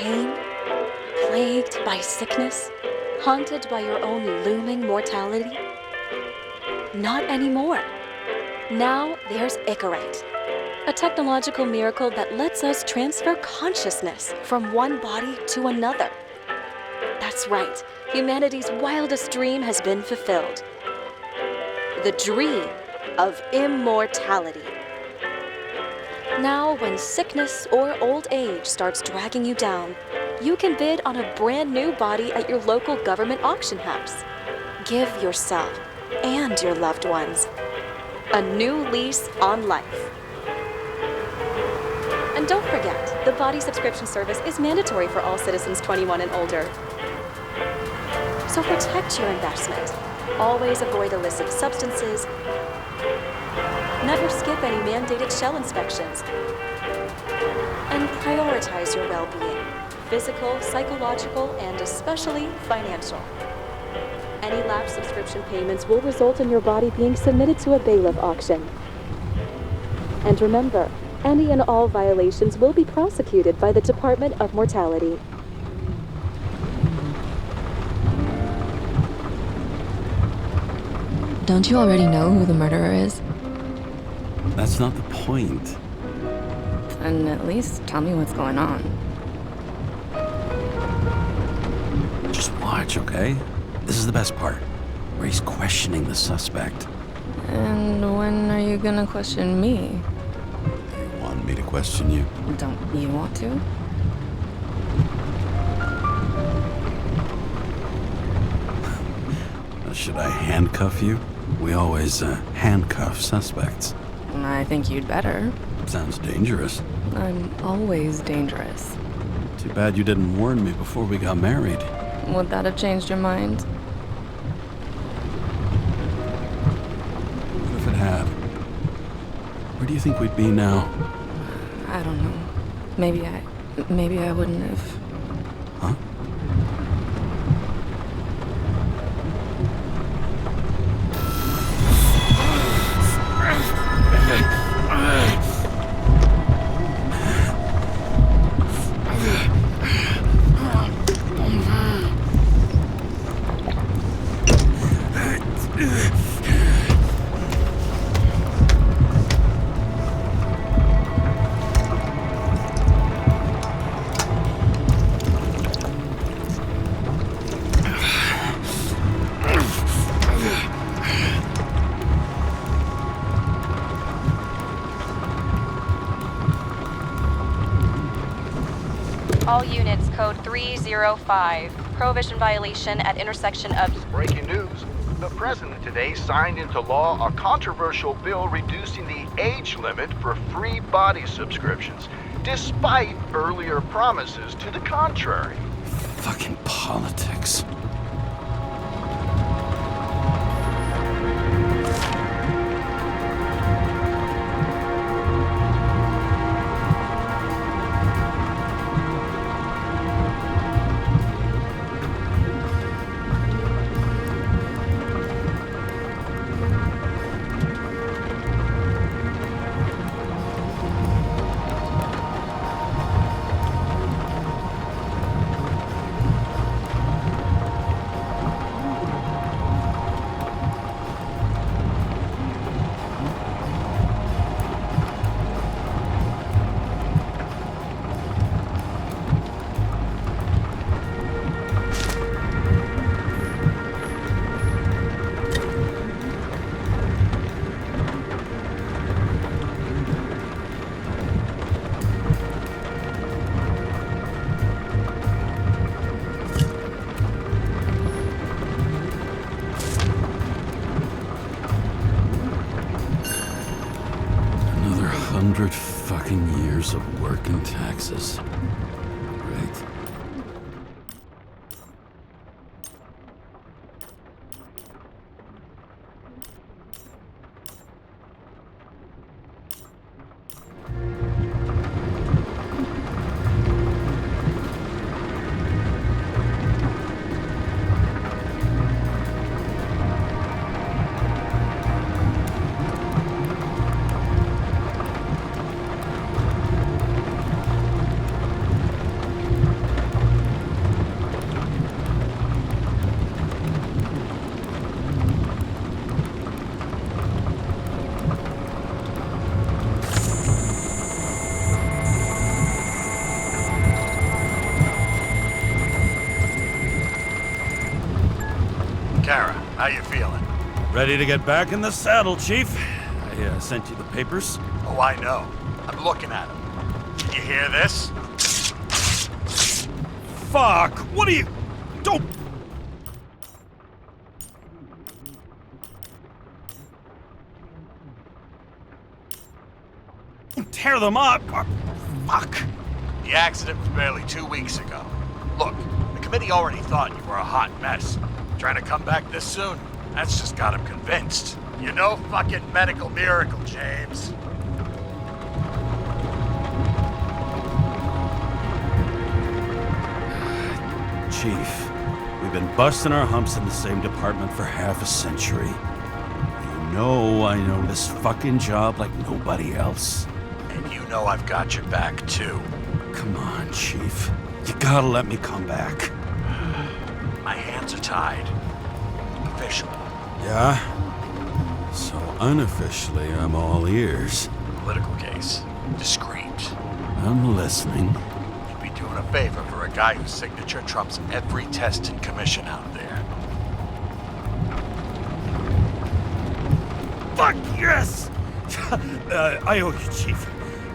pain? Plagued by sickness? Haunted by your own looming mortality? Not anymore. Now there's Icarite, a technological miracle that lets us transfer consciousness from one body to another. That's right, humanity's wildest dream has been fulfilled. The dream of immortality. Now, when sickness or old age starts dragging you down, you can bid on a brand new body at your local government auction house. Give yourself and your loved ones a new lease on life. And don't forget, the body subscription service is mandatory for all citizens 21 and older. So protect your investment. Always avoid illicit substances. Never skip any mandated shell inspections. And prioritize your well-being, physical, psychological, and especially financial. Any lapsed subscription payments will result in your body being submitted to a bailiff auction. And remember, any and all violations will be prosecuted by the Department of Mortality. Don't you already know who the murderer is? That's not the point. Then at least tell me what's going on. Just watch, okay? This is the best part, where he's questioning the suspect. And when are you gonna question me? You want me to question you? Don't you want to? Should I handcuff you? We always handcuff suspects. I think you'd better. Sounds dangerous. I'm always dangerous. Too bad you didn't warn me before we got married. Would that have changed your mind? What if it had? Where do you think we'd be now? I don't know. Maybe I wouldn't have. Huh? All units, code 305. Prohibition violation at intersection of... Breaking news. The president today signed into law a controversial bill reducing the age limit for free body subscriptions, despite earlier promises to the contrary. Fucking politics. Another 100 fucking years of work and taxes. Great. Ready to get back in the saddle, Chief. I sent you the papers. Oh, I know. I'm looking at them. Can you hear this? Fuck! What are you... Don't... Tear them up! Fuck! The accident was barely 2 weeks ago. Look, the committee already thought you were a hot mess. Trying to come back this soon? That's just got him convinced. You're no fucking medical miracle, James. Chief, we've been busting our humps in the same department for half a century. You know I know this fucking job like nobody else. And you know I've got your back, too. Come on, Chief. You gotta let me come back. My hands are tied. Official. Yeah? So unofficially, I'm all ears. Political case. Discreet. I'm listening. You'd be doing a favor for a guy whose signature trumps every test and commission out there. Fuck yes! I owe you, Chief.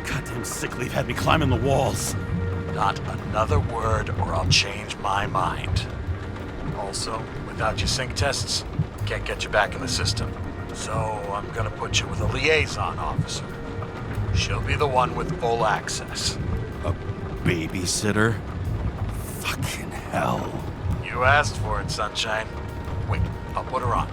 Goddamn sick leave had me climbing the walls. Not another word or I'll change my mind. Also, without your sync tests, can't get you back in the system. So I'm gonna put you with a liaison officer. She'll be the one with full access. A babysitter? Fucking hell. You asked for it, Sunshine. Wait, I'll put her on.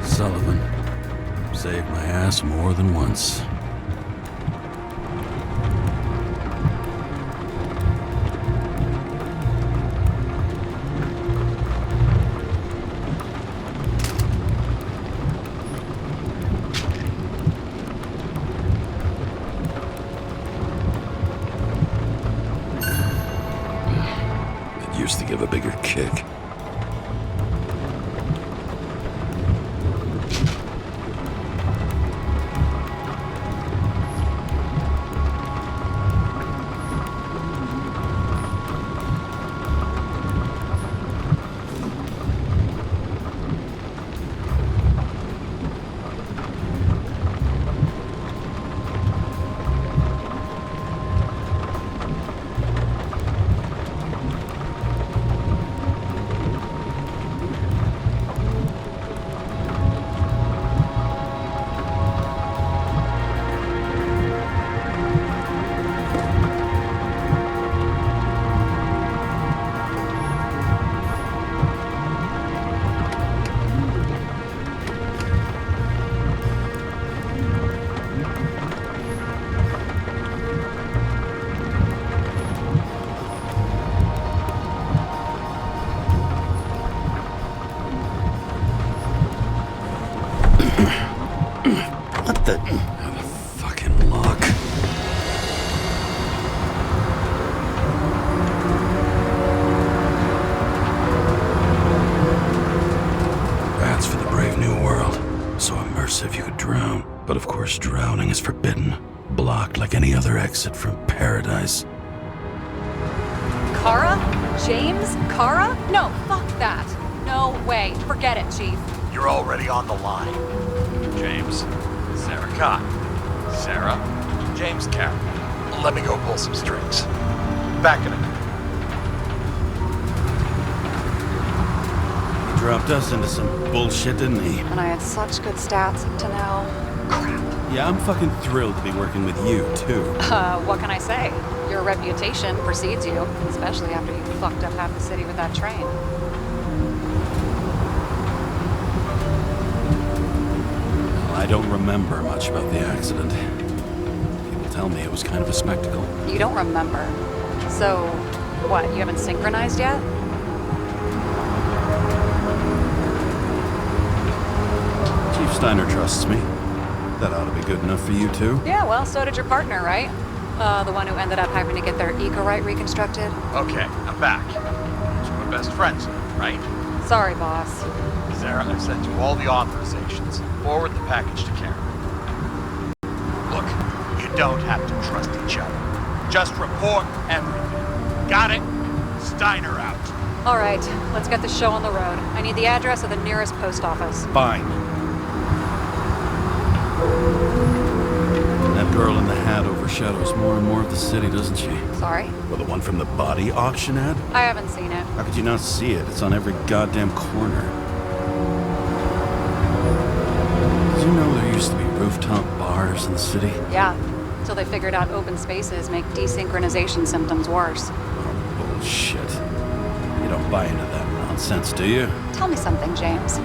Sullivan. Saved my ass more than once. It used to give a bigger kick. What the... The fucking lock. That's for the brave new world. So immersive you could drown. But of course drowning is forbidden. Blocked like any other exit from paradise. Karra? James Karra? No, fuck that. No way. Forget it, Chief. You're already on the line. James, Sara Kai. Sara, James Karra. Let me go pull some strings. Back in a minute. He dropped us into some bullshit, didn't he? And I had such good stats up to now. Crap. Yeah, I'm fucking thrilled to be working with you, too. What can I say? Your reputation precedes you, especially after you fucked up half the city with that train. I don't remember much about the accident. People tell me it was kind of a spectacle. You don't remember. So, what, you haven't synchronized yet? Chief Steiner trusts me. That ought to be good enough for you, too. Yeah, well, so did your partner, right? The one who ended up having to get their ego right reconstructed. Okay, I'm back. So we're best friends, right? Sorry, boss. Sarah, I've sent you all the authorizations. Forward the package to Karen. Look, you don't have to trust each other. Just report everything. Got it? Steiner out. All right, let's get the show on the road. I need the address of the nearest post office. Fine. That girl in the hat overshadows more and more of the city, doesn't she? Sorry? Well, the one from the body auction ad? I haven't seen it. How could you not see it? It's on every goddamn corner. Did you know there used to be rooftop bars in the city? Yeah, until they figured out open spaces make desynchronization symptoms worse. Oh, bullshit. You don't buy into that nonsense, do you? Tell me something, James.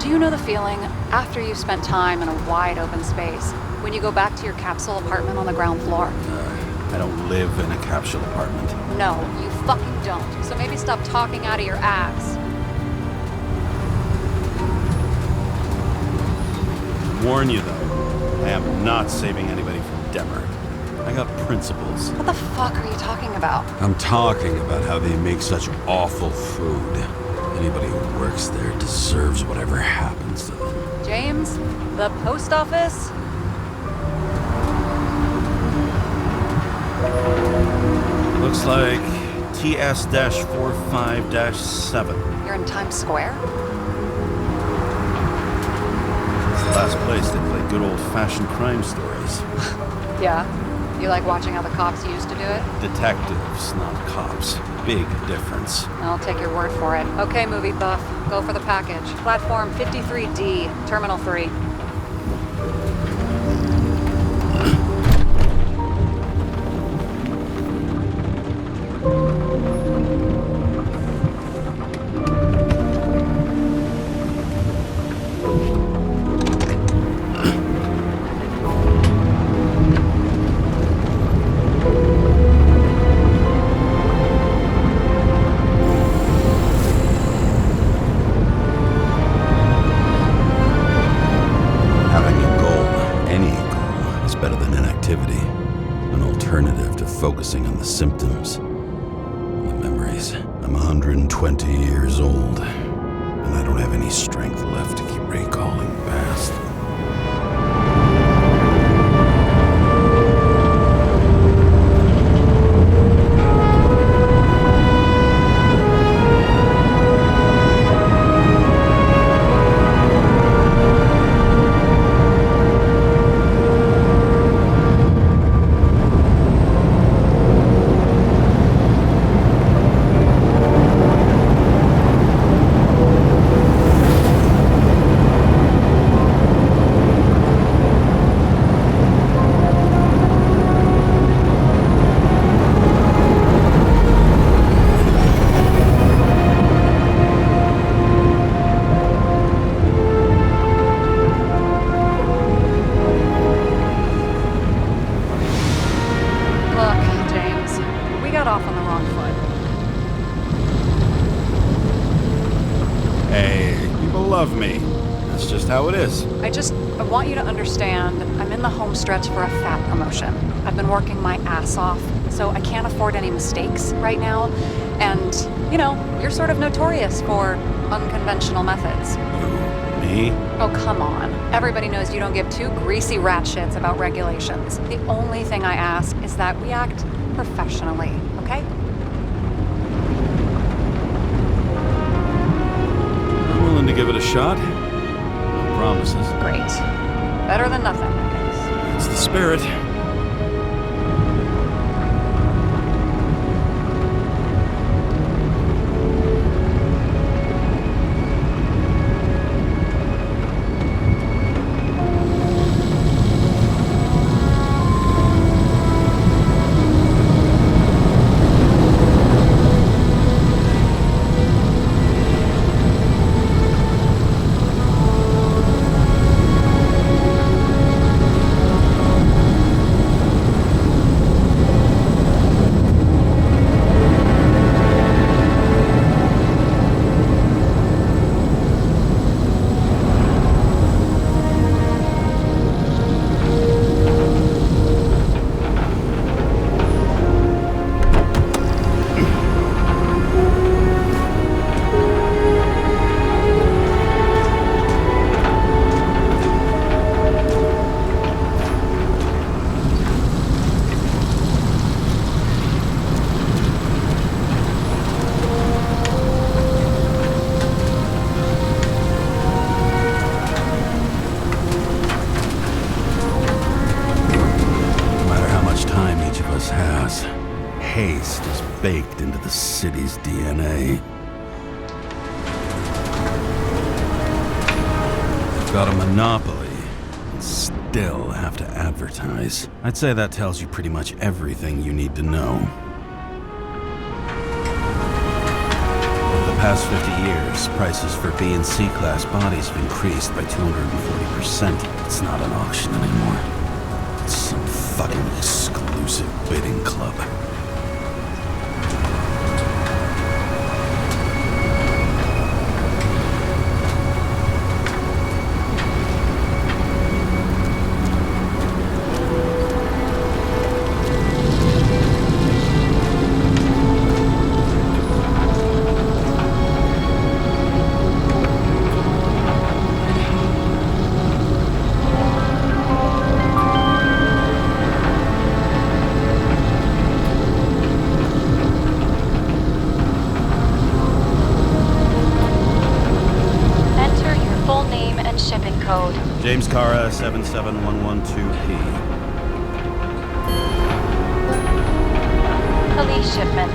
Do you know the feeling after you've spent time in a wide open space, when you go back to your capsule apartment on the ground floor? I don't live in a capsule apartment. No, you fucking don't. So maybe stop talking out of your ass. Warn you, though, I am not saving anybody from Denmark. I got principles. What the fuck are you talking about? I'm talking about how they make such awful food. Anybody who works there deserves whatever happens to them. James, the post office? Looks like TS-45-7. You're in Times Square? It's the last place they play good old-fashioned crime stories. Yeah. You like watching how the cops used to do it? Detectives, not cops. Big difference. I'll take your word for it. Okay, movie buff. Go for the package. Platform 53D, Terminal 3. Focusing on the symptoms and the memories. I'm 120 years old, and I don't have any strength left to keep recalling past. Off on the wrong foot. Hey, people love me. That's just how it is. I want you to understand, I'm in the home stretch for a fat promotion. I've been working my ass off, so I can't afford any mistakes right now. And, you know, you're sort of notorious for unconventional methods. Who, me? Oh, come on. Everybody knows you don't give two greasy rat shits about regulations. The only thing I ask is that we act professionally, okay? I'm willing to give it a shot. No promises. Great. Better than nothing, I guess. That's the spirit. haste is baked into the city's DNA. They've got a monopoly and still have to advertise. I'd say that tells you pretty much everything you need to know. Over the past 50 years, prices for B and C class bodies have increased by 240%. It's not an auction anymore. It's some fucking exclusive bidding club. James Karra, 77112P. Police shipment.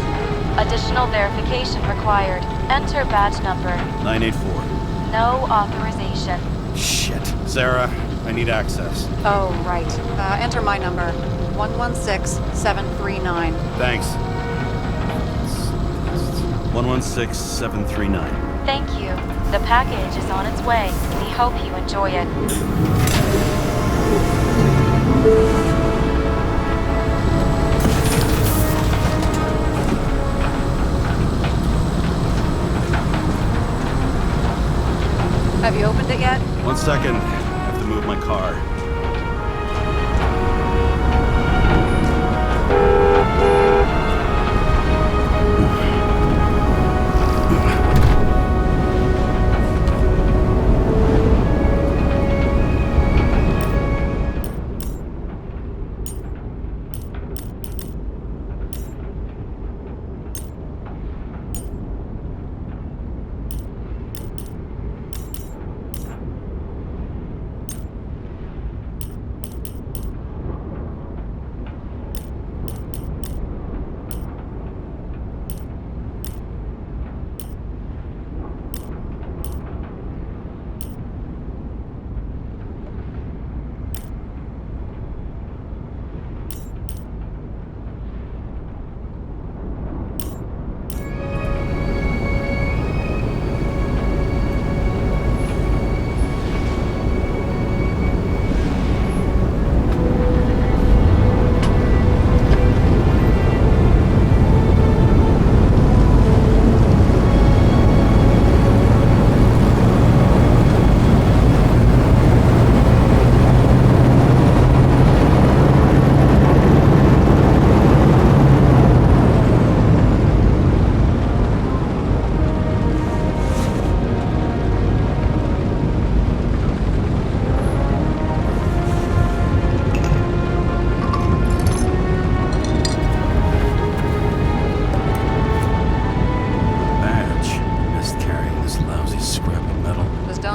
Additional verification required. Enter badge number. 984. No authorization. Shit. Sarah, I need access. Oh, right. Enter my number. 116739. Thanks. 116739. Thank you. The package is on its way. We hope you enjoy it. Have you opened it yet? 1 second. I have to move my car.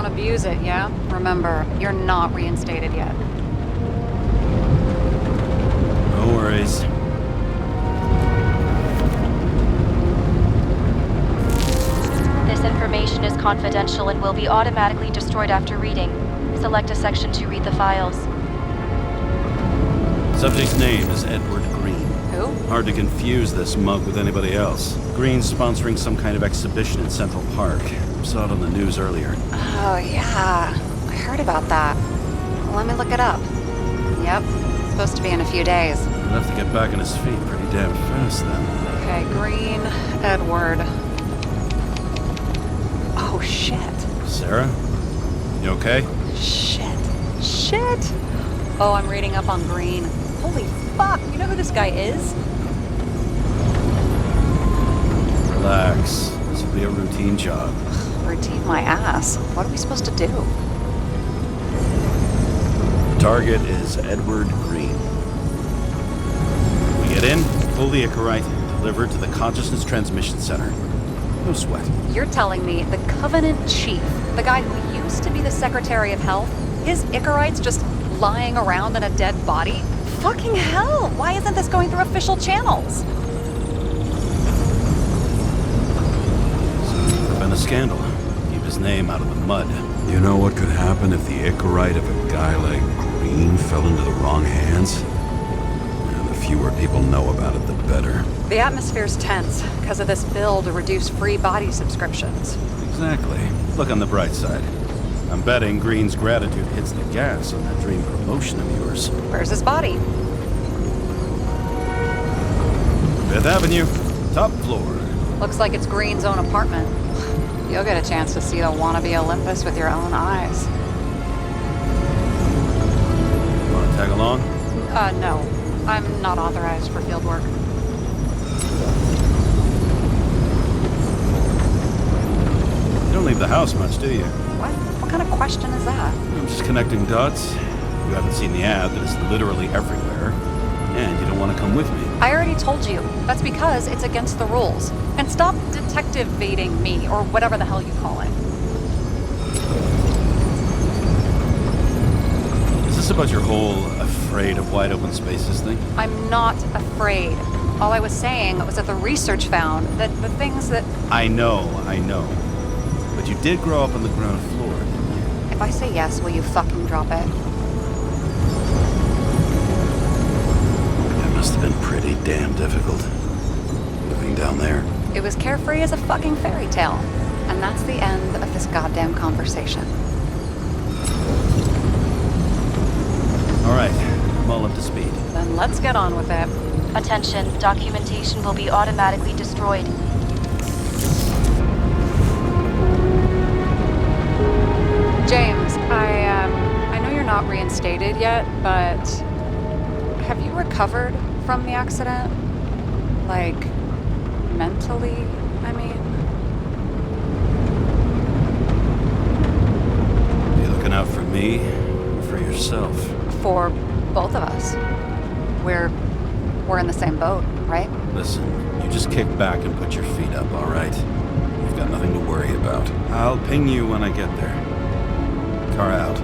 Abuse it, yeah? Remember, you're not reinstated yet. No worries. This information is confidential and will be automatically destroyed after reading. Select a section to read the files. Subject's name is Edward Green. Who? Hard to confuse this mug with anybody else. Green's sponsoring some kind of exhibition in Central Park. Saw it on the news earlier. Oh, yeah. I heard about that. Let me look it up. Yep. It's supposed to be in a few days. He'll have to get back on his feet pretty damn fast then. Okay, Green, Edward. Oh, shit. Sarah? You okay? Shit. Oh, I'm reading up on Green. Holy fuck, you know who this guy is? Relax. This will be a routine job. Routine my ass. What are we supposed to do? Target is Edward Green. We get in, pull the Icarite, deliver it to the Consciousness Transmission Center. No sweat. You're telling me the Covenant Chief, the guy who used to be the Secretary of Health, his Icarite's just lying around in a dead body? Fucking hell! Why isn't this going through official channels? scandal. Keep his name out of the mud. You know what could happen if the Icarite of a guy like Green fell into the wrong hands? And the fewer people know about it, the better. The atmosphere's tense because of this bill to reduce free body subscriptions. Exactly. Look on the bright side. I'm betting Green's gratitude hits the gas on that dream promotion of yours. Where's his body? 5th Avenue, top floor. Looks like it's Green's own apartment. You'll get a chance to see the wannabe Olympus with your own eyes. Wanna tag along? No. I'm not authorized for field work. You don't leave the house much, do you? What? What kind of question is that? I'm just connecting dots. You haven't seen the ad that is literally everywhere. And you don't want to come with me. I already told you. That's because it's against the rules. And stop detective-vating me, or whatever the hell you call it. Is this about your whole afraid of wide open spaces thing? I'm not afraid. All I was saying was that the research found that the things that... I know. But you did grow up on the ground floor, didn't you? If I say yes, will you fucking drop it? That must have been pretty damn difficult. Living down there. It was carefree as a fucking fairy tale. And that's the end of this goddamn conversation. All right, I'm all up to speed. Then let's get on with it. Attention, documentation will be automatically destroyed. James, I know you're not reinstated yet, but have you recovered from the accident? Like, mentally, I mean? You looking out for me or for yourself? For both of us. We're in the same boat, right? Listen, you just kick back and put your feet up, all right? You've got nothing to worry about. I'll ping you when I get there. Car out.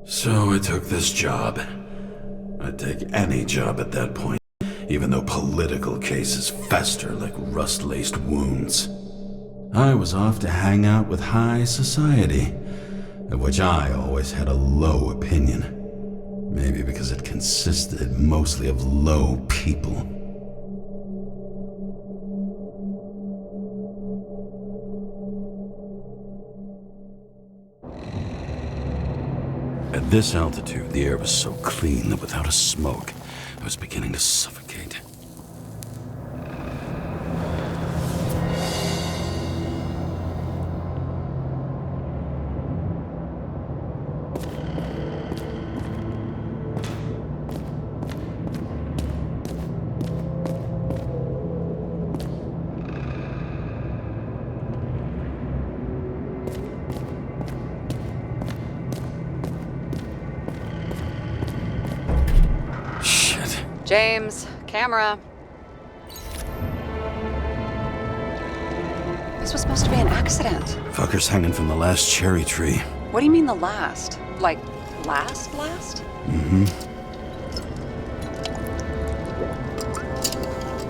So I took this job. I'd take any job at that point, even though political cases fester like rust-laced wounds. I was off to hang out with high society, of which I always had a low opinion. Maybe because it consisted mostly of low people. At this altitude, the air was so clean that without a smoke, I was beginning to suffocate. James, camera. This was supposed to be an accident. Fucker's hanging from the last cherry tree. What do you mean the last? Like, last? Mm-hmm.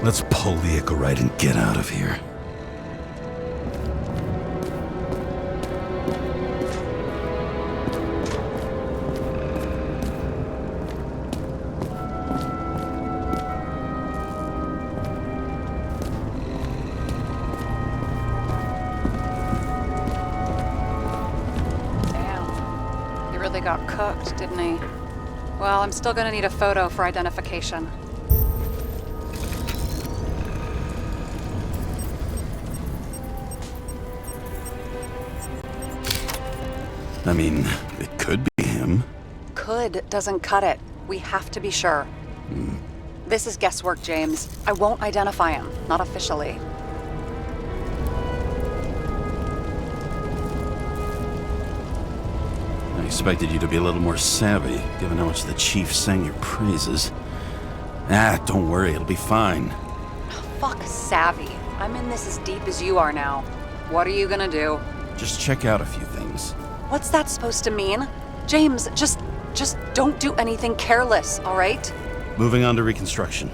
Let's pull the Icarite and get out of here. Got cooked, didn't he? Well, I'm still gonna need a photo for identification. I mean, it could be him. Could doesn't cut it. We have to be sure. This is guesswork, James. I won't identify him. Not officially. expected you to be a little more savvy, given how much the chief sang your praises. Don't worry, it'll be fine. Fuck savvy. I'm in this as deep as you are now. What are you gonna do? Just check out a few things. What's that supposed to mean? James, just don't do anything careless, all right? Moving on to reconstruction.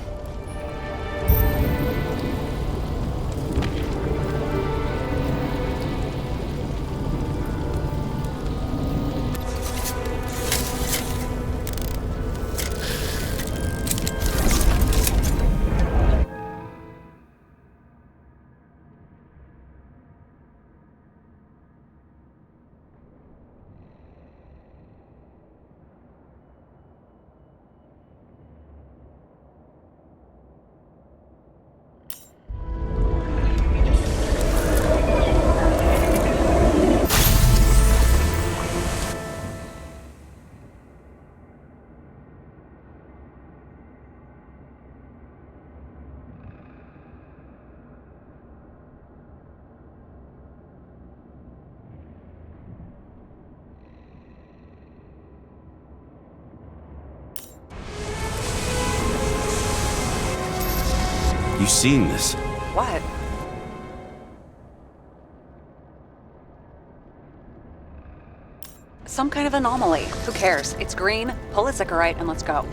You seen this? What? Some kind of anomaly. Who cares? It's green, pull a Zickerite, and let's go.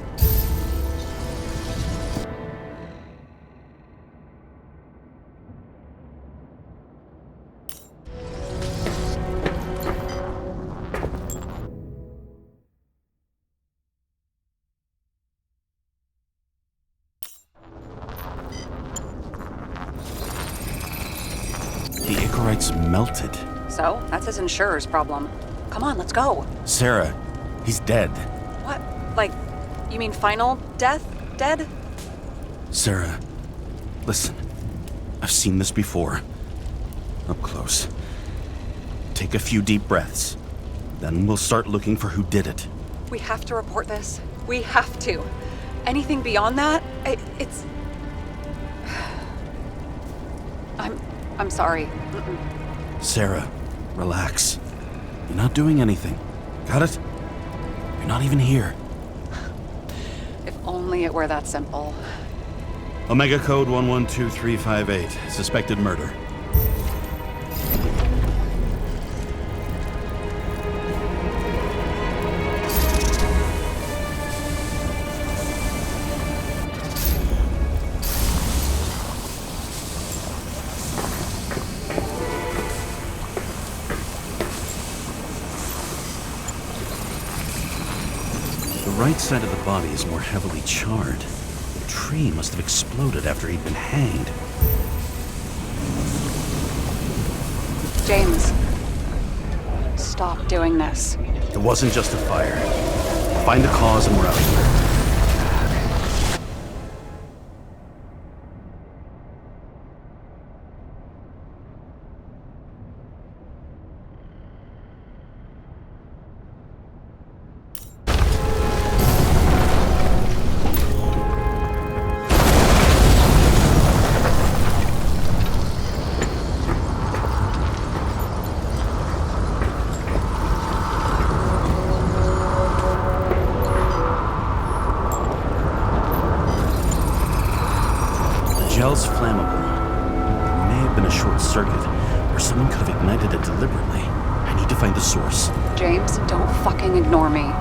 The Icarite's melted. So, that's his insurer's problem. Come on, let's go. Sarah, he's dead. What? Like, you mean final death? Dead? Sarah, listen. I've seen this before. Up close. Take a few deep breaths. Then we'll start looking for who did it. We have to report this. We have to. Anything beyond that, it's... I'm sorry. Mm-mm. Sarah, relax. You're not doing anything. Got it? You're not even here. If only it were that simple. Omega code 112358. Suspected murder. The right side of the body is more heavily charred. The tree must have exploded after he'd been hanged. James, stop doing this. It wasn't just a fire. Find the cause and we're out of here. Gel's flammable. It may have been a short circuit, or someone could have ignited it deliberately. I need to find the source. James, don't fucking ignore me.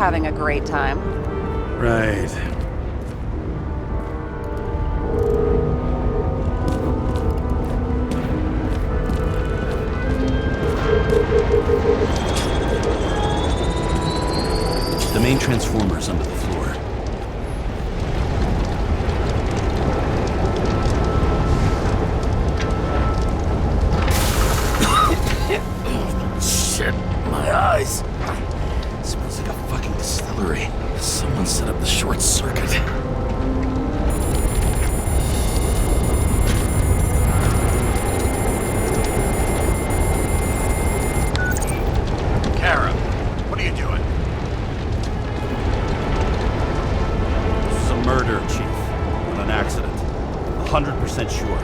having a great time. Right. The main transformer is under the floor. Shit, my eyes. It smells like a fucking distillery. Someone set up the short circuit. Kara, what are you doing? This is a murder, Chief. Not an accident. 100% sure.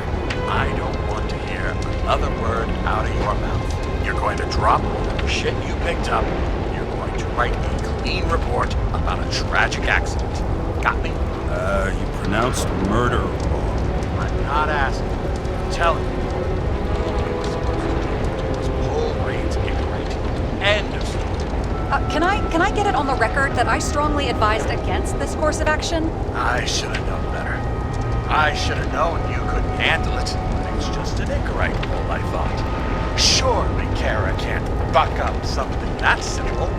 I don't want to hear another word out of your mouth. You're going to drop the shit you picked up. You're going to write a clean report about a tragic accident. Got me? You pronounced murder wrong. I'm not asking. I'm telling you. Whole brains ignorant. End of story. Can I get it on the record that I strongly advised against this course of action? I should have known better. I should have known you couldn't handle it. It's just an incorrect role, I thought. Surely Kara can't buck up something that simple.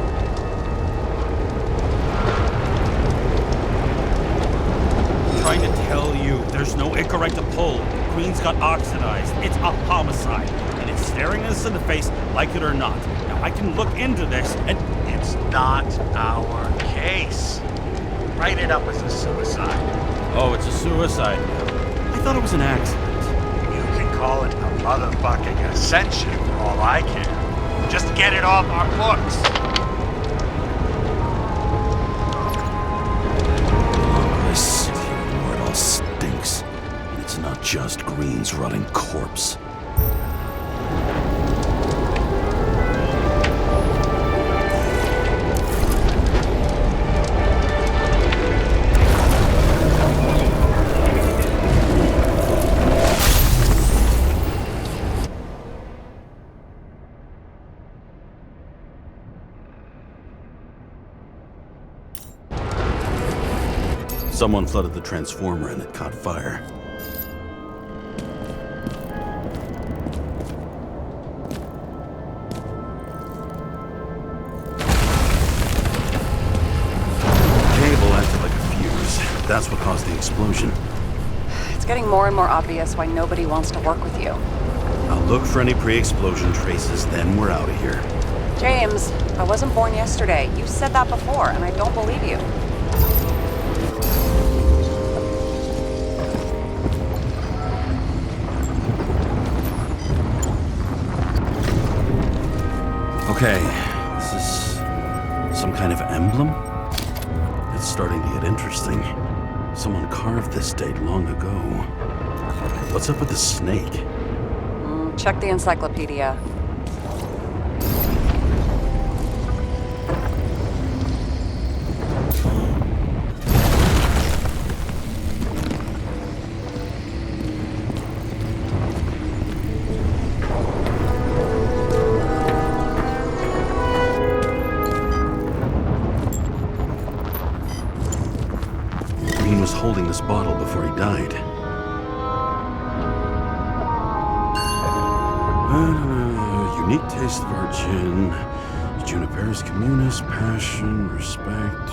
Trying to tell you, there's no Icarite to pull. Queen's got oxidized. It's a homicide. And it's staring us in the face, like it or not. Now, I can look into this, and It's not our case. Write it up as a suicide. oh, it's a suicide. I thought it was an accident. You can call it a motherfucking ascension for all I care. Just get it off our books. I sit here where it all stinks. And it's not just Green's rotting corpse. Someone flooded the transformer and it caught fire. Cable acted like a fuse. That's what caused the explosion. It's getting more and more obvious why nobody wants to work with you. I'll look for any pre-explosion traces, then we're out of here. James, I wasn't born yesterday. You said that before, and I don't believe you. Okay, this is some kind of emblem? It's starting to get interesting. Someone carved this date long ago. What's up with the snake? Check the encyclopedia. Green was holding this bottle before he died. Unique taste of our gin. Juniper's communis, passion, respect.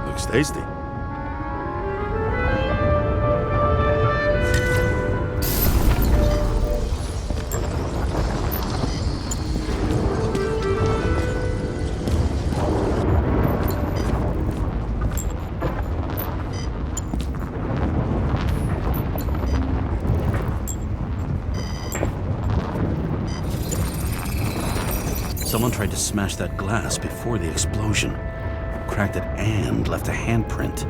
Looks tasty. Someone tried to smash that glass before the explosion. Cracked it and left a handprint.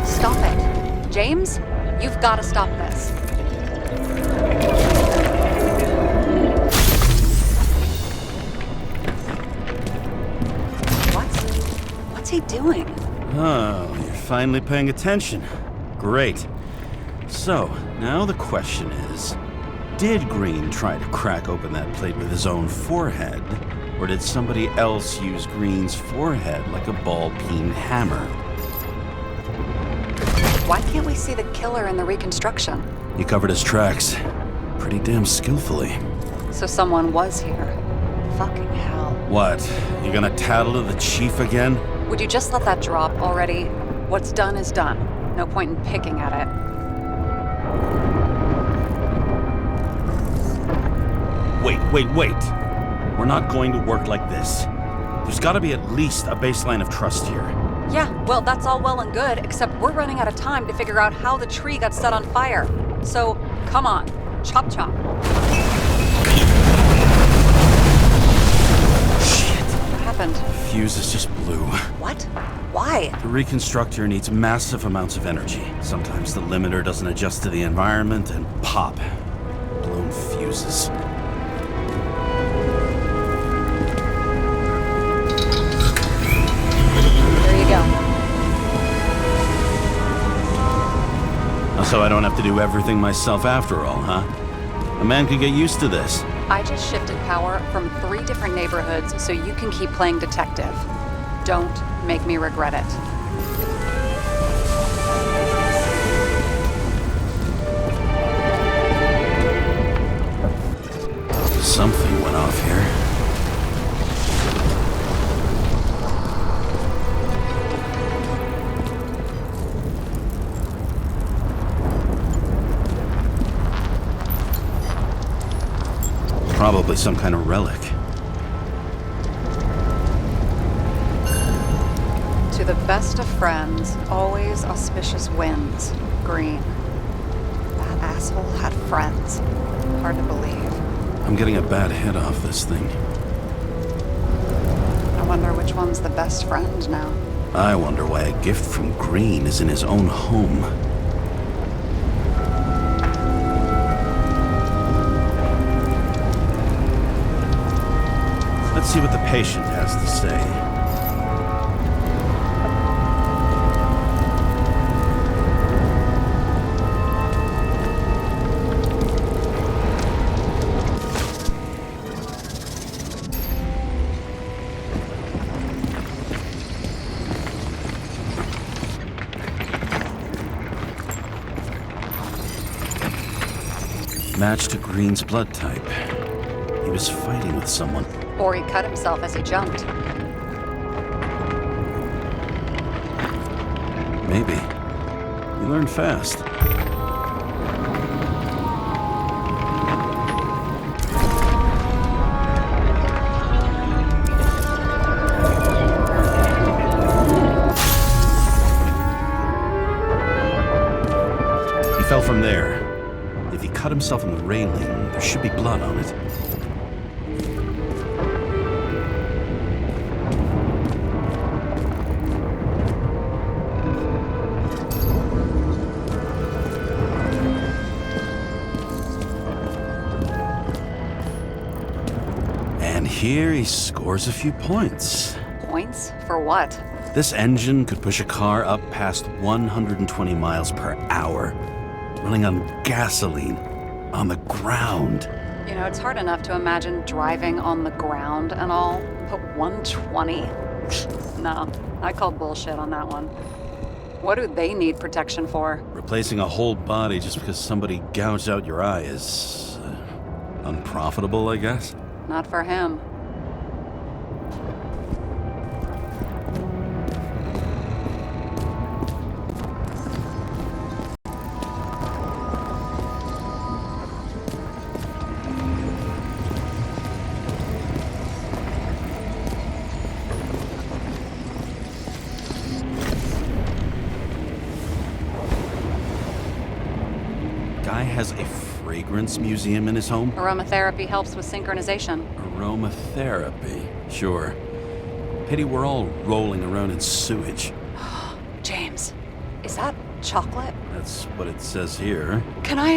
Stop it. James, you've got to stop this. What's he doing? Oh, you're finally paying attention. Great. So, now the question is, Did Green try to crack open that plate with his own forehead? Or did somebody else use Green's forehead like a ball-peen hammer? Why can't we see the killer in the reconstruction? He covered his tracks pretty damn skillfully. So someone was here. Fucking hell. What? You gonna tattle to the chief again? Would you just let that drop already? What's done is done. No point in picking at it. Wait. We're not going to work like this. There's gotta be at least a baseline of trust here. Yeah, well, that's all well and good, except we're running out of time to figure out how the tree got set on fire. So, come on. Chop chop. Shit. What happened? Fuses just blew. What? Why? The reconstructor needs massive amounts of energy. Sometimes the limiter doesn't adjust to the environment and pop. Blown fuses. There you go. So I don't have to do everything myself after all, huh? A man could get used to this. I just shifted power from 3 different neighborhoods so you can keep playing detective. Don't make me regret it. Something went off here. Probably some kind of relic. To the best of friends, always auspicious winds. Green. That asshole had friends. Hard to believe. I'm getting a bad hit off this thing. I wonder which one's the best friend now. I wonder why a gift from Green is in his own home. Let's see what the patient has to say. Match to Green's blood type. He was fighting with someone. Or he cut himself as he jumped. Maybe. You learn fast. He fell from there. If he cut himself on the railing, there should be blood on it. And here he scores a few points. Points? For what? This engine could push a car up past 120 miles per hour, running on gasoline, on the ground. You know, it's hard enough to imagine driving on the ground and all, but 120? No, I call bullshit on that one. What do they need protection for? Replacing a whole body just because somebody gouged out your eye is unprofitable, I guess. Not for him. Guy has a fragrance museum in his home? Aromatherapy helps with synchronization. Aromatherapy, sure. Pity we're all rolling around in sewage. James, is that chocolate? That's what it says here. Can I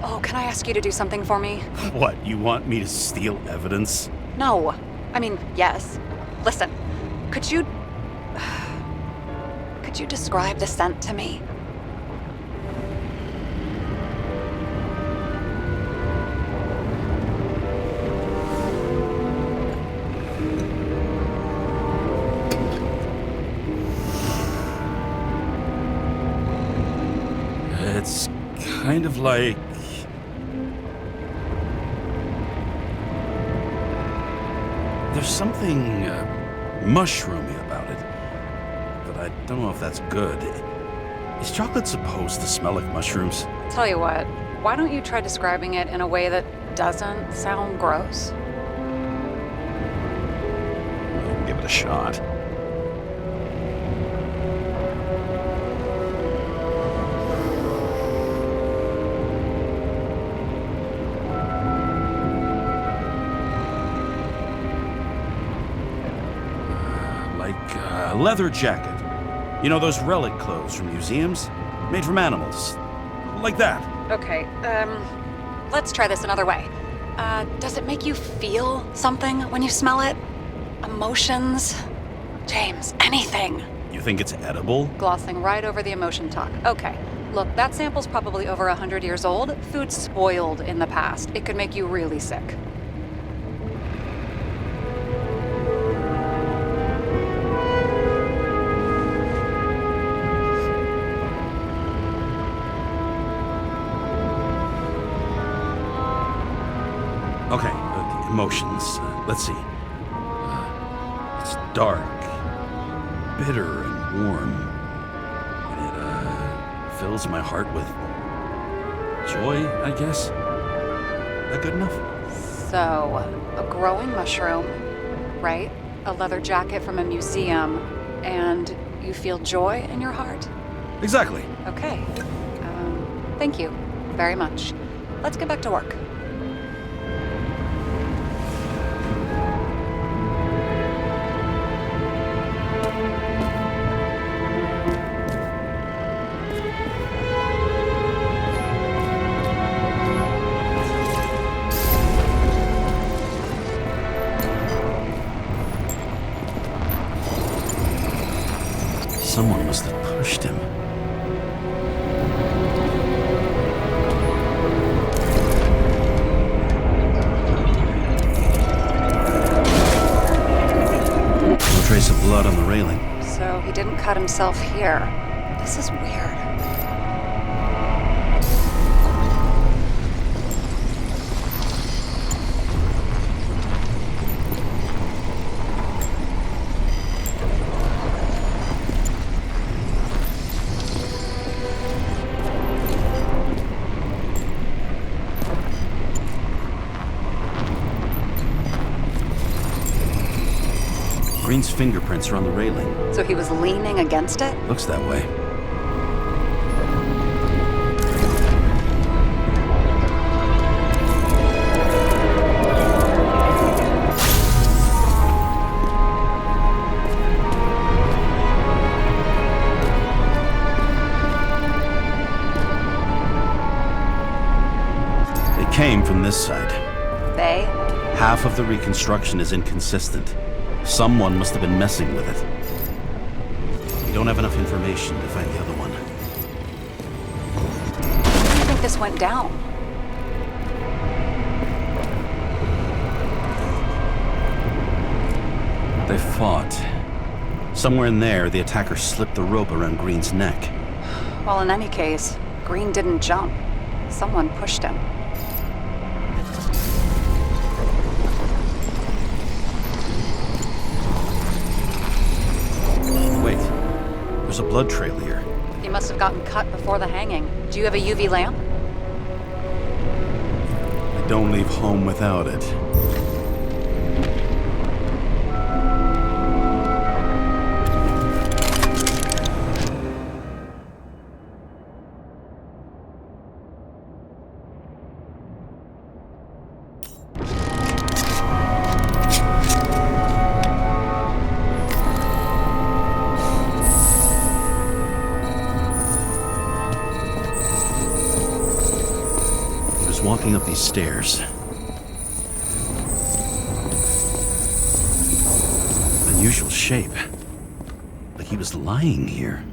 ask you to do something for me? What, you want me to steal evidence? No. I mean, yes. Listen, could you describe the scent to me? kind of like... There's something mushroomy about it, but I don't know if that's good. Is chocolate supposed to smell like mushrooms? Tell you what, why don't you try describing it in a way that doesn't sound gross? I'll give it a shot. A leather jacket. You know those relic clothes from museums? Made from animals. Like that. Okay, let's try this another way. Does it make you feel something when you smell it? Emotions? James, anything. You think it's edible? Glossing right over the emotion talk. Okay, look, that sample's probably over 100 years old. Food spoiled in the past. It could make you really sick. Okay, emotions. Let's see. It's dark, bitter, and warm. And it fills my heart with joy, I guess. That good enough? So, a growing mushroom, right? A leather jacket from a museum, and you feel joy in your heart? Exactly. Okay. Thank you very much. Let's get back to work. Someone must have pushed him. No trace of blood on the railing. So he didn't cut himself here. This is weird. Green's fingerprints are on the railing. So he was leaning against it? Looks that way. They came from this side. They? Half of the reconstruction is inconsistent. Someone must have been messing with it. We don't have enough information to find the other one. How do you think this went down? They fought. Somewhere in there, the attacker slipped the rope around Green's neck. Well, in any case, Green didn't jump. Someone pushed him. Wait, there's a blood trail here. He must have gotten cut before the hanging. Do you have a UV lamp? I don't leave home without it. Walking up these stairs. Unusual shape. Like he was lying here.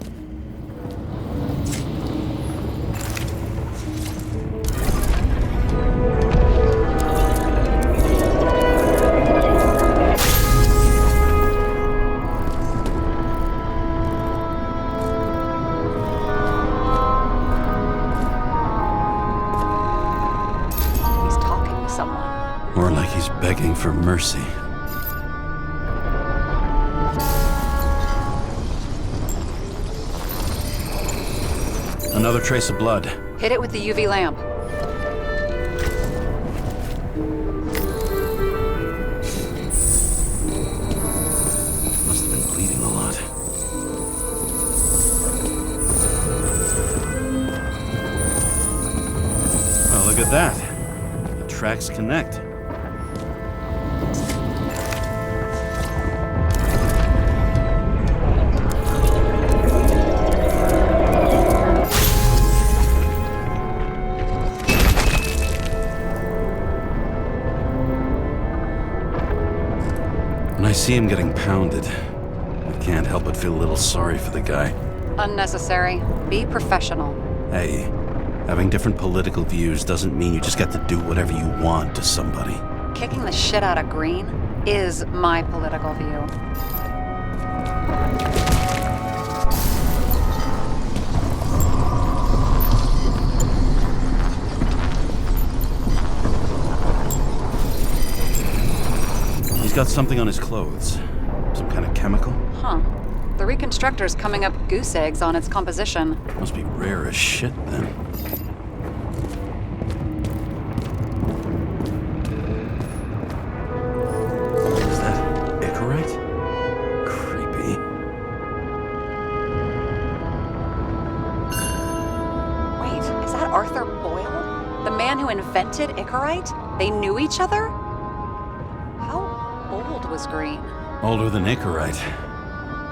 mercy. Another trace of blood. Hit it with the UV lamp. Must have been bleeding a lot. Well, look at that. The tracks connect. When I see him getting pounded, I can't help but feel a little sorry for the guy. Unnecessary. Be professional. Hey, having different political views doesn't mean you just get to do whatever you want to somebody. Kicking the shit out of Green is my political view. He's got something on his clothes. Some kind of chemical? Huh. The reconstructor's coming up goose eggs on its composition. Must be rare as shit then. Is that Icarite? Creepy. Wait, is that Arthur Boyle? The man who invented Icarite? They knew each other? How old was Green? Older than Icarite.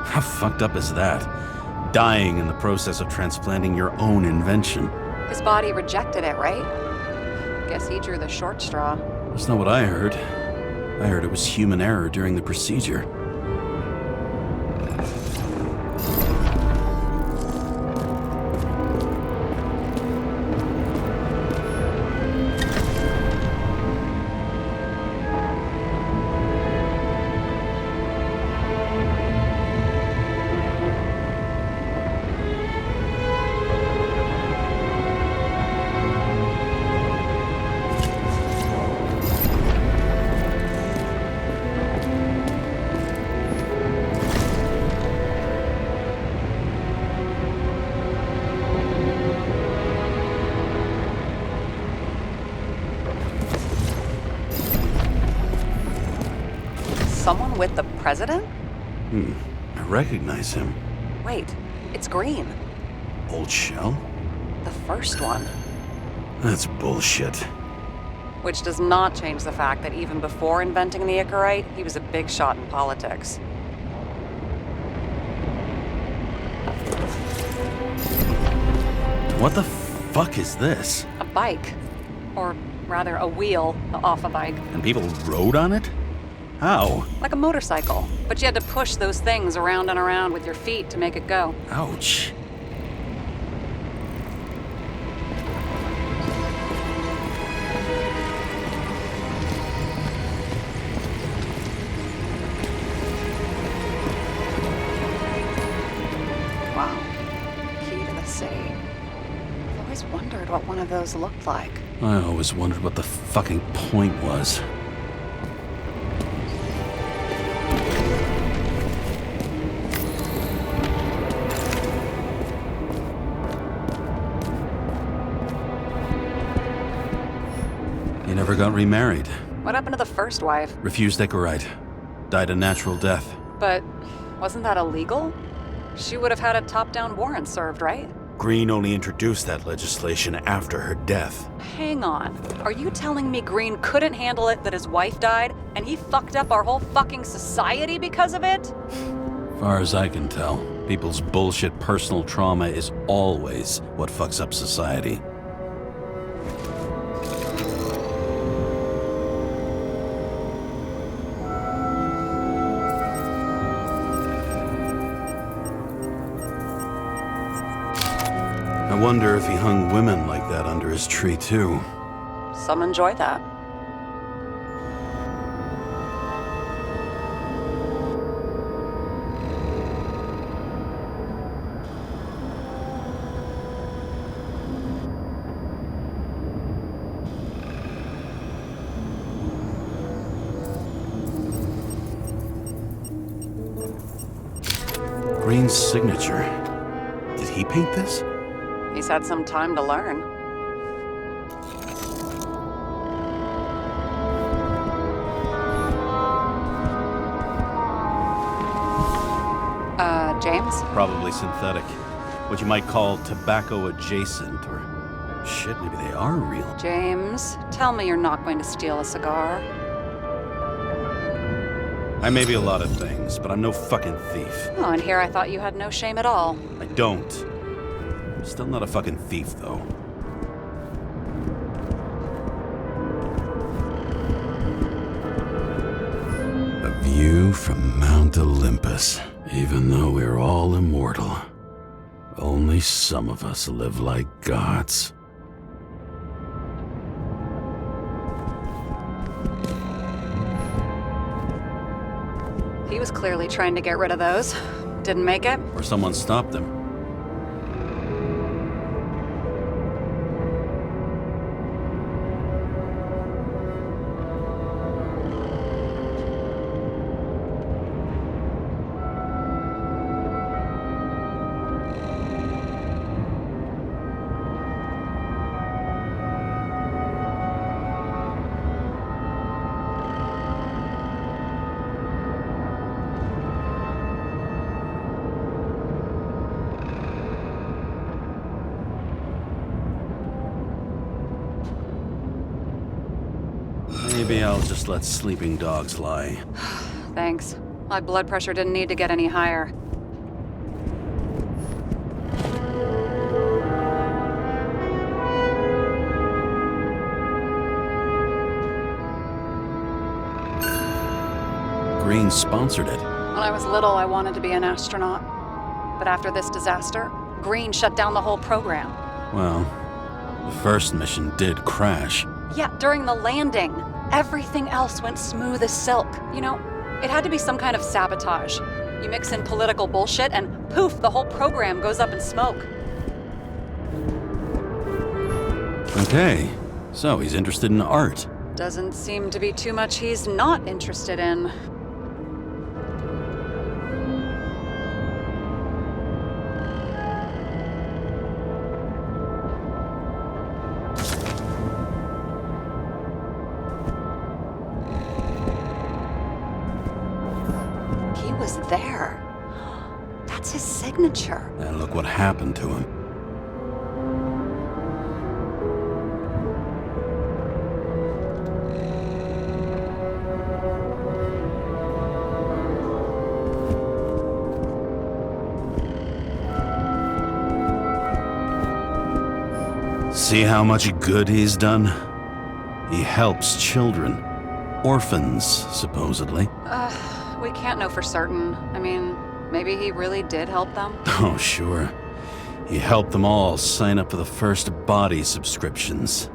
How fucked up is that? Dying in the process of transplanting your own invention. His body rejected it, right? Guess he drew the short straw. That's not what I heard. I heard it was human error during the procedure. Someone with the president? I recognize him. Wait, it's Green. Old Shell? The first one. That's bullshit. Which does not change the fact that even before inventing the Icarite, he was a big shot in politics. What the fuck is this? A bike. Or rather, a wheel off a bike. And people rode on it? How? Like a motorcycle. But you had to push those things around and around with your feet to make it go. Ouch. Wow. Key to the city. I've always wondered what one of those looked like. I always wondered what the fucking point was. You never got remarried. What happened to the first wife? Refused Icarite. Died a natural death. But wasn't that illegal? She would have had a top-down warrant served, right? Green only introduced that legislation after her death. Hang on. Are you telling me Green couldn't handle it that his wife died, and he fucked up our whole fucking society because of it? Far as I can tell, people's bullshit personal trauma is always what fucks up society. I wonder if he hung women like that under his tree, too. Some enjoy that. Green's signature. Did he paint this? He's had some time to learn. James? Probably synthetic. What you might call tobacco adjacent, or shit, maybe they are real. James, tell me you're not going to steal a cigar. I may be a lot of things, but I'm no fucking thief. Oh, and here I thought you had no shame at all. I don't. Still not a fucking thief, though. A view from Mount Olympus. Even though we're all immortal, only some of us live like gods. He was clearly trying to get rid of those. Didn't make it. Or someone stopped them. Maybe I'll just let sleeping dogs lie. Thanks. My blood pressure didn't need to get any higher. Green sponsored it. When I was little, I wanted to be an astronaut. But after this disaster, Green shut down the whole program. Well, the first mission did crash. Yeah, during the landing. Everything else went smooth as silk. You know, it had to be some kind of sabotage. You mix in political bullshit and poof, the whole program goes up in smoke. Okay, so he's interested in art. Doesn't seem to be too much he's not interested in. There. That's his signature. And look what happened to him. See how much good he's done? He helps children. Orphans, supposedly. We can't know for certain. I mean, maybe he really did help them. Oh, sure. He helped them all sign up for the first body subscriptions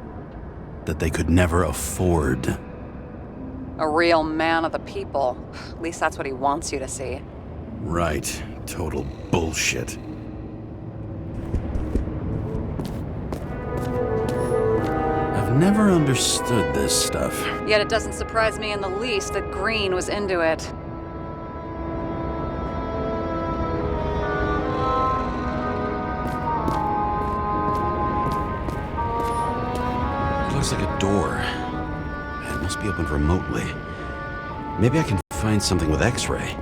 that they could never afford. A real man of the people. At least that's what he wants you to see. Right. Total bullshit. I've never understood this stuff. Yet it doesn't surprise me in the least that Green was into it. Looks like a door. It must be opened remotely. Maybe I can find something with X-ray.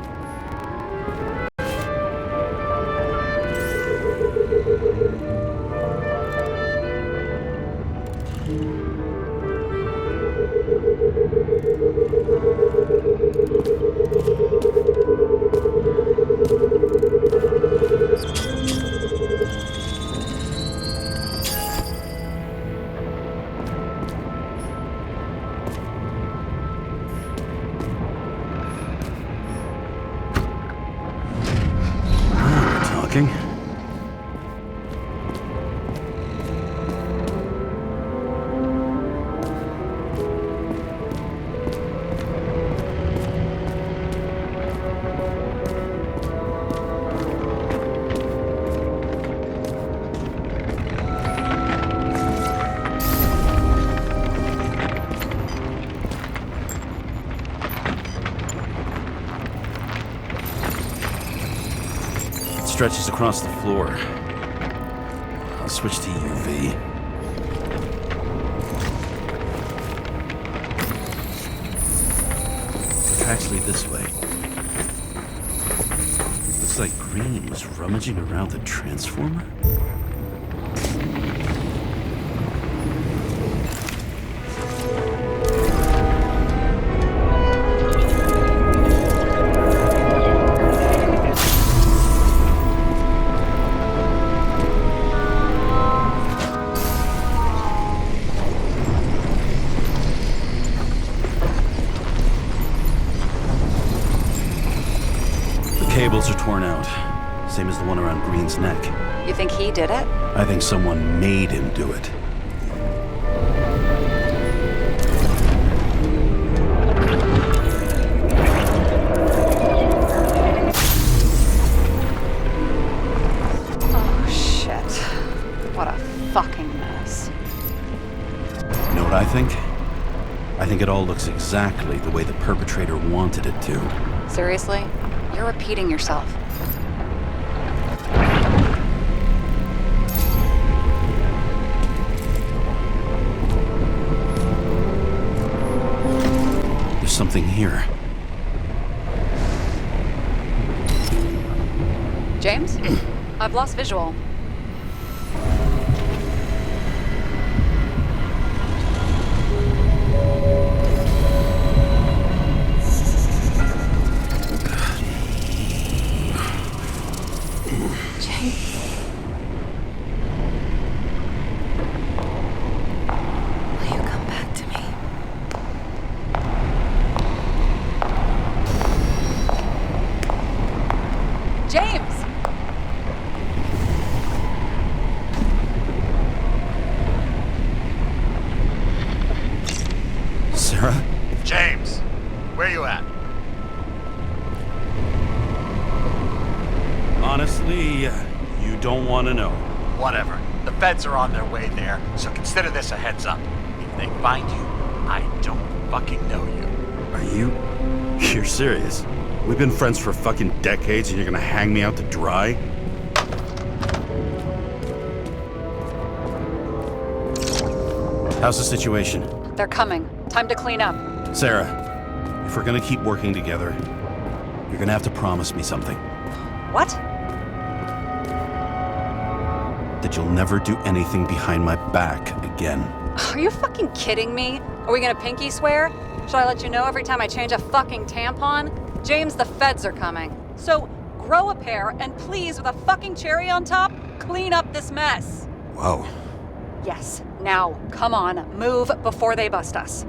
Talking. stretches across the floor. I'll switch to UV. The tracks lead this way. Looks like Green was rummaging around the transformer. Cables are torn out, same as the one around Green's neck. You think he did it? I think someone made him do it. Oh, shit. What a fucking mess. You know what I think? I think it all looks exactly the way the perpetrator wanted it to. Seriously? You're repeating yourself. There's something here. James? I've lost visual. Sara? James, where you at? Honestly, you don't want to know. Whatever. The feds are on their way there, so consider this a heads up. If they find you, I don't fucking know you. Are you? You're serious? We've been friends for fucking decades and you're gonna hang me out to dry? How's the situation? They're coming. Time to clean up. Sara, if we're gonna keep working together, you're gonna have to promise me something. What? That you'll never do anything behind my back again. Are you fucking kidding me? Are we gonna pinky swear? Should I let you know every time I change a fucking tampon? James, the feds are coming. So grow a pair and please, with a fucking cherry on top, clean up this mess. Whoa. Yes. Now, come on, move before they bust us.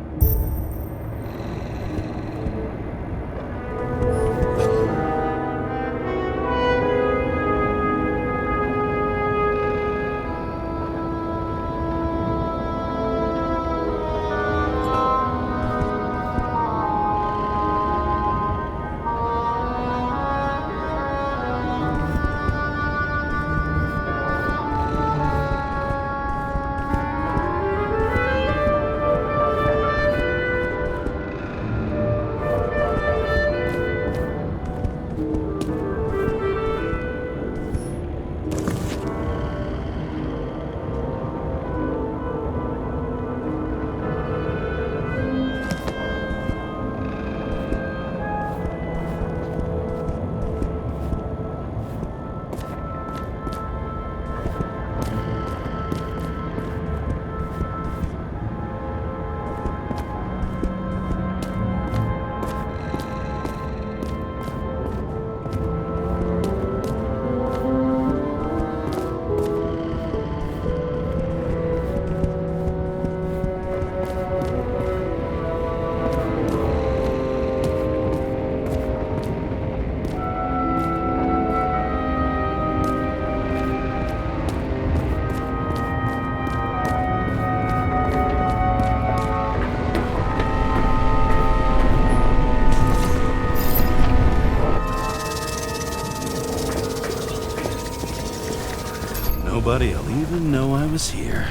Nobody'll even know I was here.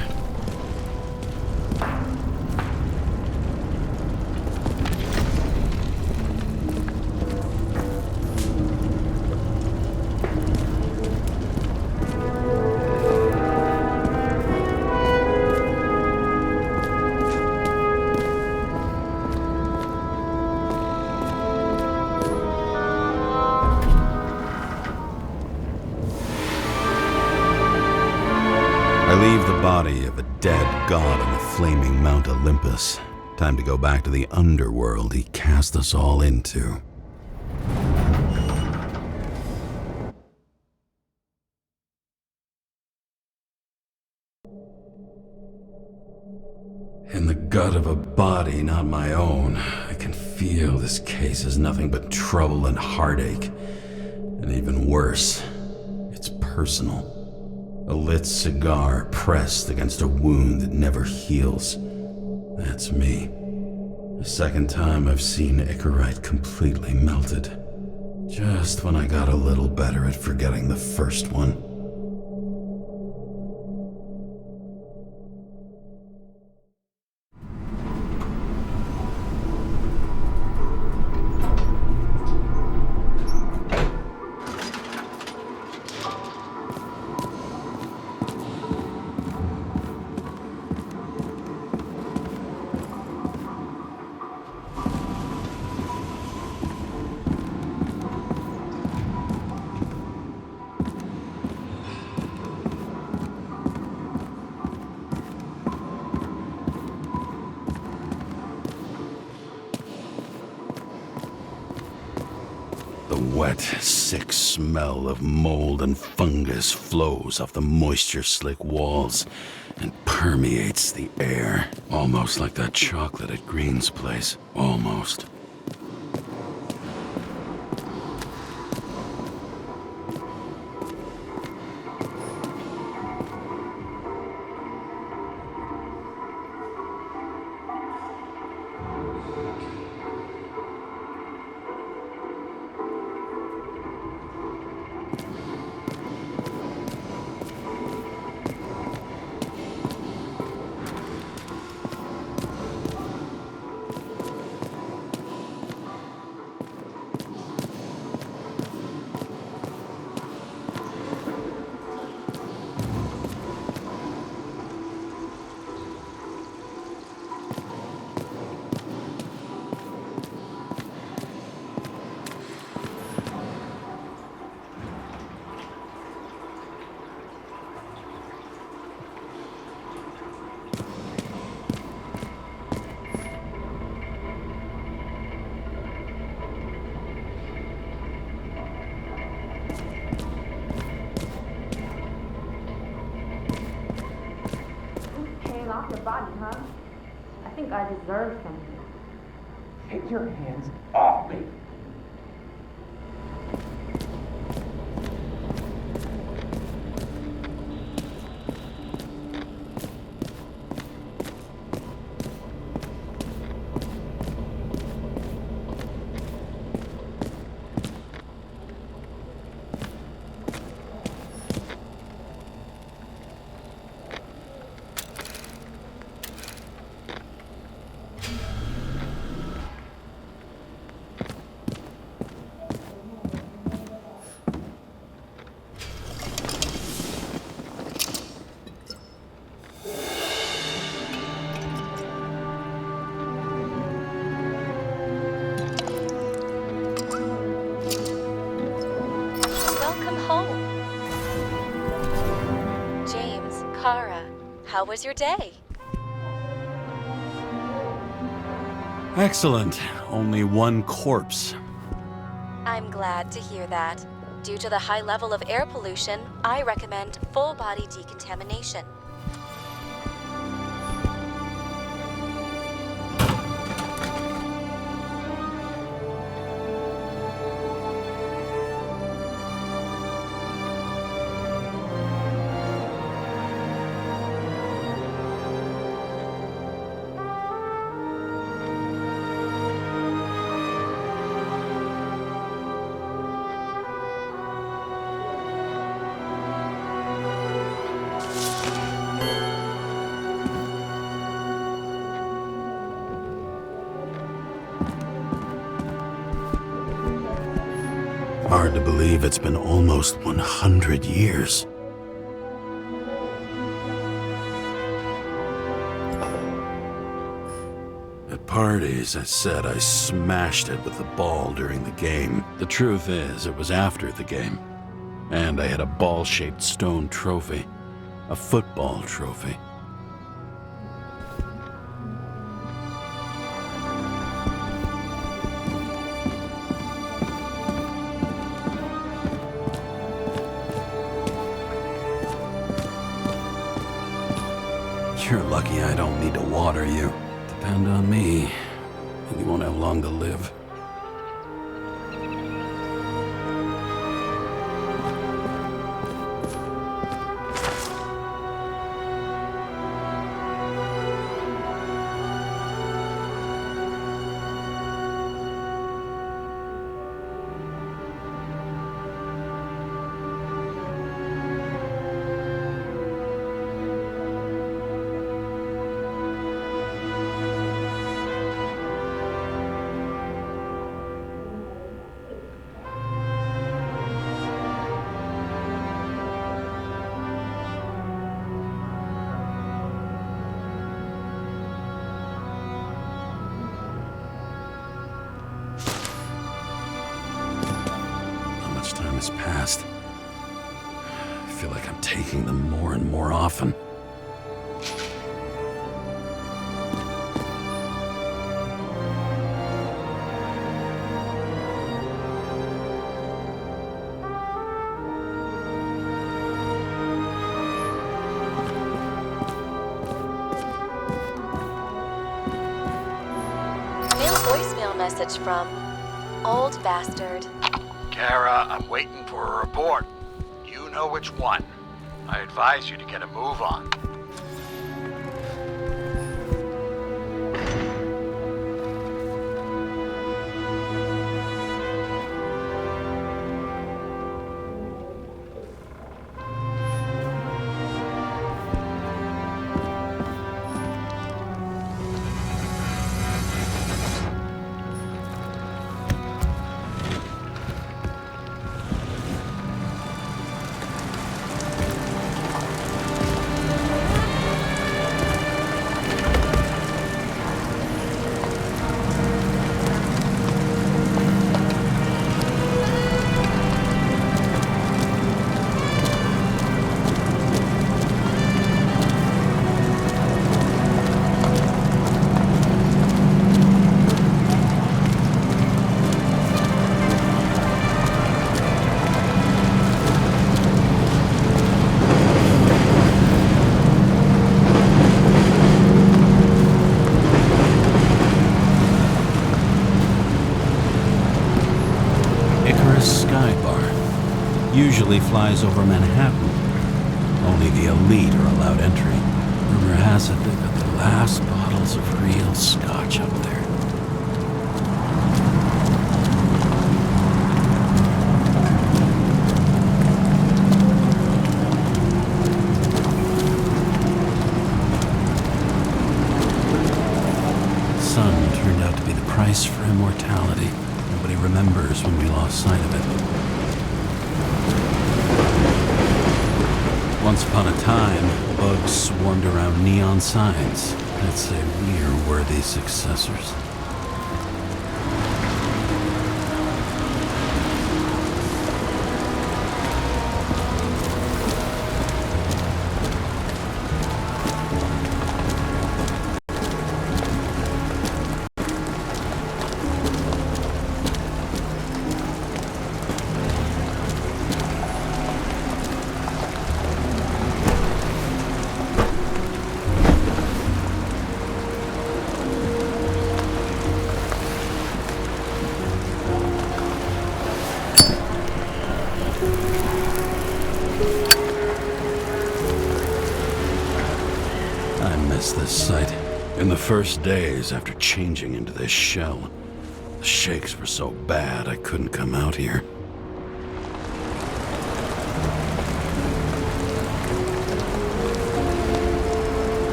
god on the flaming Mount Olympus. Time to go back to the underworld he cast us all into. In the gut of a body not my own, I can feel this case is nothing but trouble and heartache. And even worse, it's personal. A lit cigar pressed against a wound that never heals. That's me. The second time I've seen Icarite completely melted. Just when I got a little better at forgetting the first one. Wet, sick smell of mold and fungus flows off the moisture-slick walls and permeates the air. Almost like that chocolate at Green's place. Almost. Off your body, huh? I think I deserve something. Take your hands off me! James Karra, how was your day? Excellent. Only one corpse. I'm glad to hear that. Due to the high level of air pollution, I recommend full body decontamination. Hard to believe it's been almost 100 years. At parties, I said I smashed it with the ball during the game. The truth is, it was after the game. And I had a ball-shaped stone trophy. A football trophy. You're lucky I don't need to water you. Depend on me, and you won't have long to live. Time has passed. I feel like I'm taking them more and more often. New voicemail message from Old Bastard. Kara, I'm waiting for a report. You know which one. I advise you to get a move on. Usually flies over Manhattan. Only the elite are allowed entry. Rumor has it they've got the last bottles of real scotch up there. Sun turned out to be the price for immortality. Nobody remembers when we lost sight of it. Once upon a time, bugs swarmed around neon signs. I'd say we're worthy successors. This site. In the first days after changing into this shell, the shakes were so bad I couldn't come out here.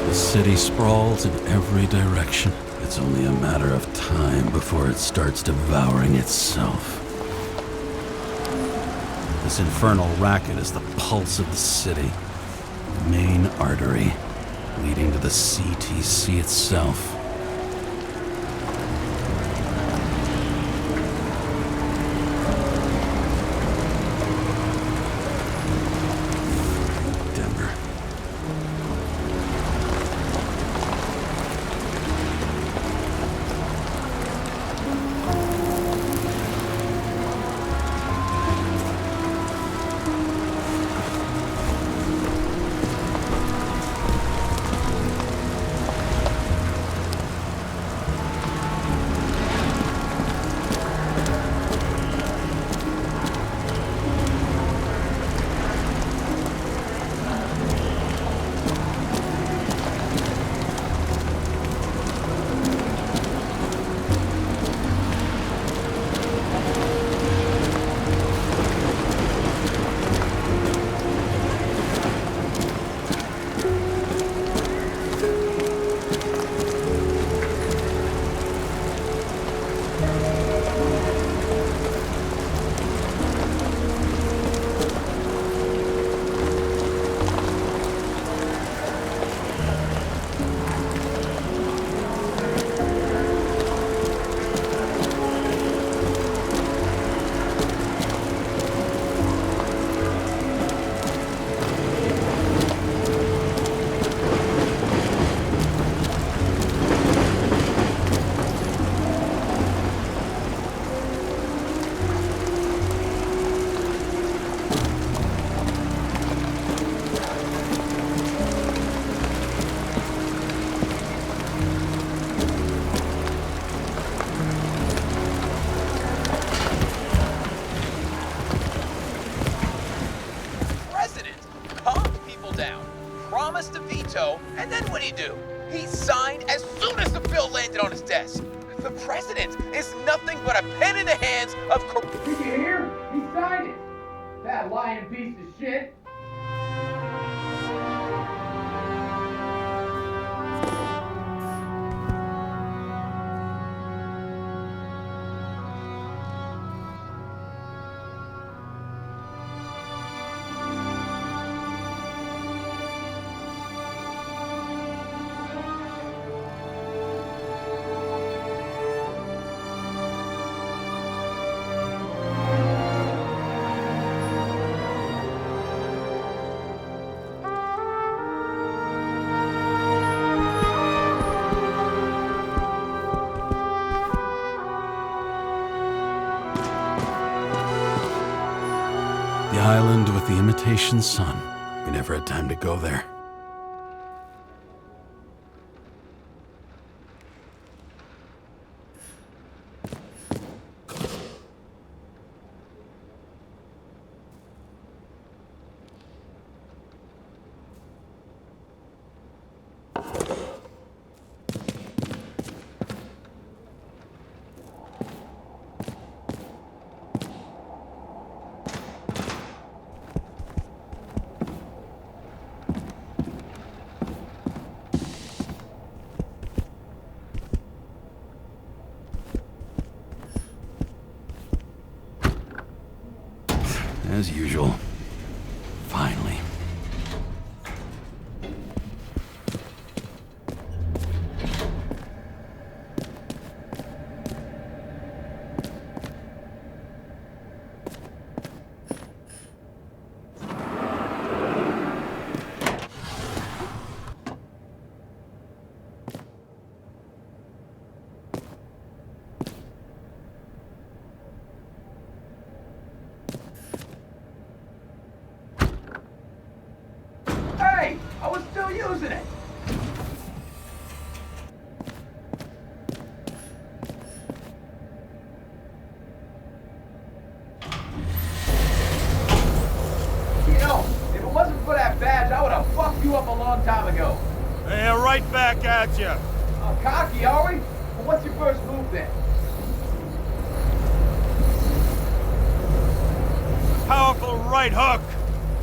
The city sprawls in every direction. It's only a matter of time before it starts devouring itself. This infernal racket is the pulse of the city. Main artery leading to the CTC itself. Denver. would he do? He signed as soon as the bill landed on his desk. The president is nothing but a pen in the hands of Did you hear? He signed it. That lying piece of shit. The island with the imitation sun. We never had time to go there. As usual. Finally. Hey, I was still using it. You know, if it wasn't for that badge, I would have fucked you up a long time ago. Hey, right back at you. Cocky, are we? Well, what's your first move then? Powerful right hook.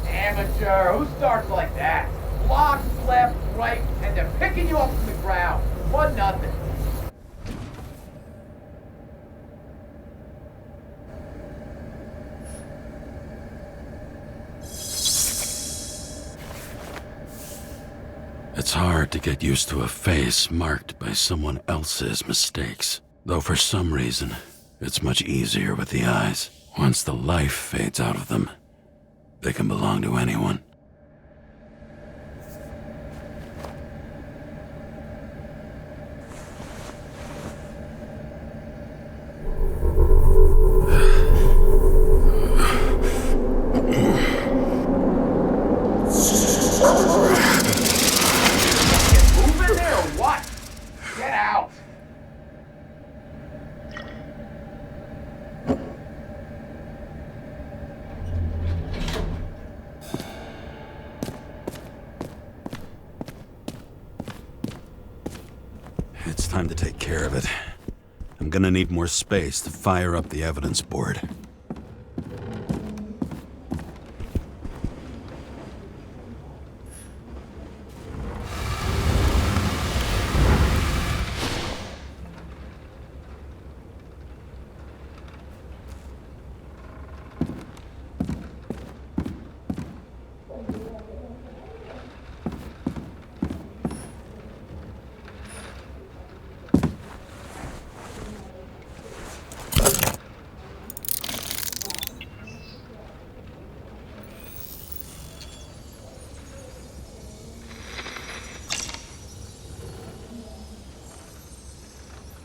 Amateur. Who starts like that? Blocks, left, right, and they're picking you up from the ground. 1-0. It's hard to get used to a face marked by someone else's mistakes. Though for some reason, it's much easier with the eyes. Once the life fades out of them, they can belong to anyone. Moving there or what? Get out. It's time to take care of it. I'm gonna need more space to fire up the evidence board.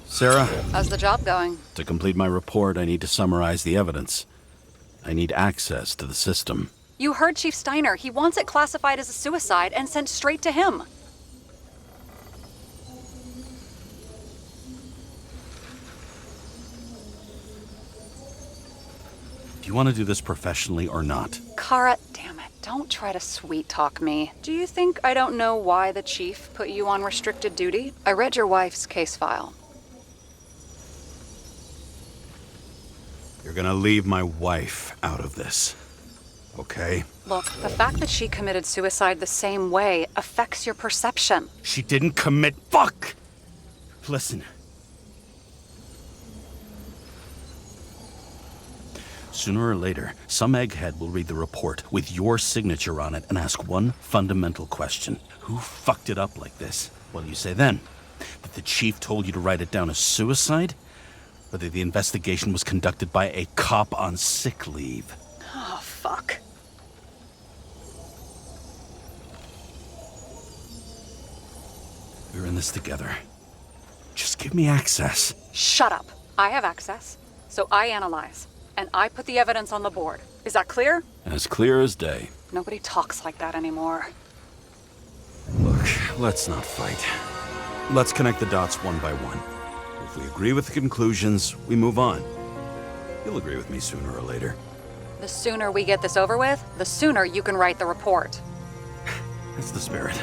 Sarah? How's the job going? To complete my report, I need to summarize the evidence. I need access to the system. You heard Chief Steiner. He wants it classified as a suicide and sent straight to him. Do you want to do this professionally or not? Karra, damn it. Don't try to sweet talk me. Do you think I don't know why the chief put you on restricted duty? I read your wife's case file. You're gonna leave my wife out of this, okay? Look, the fact that she committed suicide the same way affects your perception. She didn't commit. Fuck! Listen. Sooner or later, some egghead will read the report with your signature on it and ask one fundamental question. Who fucked it up like this? What do you say then? That the chief told you to write it down as suicide? Or that the investigation was conducted by a cop on sick leave? Oh, fuck. We're in this together. Just give me access. Shut up. I have access, so I analyze. And I put the evidence on the board. Is that clear? As clear as day. Nobody talks like that anymore. Look, let's not fight. Let's connect the dots one by one. If we agree with the conclusions, we move on. You'll agree with me sooner or later. The sooner we get this over with, the sooner you can write the report. That's the spirit.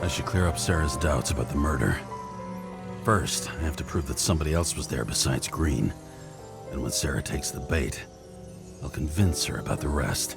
I should clear up Sarah's doubts about the murder. First, I have to prove that somebody else was there besides Green. And when Sarah takes the bait, I'll convince her about the rest.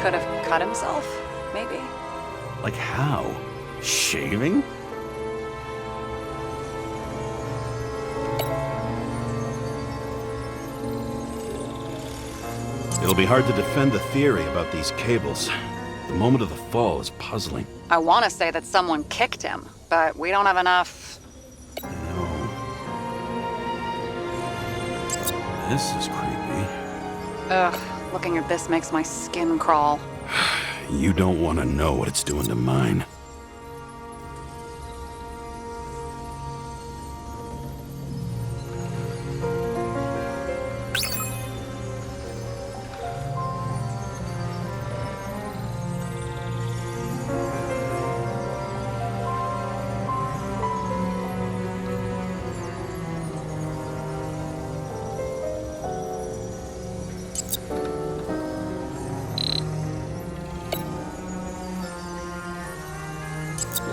Could have cut himself, maybe? Like how? Shaving? It'll be hard to defend the theory about these cables. The moment of the fall is puzzling. I want to say that someone kicked him, but we don't have enough. No. This is creepy. Ugh, looking at this makes my skin crawl. You don't want to know what it's doing to mine.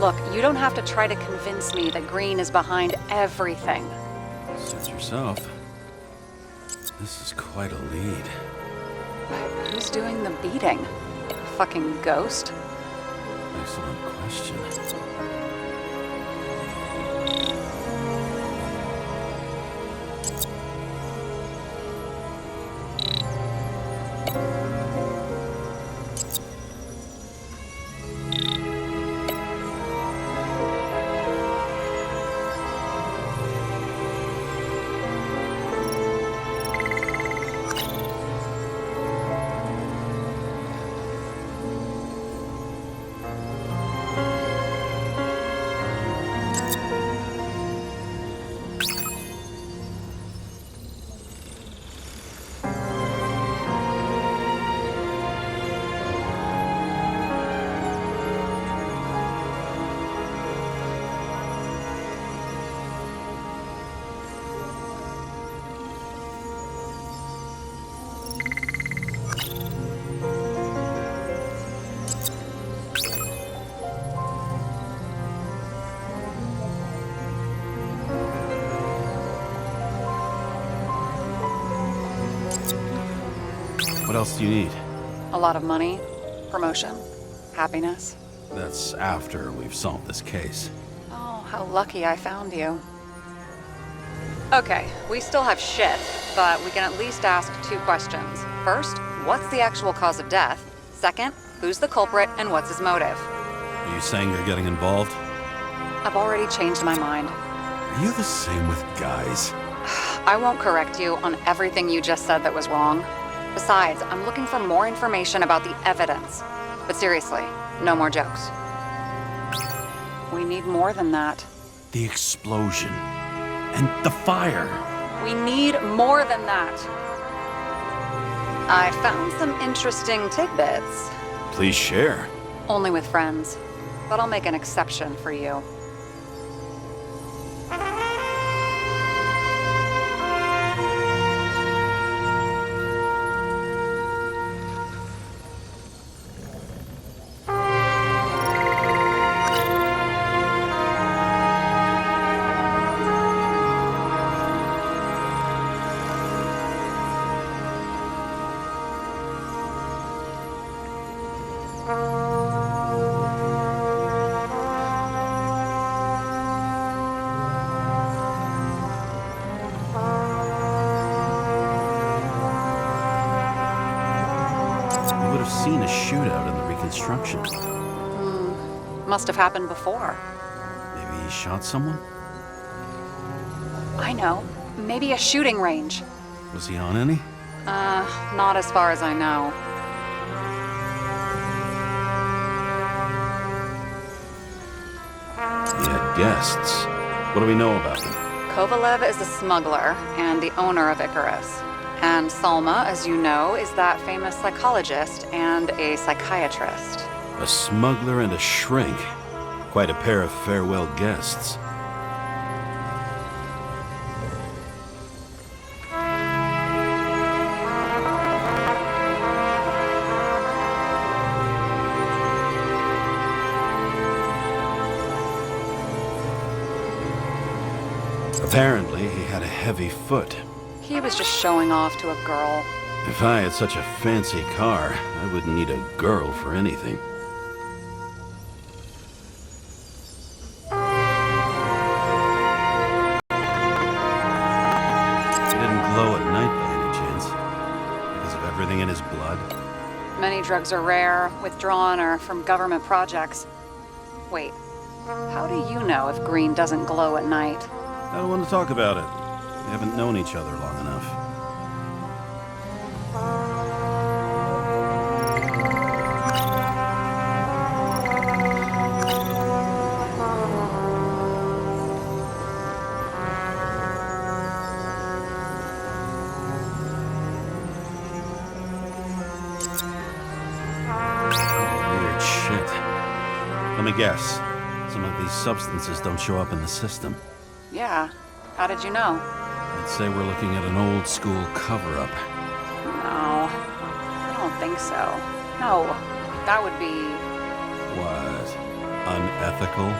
Look, you don't have to try to convince me that Green is behind everything. Suit yourself. This is quite a lead. But who's doing the beating? A fucking ghost? Excellent question. What else do you need? A lot of money, promotion, happiness. That's after we've solved this case. Oh, how lucky I found you. Okay, we still have shit, but we can at least ask 2 questions. First, what's the actual cause of death? Second, who's the culprit and what's his motive? Are you saying you're getting involved? I've already changed my mind. Are you the same with guys? I won't correct you on everything you just said that was wrong. Besides, I'm looking for more information about the evidence. But seriously, no more jokes. We need more than that. The explosion. And the fire. We need more than that. I found some interesting tidbits. Please share. Only with friends. But I'll make an exception for you. Seen a shootout in the reconstruction. Must have happened before. Maybe he shot someone? I know. Maybe a shooting range. Was he on any? Not as far as I know. He had guests. What do we know about him? Kovalev is a smuggler and the owner of Icarus. And Salma, as you know, is that famous psychologist and a psychiatrist. A smuggler and a shrink. Quite a pair of farewell guests. Apparently, he had a heavy foot. He was just showing off to a girl. If I had such a fancy car, I wouldn't need a girl for anything. He didn't glow at night by any chance, because of everything in his blood. Many drugs are rare, withdrawn, or from government projects. Wait, how do you know if green doesn't glow at night? I don't want to talk about it. We haven't known each other long enough. Weird shit. Let me guess. Some of these substances don't show up in the system. Yeah. How did you know? I'd say we're looking at an old school cover-up. No. I don't think so. No. That would be... What? Unethical?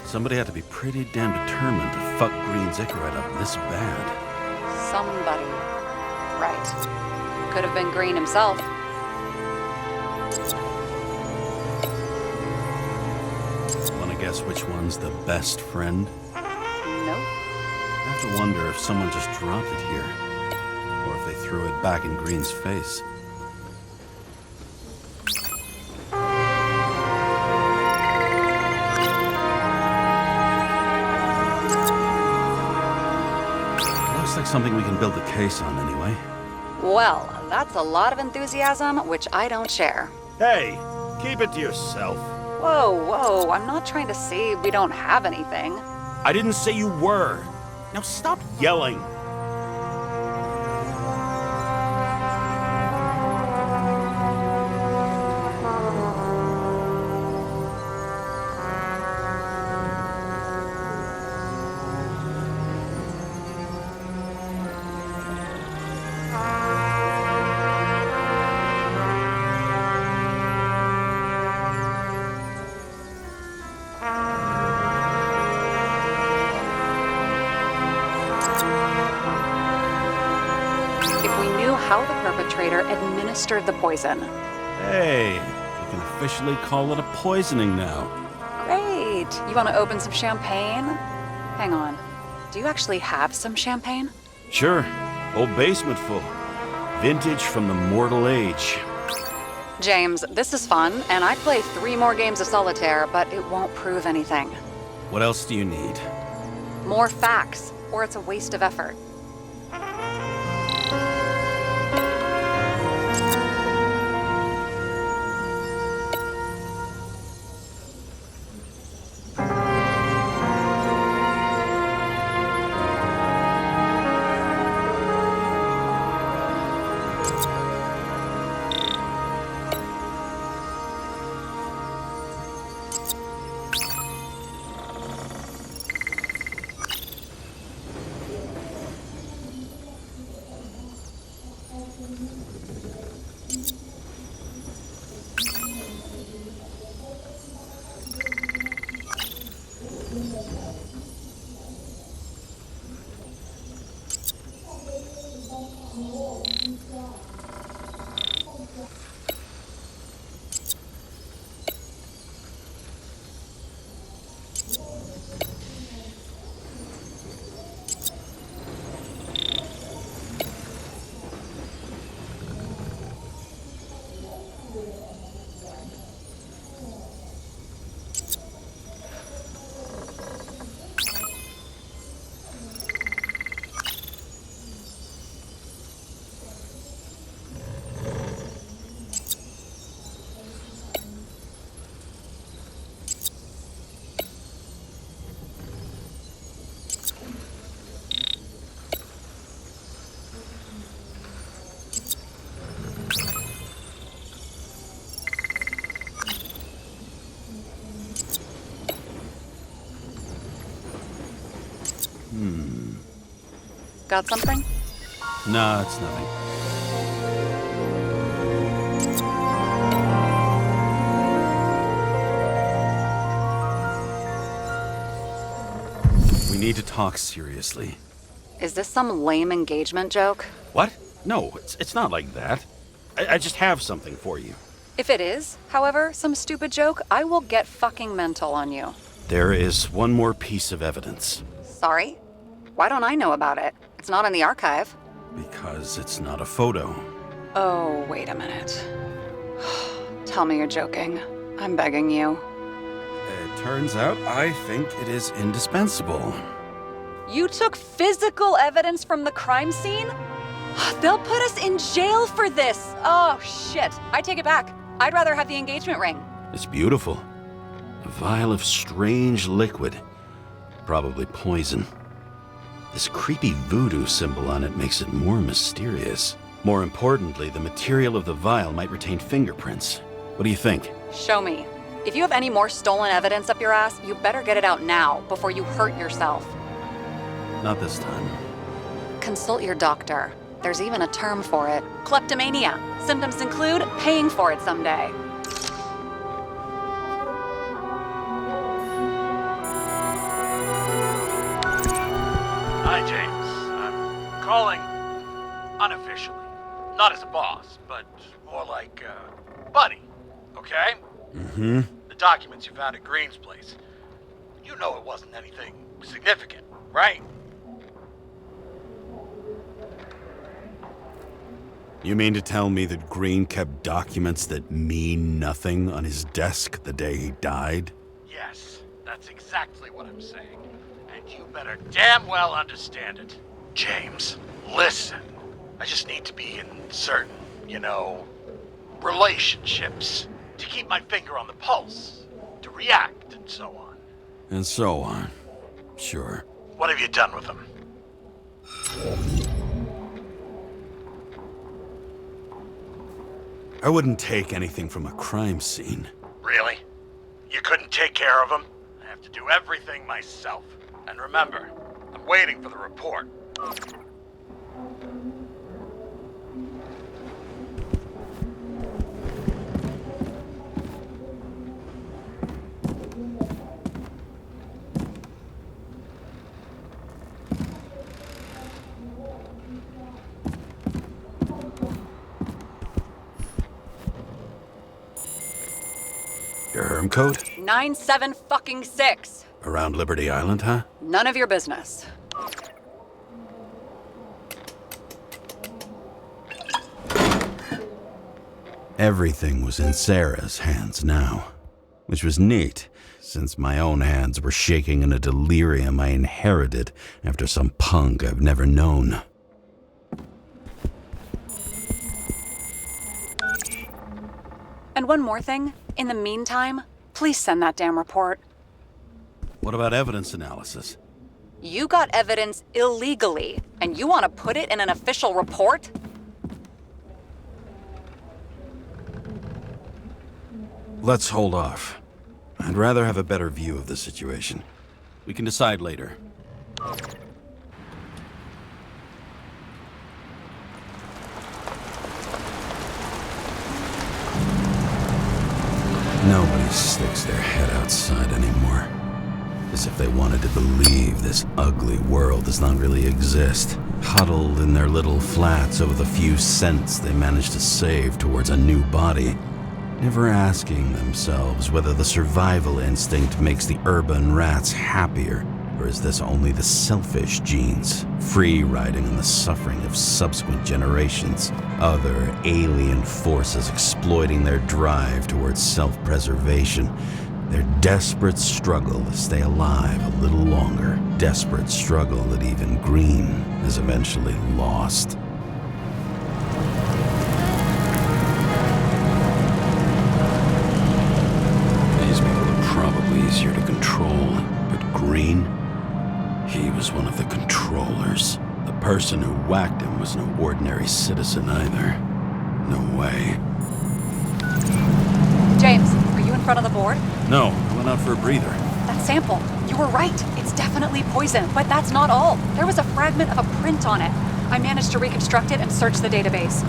Somebody had to be pretty damn determined to fuck Green's Icarus up this bad. somebody. Right. Could have been Green himself. Wanna guess which one's the best friend? Nope. I have to wonder if someone just dropped it here, or if they threw it back in Green's face. Looks like something we can build a case on anyway. Well, that's a lot of enthusiasm, which I don't share. Hey, keep it to yourself. Whoa, I'm not trying to say we don't have anything. I didn't say you were. Now stop yelling. How the perpetrator administered the poison. Hey, we can officially call it a poisoning now. Great. You want to open some champagne? Hang on. Do you actually have some champagne? Sure. Whole basement full. Vintage from the mortal age. James, this is fun, and I'd play 3 more games of solitaire, but it won't prove anything. What else do you need? More facts, or it's a waste of effort. Got something? No, it's nothing. We need to talk seriously. Is this some lame engagement joke? What? No, it's not like that. I just have something for you. If it is, however, some stupid joke, I will get fucking mental on you. There is one more piece of evidence. Sorry? Why don't I know about it? It's not in the archive. Because it's not a photo. Oh, wait a minute. Tell me you're joking. I'm begging you. It turns out I think it is indispensable. You took physical evidence from the crime scene? They'll put us in jail for this. Oh, shit. I take it back. I'd rather have the engagement ring. It's beautiful. A vial of strange liquid. Probably poison. This creepy voodoo symbol on it makes it more mysterious. More importantly, the material of the vial might retain fingerprints. What do you think? Show me. If you have any more stolen evidence up your ass, you better get it out now before you hurt yourself. Not this time. Consult your doctor. There's even a term for it. Kleptomania. Symptoms include paying for it someday. Hi, James. I'm calling unofficially. Not as a boss, but more like buddy. okay? Mm-hmm. The documents you found at Green's place. You know it wasn't anything significant, right? You mean to tell me that Green kept documents that mean nothing on his desk the day he died? Yes, that's exactly what I'm saying. And you better damn well understand it. James, listen. I just need to be in certain, relationships. To keep my finger on the pulse. To react, and so on. And so on. Sure. What have you done with them? I wouldn't take anything from a crime scene. Really? You couldn't take care of them? I have to do everything myself. And remember, I'm waiting for the report. Your herm code? 97-fucking-6. Around Liberty Island, huh? None of your business. Everything was in Sarah's hands now, which was neat, since my own hands were shaking in a delirium I inherited after some punk I've never known. And one more thing. In the meantime, please send that damn report. What about evidence analysis? You got evidence illegally, and you want to put it in an official report? Let's hold off. I'd rather have a better view of the situation. We can decide later. Nobody sticks their head outside anymore. As if they wanted to believe this ugly world does not really exist. Huddled in their little flats over the few cents they managed to save towards a new body. Never asking themselves whether the survival instinct makes the urban rats happier, or is this only the selfish genes, free riding on the suffering of subsequent generations, other alien forces exploiting their drive towards self-preservation, their desperate struggle to stay alive a little longer, desperate struggle that even Green has eventually lost. These people are probably easier to control, but Green? He was one of the controllers. The person who whacked him was no ordinary citizen either. No way. James, are you in front of the board? No, I went out for a breather. That sample. You were right. It's definitely poison, but that's not all. There was a fragment of a print on it. I managed to reconstruct it and search the database.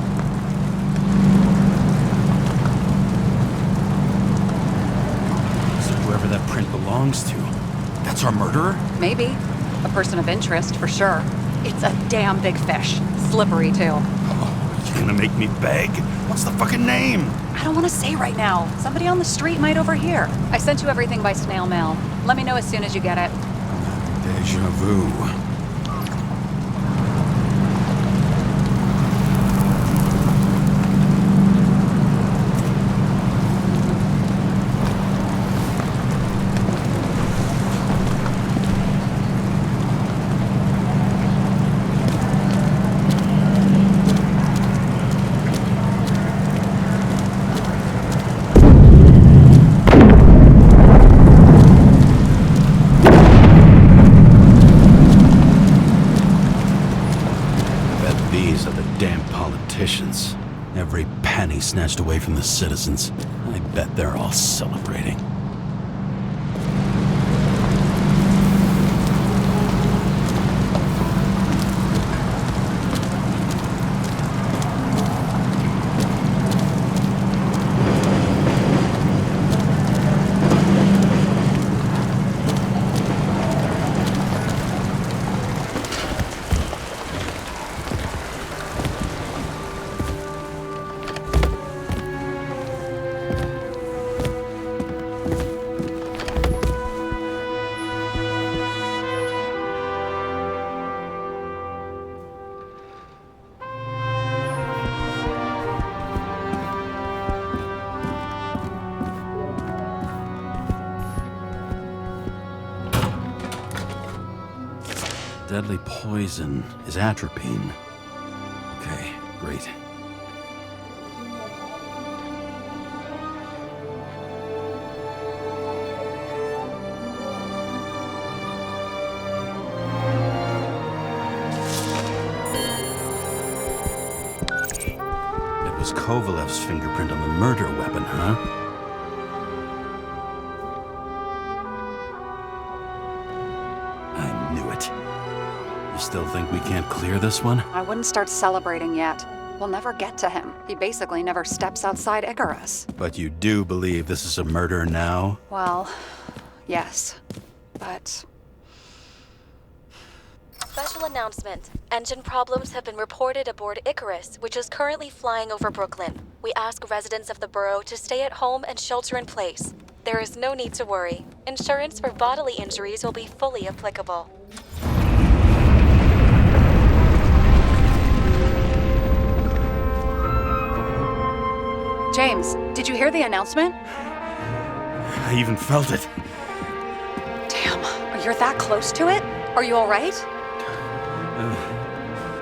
So whoever that print belongs to, that's our murderer? Maybe. A person of interest, for sure. It's a damn big fish. Slippery, too. Oh, you gonna make me beg? What's the fucking name? I don't want to say right now. Somebody on the street might overhear. I sent you everything by snail mail. Let me know as soon as you get it. Deja vu. Every penny snatched away from the citizens. I bet they're all celebrating. deadly poison is atropine. Okay, great. It was Kovalev's fingerprint on the murder weapon, huh? I knew it. You still think we can't clear this one? I wouldn't start celebrating yet. We'll never get to him. He basically never steps outside Icarus. But you do believe this is a murder now? Well, yes. But... Special announcement. Engine problems have been reported aboard Icarus, which is currently flying over Brooklyn. We ask residents of the borough to stay at home and shelter in place. There is no need to worry. Insurance for bodily injuries will be fully applicable. James, did you hear the announcement? I even felt it. Damn, you're that close to it? Are you all right?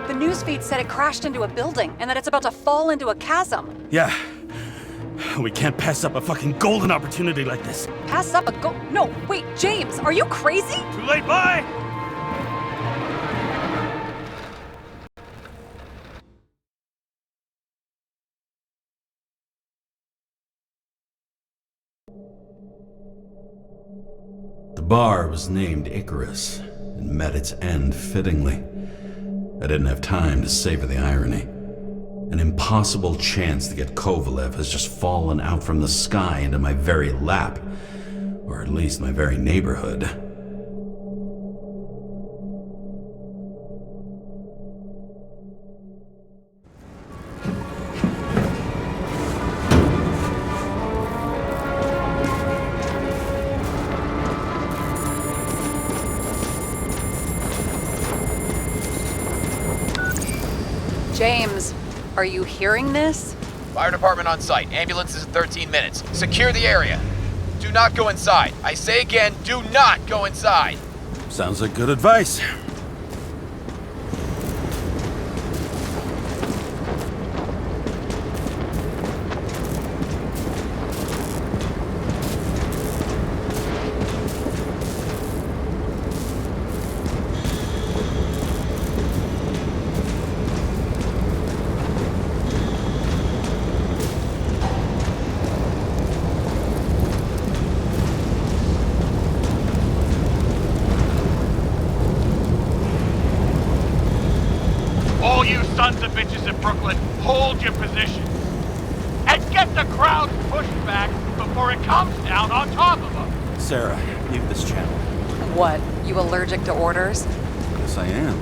The newsfeed said it crashed into a building and that it's about to fall into a chasm. Yeah. We can't pass up a fucking golden opportunity like this. Pass up a No, wait, James, are you crazy? Too late, bye! The bar was named Icarus and met its end fittingly. I didn't have time to savor the irony. An impossible chance to get Kovalev has just fallen out from the sky into my very lap, or at least my very neighborhood. James, are you hearing this? Fire department on site. Ambulance is in 13 minutes. Secure the area. Do not go inside. I say again, do not go inside. Sounds like good advice. All you sons of bitches in Brooklyn, hold your positions. And get the crowd pushed back before it comes down on top of them. Sarah, mute this channel. What, you allergic to orders? Yes, I am.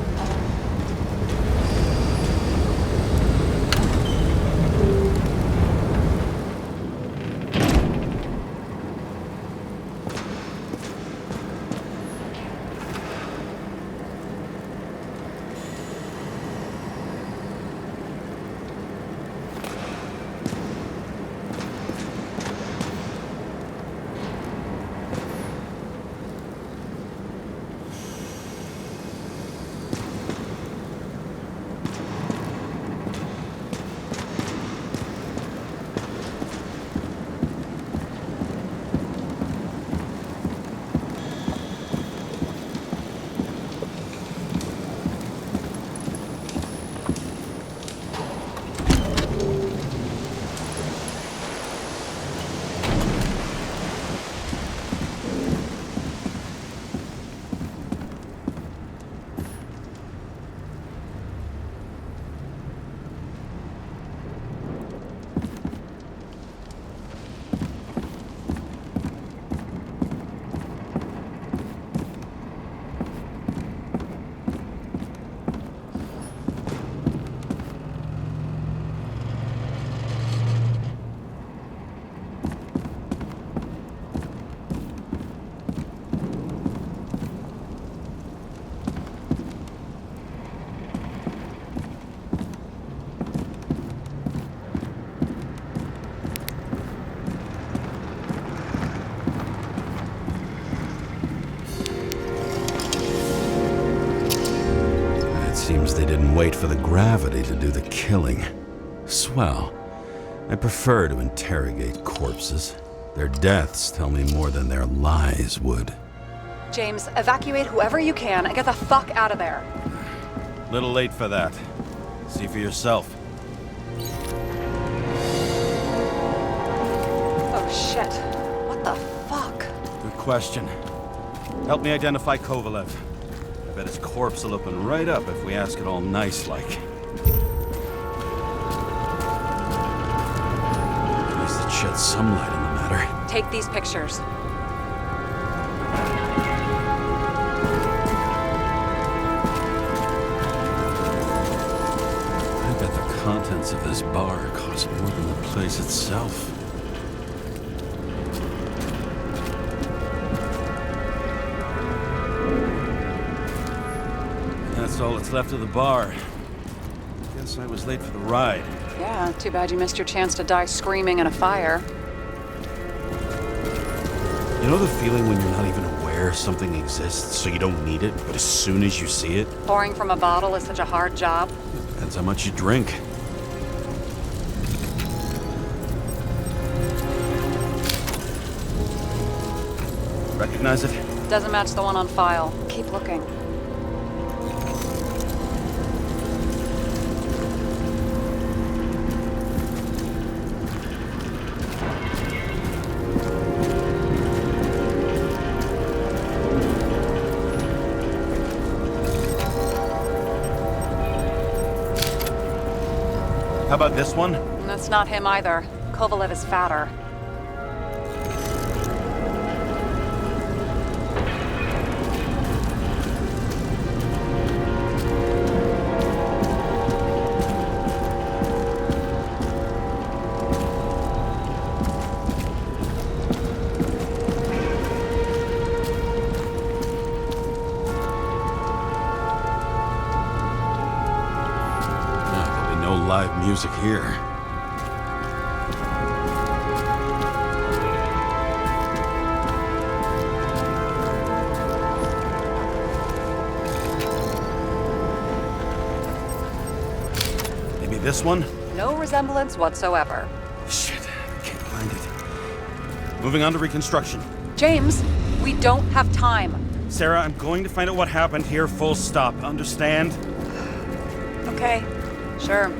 and wait for the gravity to do the killing. Swell. I prefer to interrogate corpses. Their deaths tell me more than their lies would. James, evacuate whoever you can and get the fuck out of there. Little late for that. See for yourself. Oh shit. What the fuck? Good question. Help me identify Kovalev. I bet his corpse will open right up if we ask it all nice-like. At least it sheds some light on the matter. Take these pictures. I bet the contents of this bar cost more than the place itself. That's all that's left of the bar. Guess I was late for the ride. Yeah, too bad you missed your chance to die screaming in a fire. You know the feeling when you're not even aware something exists, so you don't need it, but as soon as you see it? Pouring from a bottle is such a hard job. Depends how much you drink. Recognize it? Doesn't match the one on file. Keep looking. How about this one? That's not him either. Kovalev is fatter. Live music here. Maybe this one? No resemblance whatsoever. Shit, I can't find it. Moving on to reconstruction. James, we don't have time. Sarah, I'm going to find out what happened here, full stop. Understand? Okay, sure.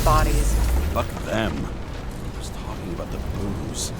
Bodies. Fuck them. I was talking about the booze.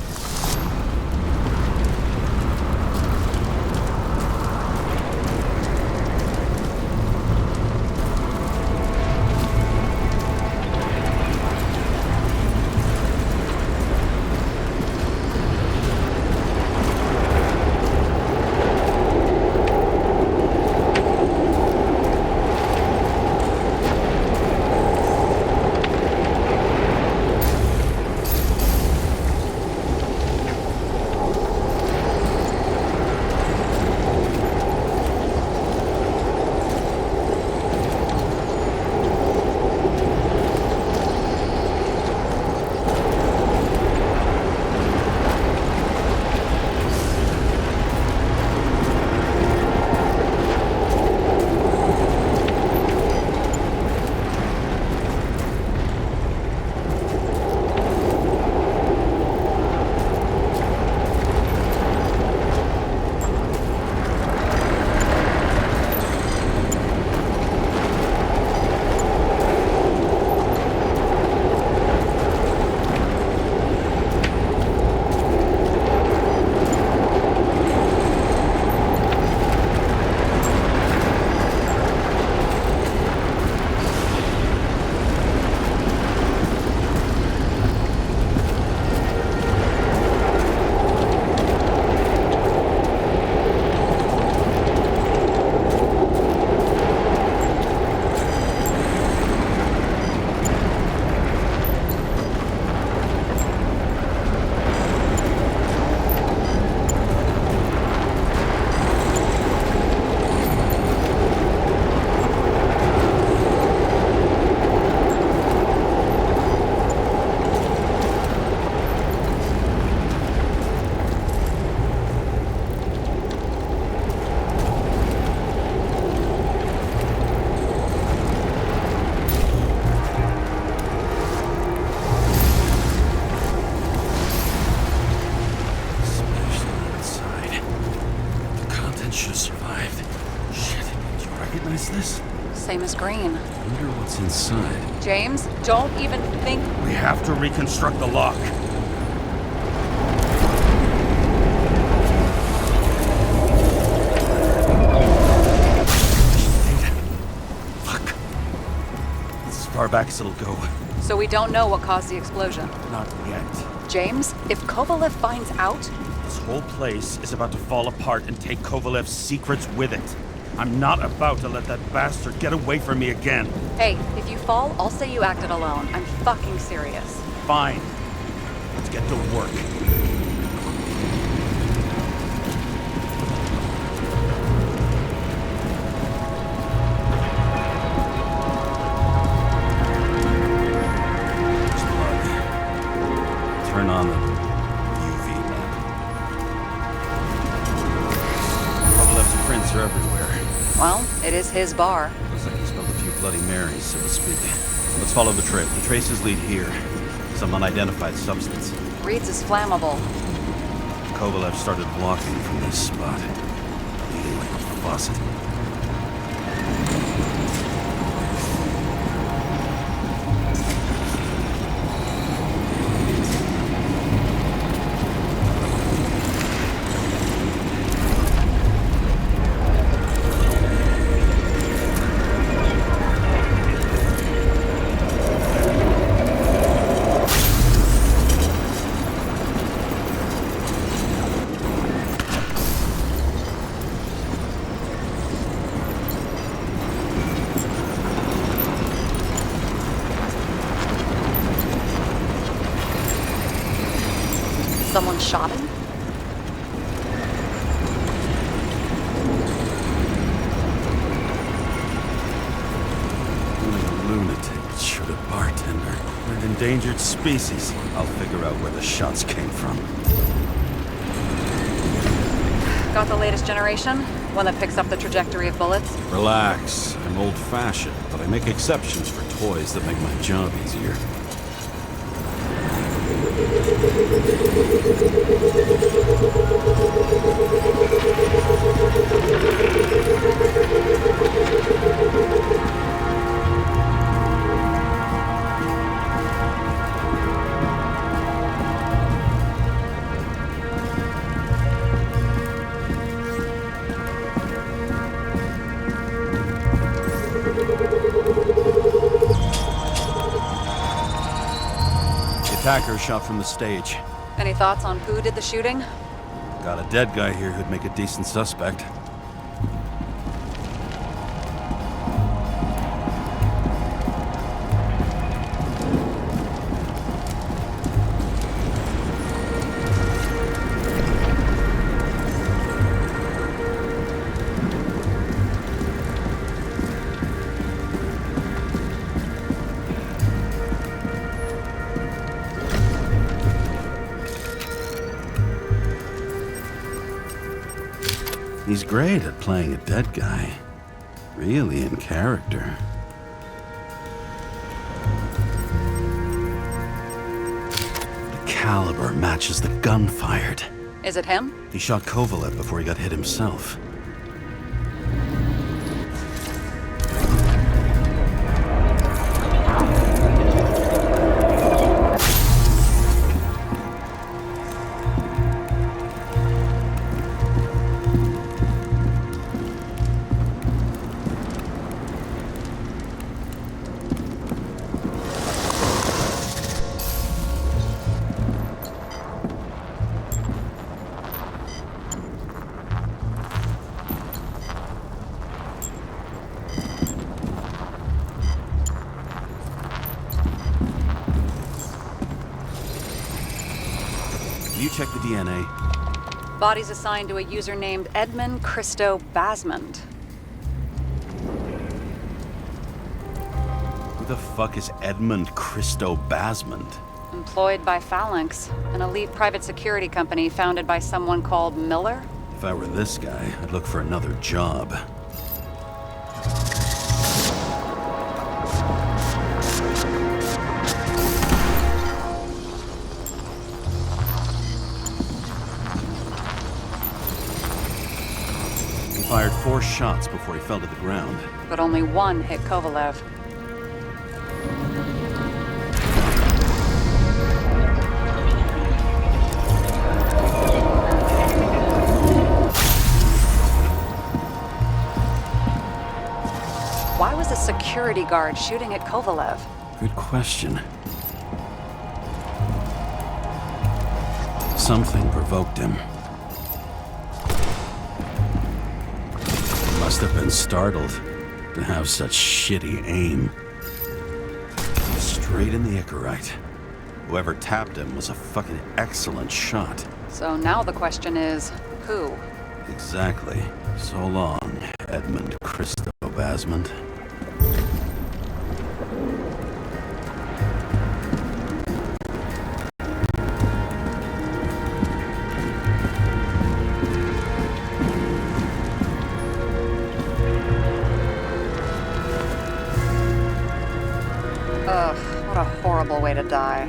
recognize this? Same as green. I wonder what's inside. James, don't even think. We have to reconstruct the lock. Fuck. It's as far back as it'll go. So we don't know what caused the explosion. Not yet. James, if Kovalev finds out, This whole place is about to fall apart and take Kovalev's secrets with it. I'm not about to let that bastard get away from me again. hey, if you fall, I'll say you acted alone. I'm fucking serious. Fine. Let's get to work. There's blood. Turn on the UV lamp. Kovalev's prints are everywhere. Well, it is his bar. Looks like he spilled a few Bloody Marys, so to speak. Let's follow the trail. The traces lead here. Some unidentified substance. Reads is flammable. Kovalev started walking from this spot. Leaking like a faucet. Someone shot him? Only a lunatic would shoot a bartender. We're an endangered species. I'll figure out where the shots came from. Got the latest generation? One that picks up the trajectory of bullets? Relax. I'm old-fashioned, but I make exceptions for toys that make my job easier. Attacker shot from the stage. Any thoughts on who did the shooting? Got a dead guy here who'd make a decent suspect. He's great at playing a dead guy. Really in character. The caliber matches the gun fired. Is it him? He shot Kovalev before he got hit himself. You check the DNA. Body's assigned to a user named Edmund Christo Basmond. Who the fuck is Edmund Christo Basmond? Employed by Phalanx, an elite private security company founded by someone called Miller. If I were this guy, I'd look for another job. He fired 4 shots before he fell to the ground. But only one hit Kovalev. Why was a security guard shooting at Kovalev? Good question. Something provoked him. Must have been startled to have such shitty aim. Straight in the Icarite. Whoever tapped him was a fucking excellent shot. So now the question is, who? Exactly. So long, Edmund Christo Basmond. Ugh, what a horrible way to die.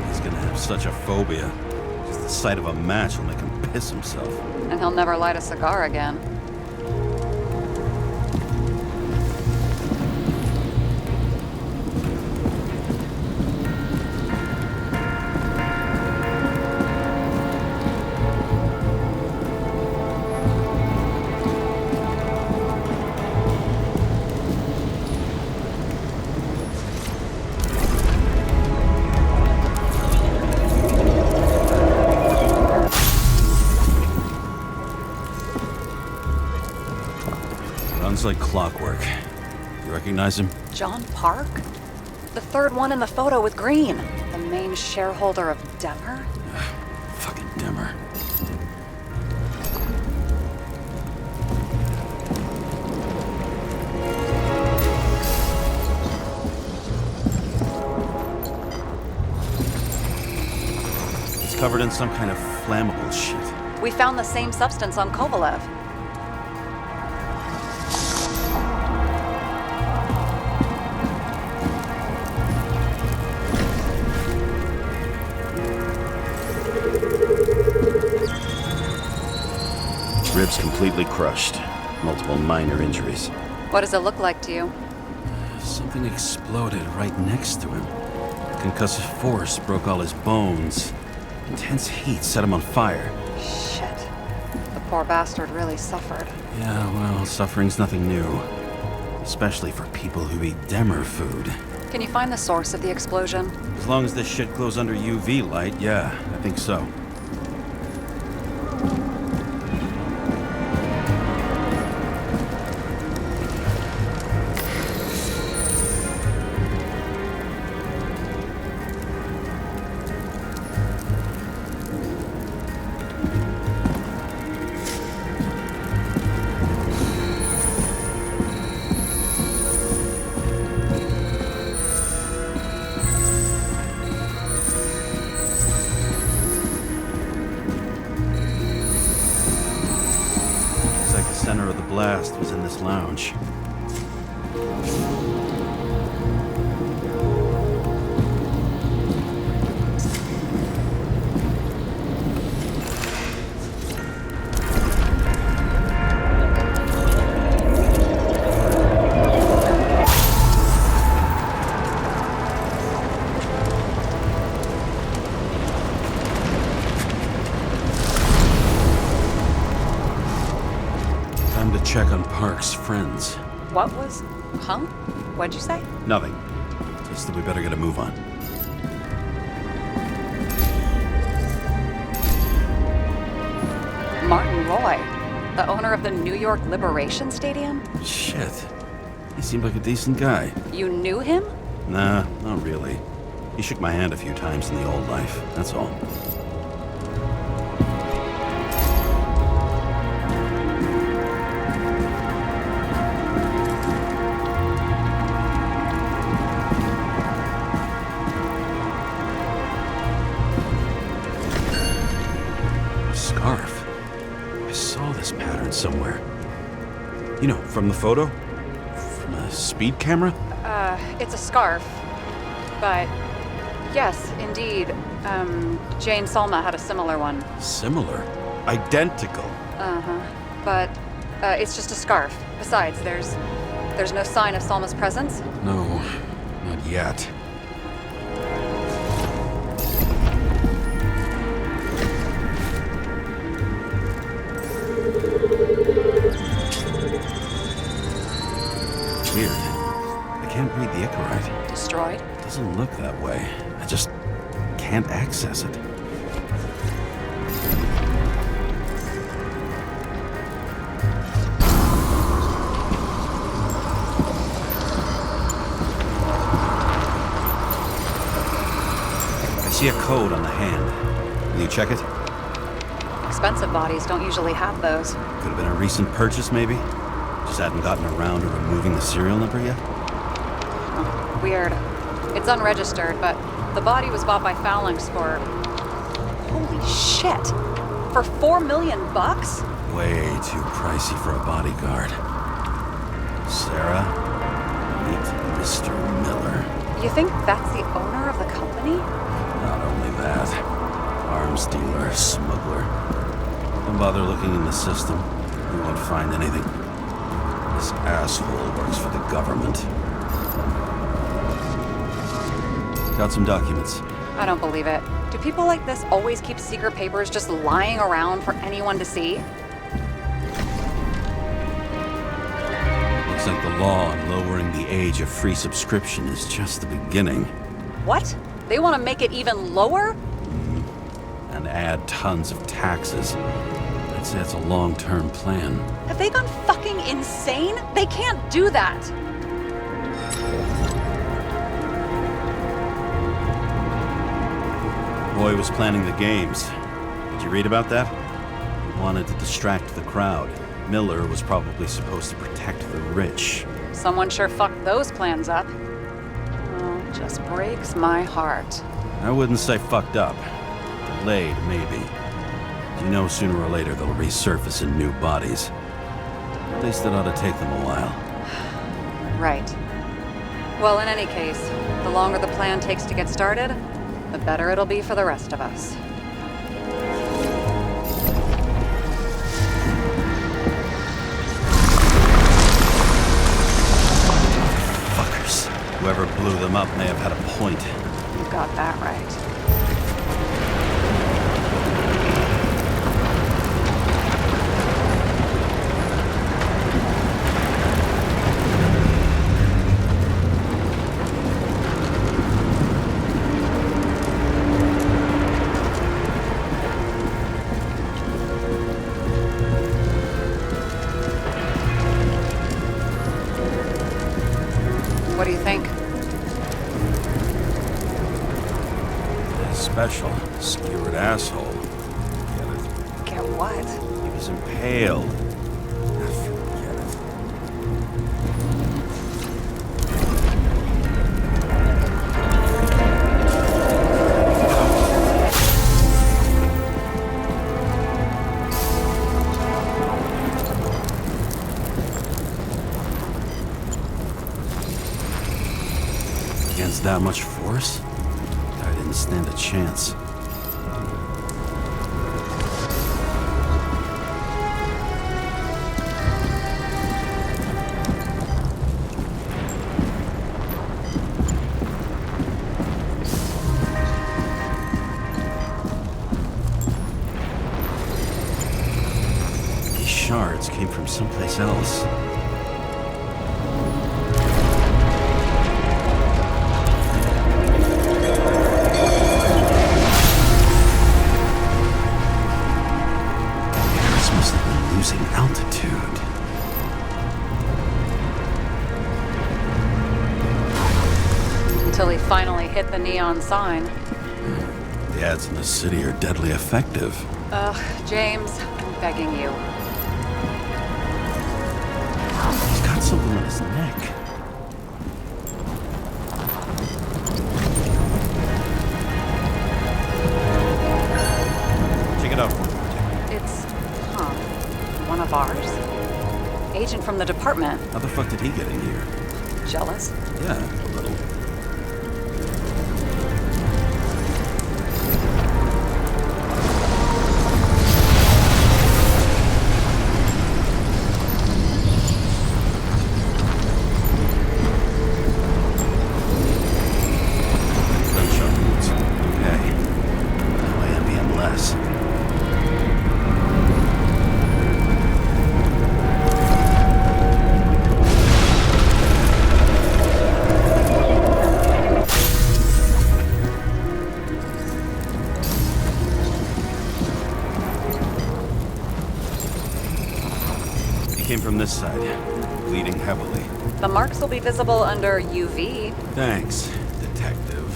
He's gonna have such a phobia. Just the sight of a match will make him piss himself. And he'll never light a cigar again. Runs like clockwork. You recognize him? John Park? The third one in the photo with Green. The main shareholder of Demer? Fucking Demer. It's covered in some kind of flammable shit. We found the same substance on Kovalev. Ribs completely crushed. Multiple minor injuries. What does it look like to you? Something exploded right next to him. Concussive force broke all his bones. Intense heat set him on fire. Shit. The poor bastard really suffered. Yeah, well, suffering's nothing new. Especially for people who eat Demer food. Can you find the source of the explosion? As long as this shit glows under UV light, yeah, I think so. The center of the blast was in this lounge. Time to check on Park's friends. What was... Huh? What'd you say? Nothing. Just that we better get a move on. Martin Roy, the owner of the New York Liberation Stadium? Shit. He seemed like a decent guy. You knew him? Nah, not really. He shook my hand a few times in the old life, that's all. Scarf. I saw this pattern somewhere. You know, from the photo? From a speed camera? It's a scarf. But, yes, indeed. Jane Salma had a similar one. Similar? identical. Uh-huh. But it's just a scarf. Besides, there's no sign of Salma's presence. No, not yet. Weird. I can't read the Icarite. Destroyed? Doesn't look that way. I just can't access it. I see a code on the hand. Will you check it? Expensive bodies don't usually have those. Could have been a recent purchase, maybe? Just hadn't gotten around to removing the serial number yet? Oh, weird. It's unregistered, but the body was bought by Phalanx for... Holy shit! For $4 million? Way too pricey for a bodyguard. Sarah, meet Mr. Miller. You think that's the owner of the company? Not only that, arms dealer, smuggler. Don't bother looking in the system. You won't find anything. This asshole works for the government. Got some documents. I don't believe it. Do people like this always keep secret papers just lying around for anyone to see? Looks like the law on lowering the age of free subscription is just the beginning. What? They want to make it even lower? And add tons of taxes. I'd say it's a long-term plan. Have they gone fucking insane? They can't do that! Boy was planning the games. Did you read about that? He wanted to distract the crowd. Miller was probably supposed to protect the rich. Someone sure fucked those plans up. Oh, it just breaks my heart. I wouldn't say fucked up. Delayed, maybe. You know sooner or later they'll resurface in new bodies. At least it ought to take them a while. Right. Well, in any case, the longer the plan takes to get started, the better it'll be for the rest of us. Fuckers. Whoever blew them up may have had a point. You got that right. What do you think? Special. Skewered asshole. Get it? Get what? He was impaled. Forget it. Against that much force? I didn't stand a chance. These shards came from someplace else. Losing altitude. Until he finally hit the neon sign. The ads in the city are deadly effective. Ugh, James, I'm begging you. He's got something on his neck. Check it out. It's, one of ours? Agent from the department. How the fuck did he get in here? Jealous? Yeah, a little. this side, bleeding heavily. The marks will be visible under UV. Thanks, Detective.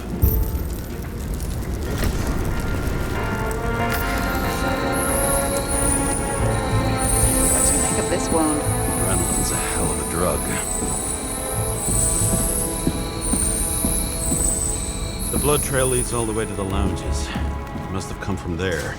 What do you make of this wound? Adrenaline's a hell of a drug. The blood trail leads all the way to the lounges. It must have come from there.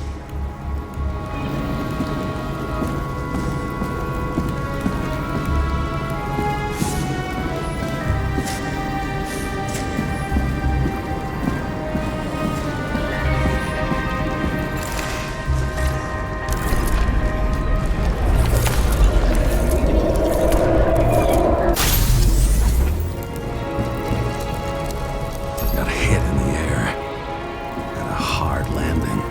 Got a hit in the air. Got a hard landing.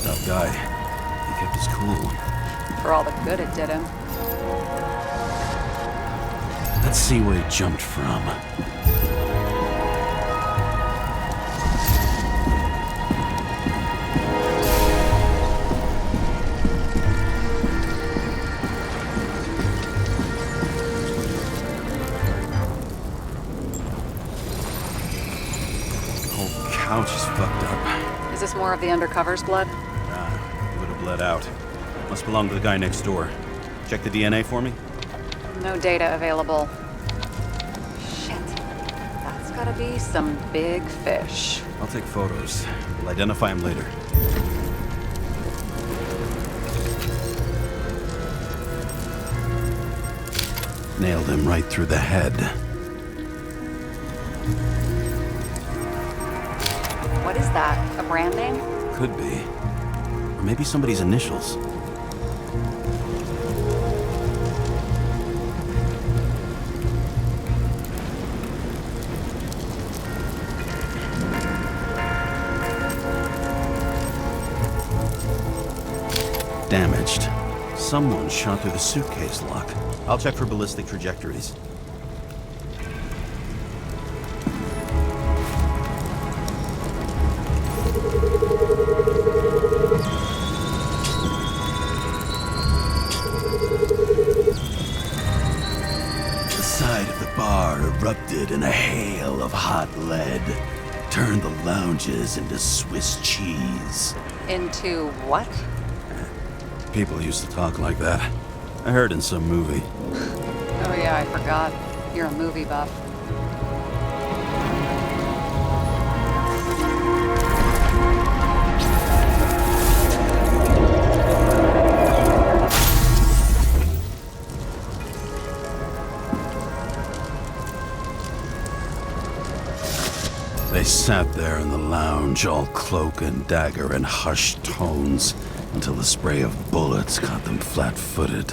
Tough guy. He kept his cool. For all the good it did him. Let's see where he jumped from. The whole couch is fucked up. Is this more of the undercover's blood? Nah, it would have bled out. Must belong to the guy next door. Check the DNA for me. No data available. Shit. That's gotta be some big fish. I'll take photos. We'll identify him later. Nailed him right through the head. What is that? A brand name? Could be. Or maybe somebody's initials. Damaged. Someone shot through the suitcase lock. I'll check for ballistic trajectories. The side of the bar erupted in a hail of hot lead. Turned the lounges into Swiss cheese. Into what? People used to talk like that. I heard in some movie. Oh yeah, I forgot. You're a movie buff. They sat there in the lounge, all cloak and dagger and hushed tones, until the spray of bullets caught them flat-footed.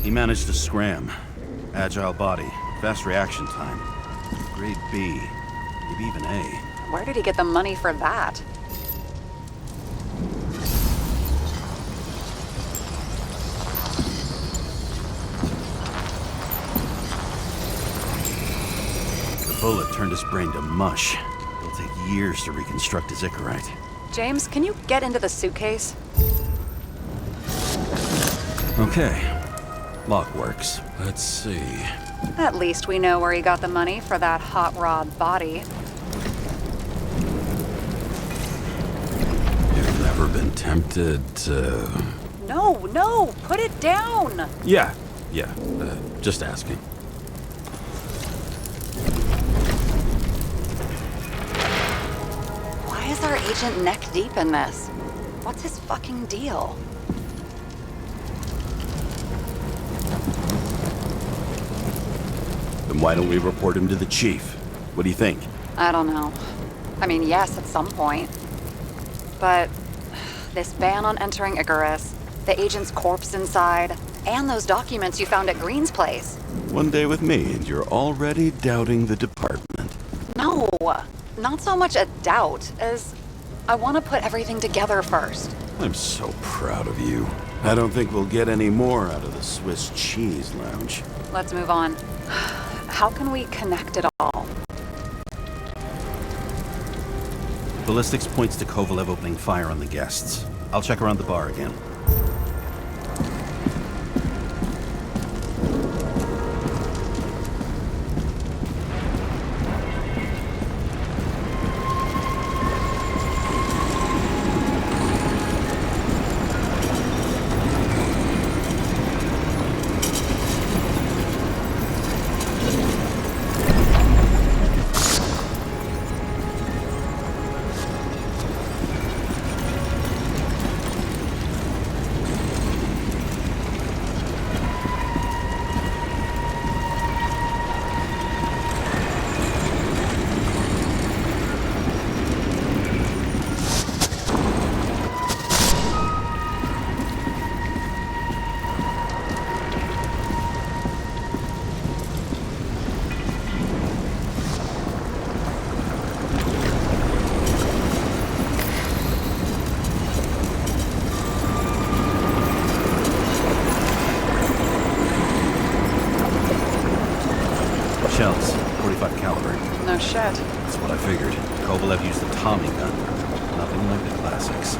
He managed to scram. Agile body, fast reaction time. Grade B, maybe even A. Where did he get the money for that? The bullet turned his brain to mush. It'll take years to reconstruct his Icarite. James, can you get into the suitcase? Okay. Lock works. Let's see. At least we know where he got the money for that hot rod body. You've never been tempted to... No, put it down! Yeah. Just asking. Why is our agent neck deep in this? What's his fucking deal? Then why don't we report him to the chief? What do you think? I don't know. I mean, yes, at some point. But this ban on entering Icarus, the agent's corpse inside, And those documents you found at Green's place. One day with me, and you're already doubting the department. No, not so much a doubt as I want to put everything together first. I'm so proud of you. I don't think we'll get any more out of the Swiss Cheese Lounge. Let's move on. How can we connect it all? Ballistics points to Kovalev opening fire on the guests. I'll check around the bar again. Shells, 45 caliber. No shit. That's what I figured. Kovalev used a Tommy gun. Nothing like the classics.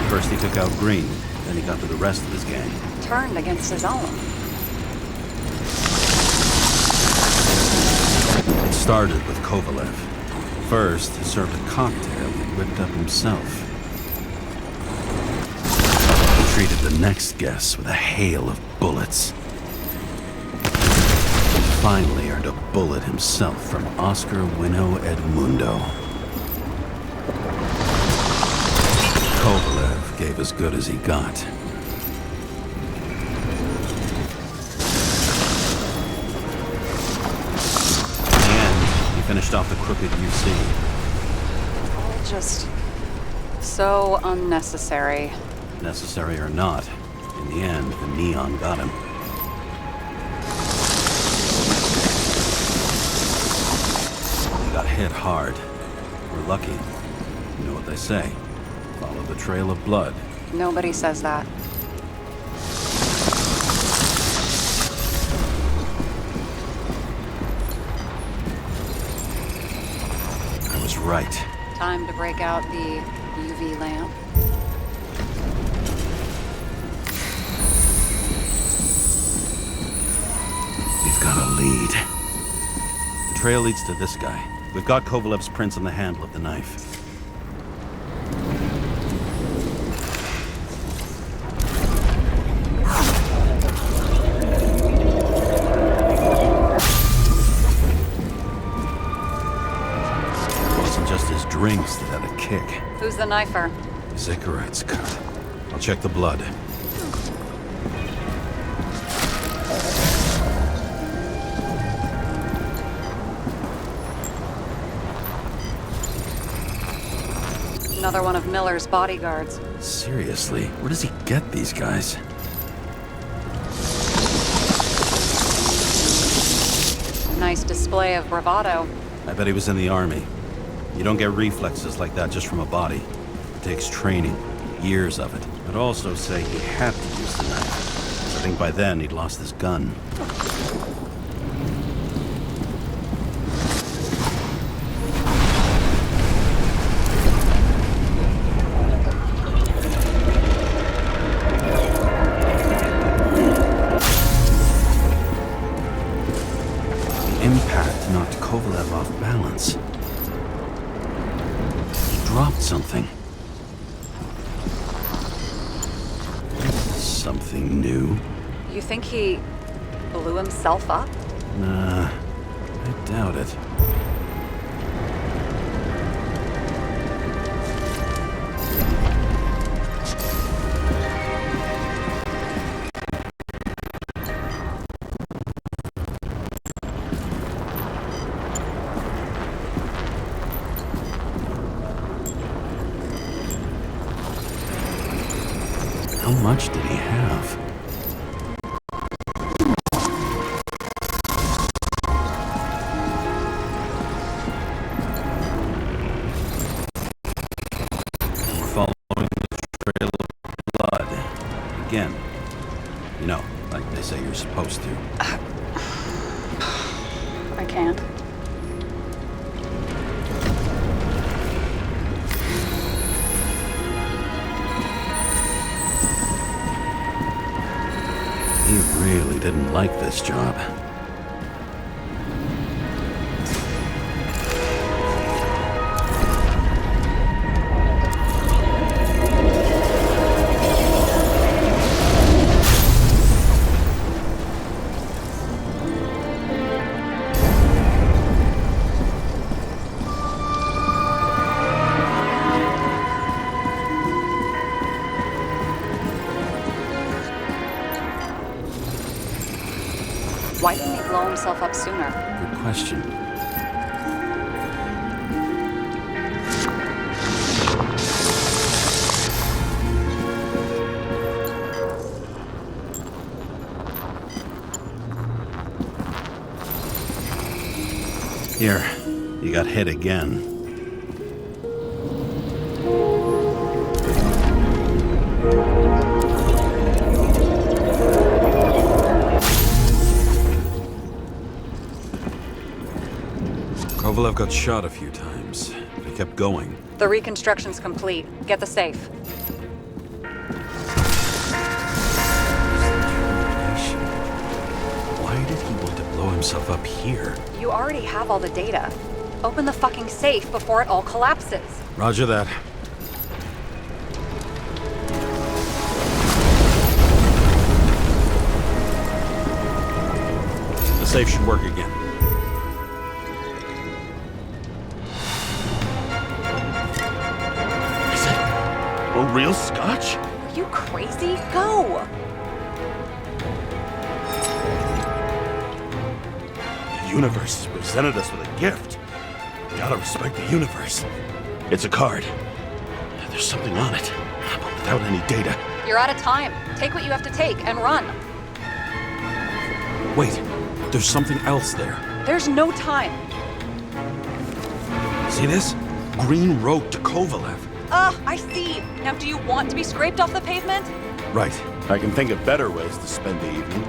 First he took out Green, then he got to the rest of his gang. Turned against his own. It started with Kovalev. First, he served a cocktail he whipped up himself. He treated the next guests with a hail of bullets. He finally earned a bullet himself from Oscar Wino Edmundo. Kovalev gave as good as he got. In the end, he finished off the crooked UC. All just so unnecessary. Necessary or not, in the end, the neon got him. He got hit hard. We're lucky. You know what they say. Follow the trail of blood. Nobody says that. I was right. Time to break out the UV lamp. We've got a lead. The trail leads to this guy. We've got Kovalev's prints on the handle of the knife. Drinks that had a kick. Who's the knifer? Zicharite's cut. I'll check the blood. Another one of Miller's bodyguards. Seriously, where does he get these guys? Nice display of bravado. I bet he was in the army. You don't get reflexes like that just from a body. It takes training, years of it. I'd also say he had to use the knife. I think by then he'd lost his gun. The impact knocked Kovalev off balance. Dropped something. anything new. You think he blew himself up? Nah, I doubt it. How much did he have? We're following the trail of blood. Again. You know, like they say you're supposed to. I can't. He really didn't like this job. Why didn't he blow himself up sooner? Good question. Here, you got hit again. Kovalev got shot a few times, but he kept going. The reconstruction's complete. Get the safe. Why did he want to blow himself up here? You already have all the data. Open the fucking safe before it all collapses. Roger that. The safe should work again. Is it a real scotch? Are you crazy? Go! The universe has presented us with a gift. We gotta respect the universe. It's a card. There's something on it, but without any data. You're out of time. Take what you have to take and run. Wait, there's something else there. There's no time. See this? Green road to Kovalev. I see. Now, do you want to be scraped off the pavement? Right. I can think of better ways to spend the evening.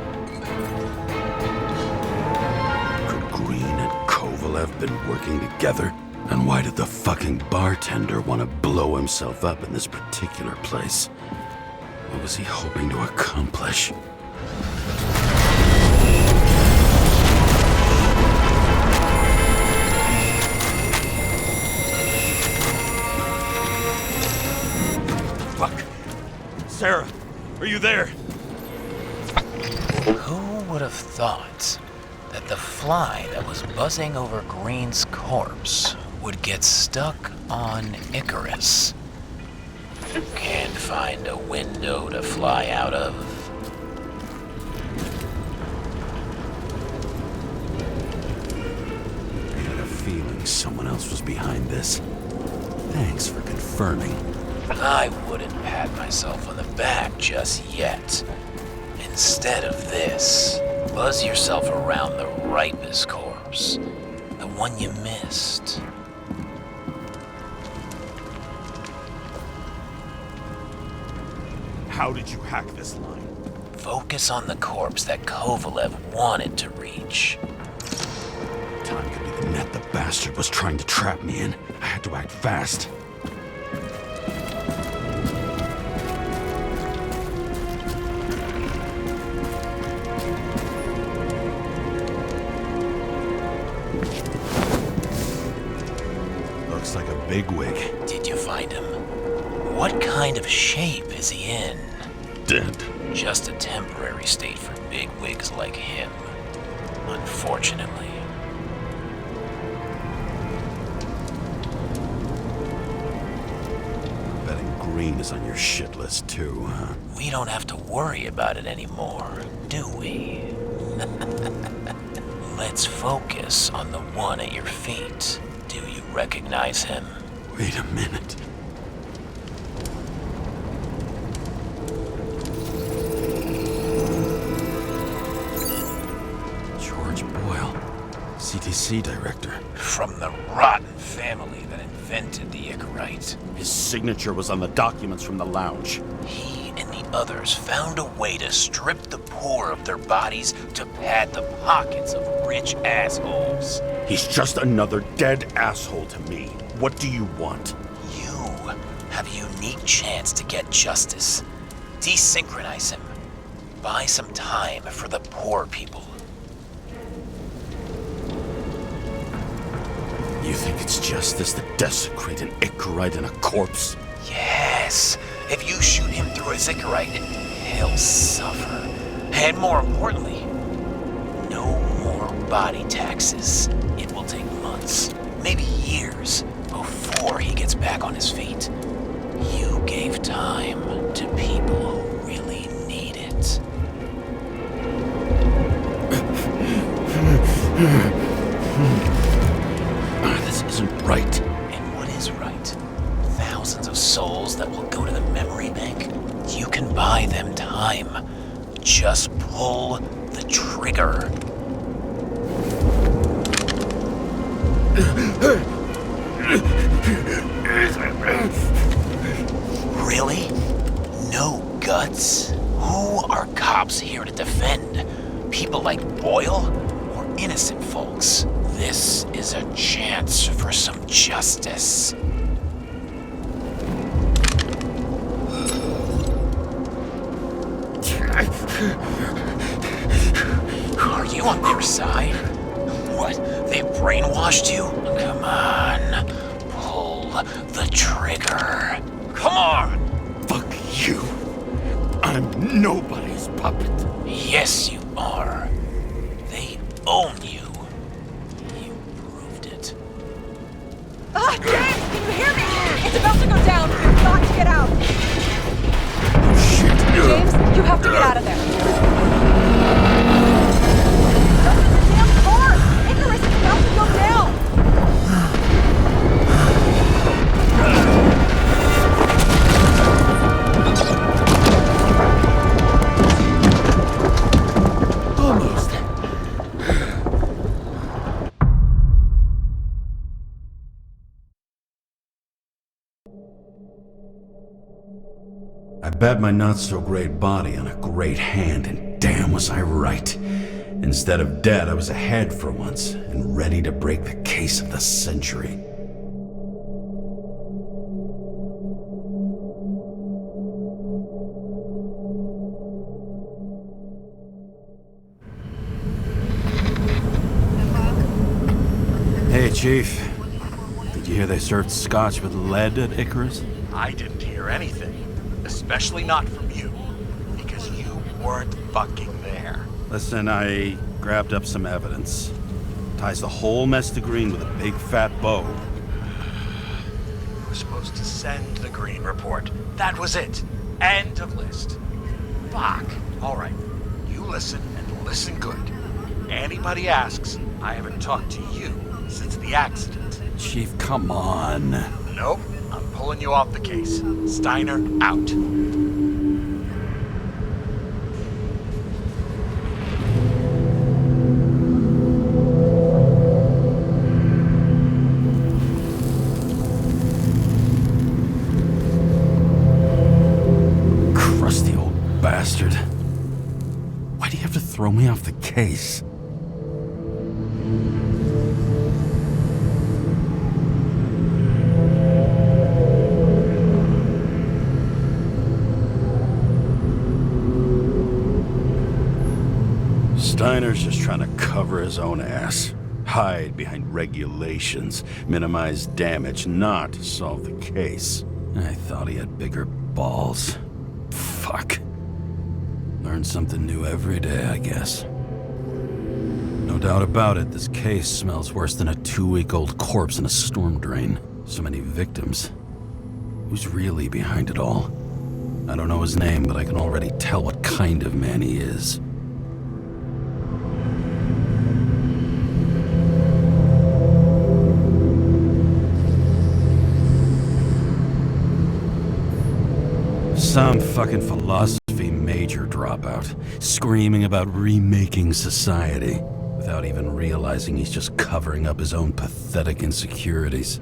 Could Green and Kovalev been working together? And why did the fucking bartender want to blow himself up in this particular place? What was he hoping to accomplish? Fuck. Sarah, are you there? Who would have thought that the fly that was buzzing over Green's corpse would get stuck on Icarus? Can't find a window to fly out of. I had a feeling someone else was behind this. Thanks for confirming. I wouldn't pat myself on the back just yet. Instead of this, buzz yourself around the Ripus corpse, the one you missed. How did you hack this line? Focus on the corpse that Kovalev wanted to reach. Time could be the net the bastard was trying to trap me in. I had to act fast. Looks like a bigwig. Did you find him? What kind of shape is he in? Dead. just a temporary state for bigwigs like him, unfortunately. Betting Green is on your shit list too, huh? We don't have to worry about it anymore, do we? Let's focus on the one at your feet. Do you recognize him? Wait a minute. George Boyle, CTC director. From the rotten family that invented the Icarite. His signature was on the documents from the lounge. He and the others found a way to strip the poor of their bodies to pad the pockets of rich assholes. He's just another dead asshole to me. What do you want? You have a unique chance to get justice. Desynchronize him. Buy some time for the poor people. You think it's justice to desecrate an Icarite and a corpse? Yes. If you shoot him through a Icarite, he'll suffer. And more importantly, no more body taxes. It will take months, maybe years, before he gets back on his feet. You gave time to people who really need it. This isn't right. And what is right? Thousands of souls that will go to the memory bank? You can buy them time. Just pull the trigger. Really? No guts? Who are cops here to defend? People like Boyle or innocent folks? This is a chance for some justice. Are you on their side? What? They brainwashed you? Come on. Pull the trigger. Come on! Fuck you. I'm nobody's puppet. Yes, you are. They own you. You proved it. Ah, James, can you hear me? It's about to go down. You've got to get out. Shit. James, you have to get out of there. Open the damn door! Icarus is about to go down! Almost. I bet my not-so-great body on a great hand, and damn was I right. Instead of dead, I was ahead for once, and ready to break the case of the century. Hey, Chief. Did you hear they served scotch with lead at Icarus? I didn't hear anything. Especially not from you. Because you weren't fucking there. Listen, I grabbed up some evidence. Ties the whole mess to Green with a big fat bow. You were supposed to send the Green report. That was it. End of list. Fuck. Alright. You listen and listen good. Anybody asks, I haven't talked to you since the accident. Chief, come on. Nope. I'm pulling you off the case. Steiner, out. Crusty old bastard. Why do you have to throw me off the case? Steiner's just trying to cover his own ass. Hide behind regulations, minimize damage, not solve the case. I thought he had bigger balls. Fuck. Learn something new every day, I guess. No doubt about it, this case smells worse than a 2-week-old corpse in a storm drain. So many victims. Who's really behind it all? I don't know his name, but I can already tell what kind of man he is. Some fucking philosophy major dropout, screaming about remaking society, without even realizing he's just covering up his own pathetic insecurities.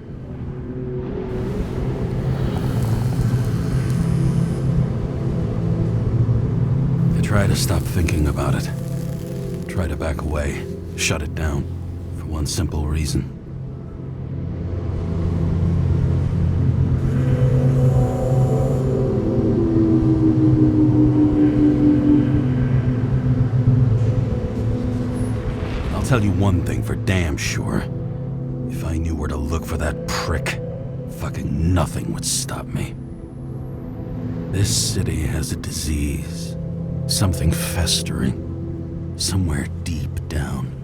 I try to stop thinking about it. Try to back away, shut it down, for one simple reason. I'll tell you one thing for damn sure. If I knew where to look for that prick, fucking nothing would stop me. This city has a disease. Something festering. Somewhere deep down.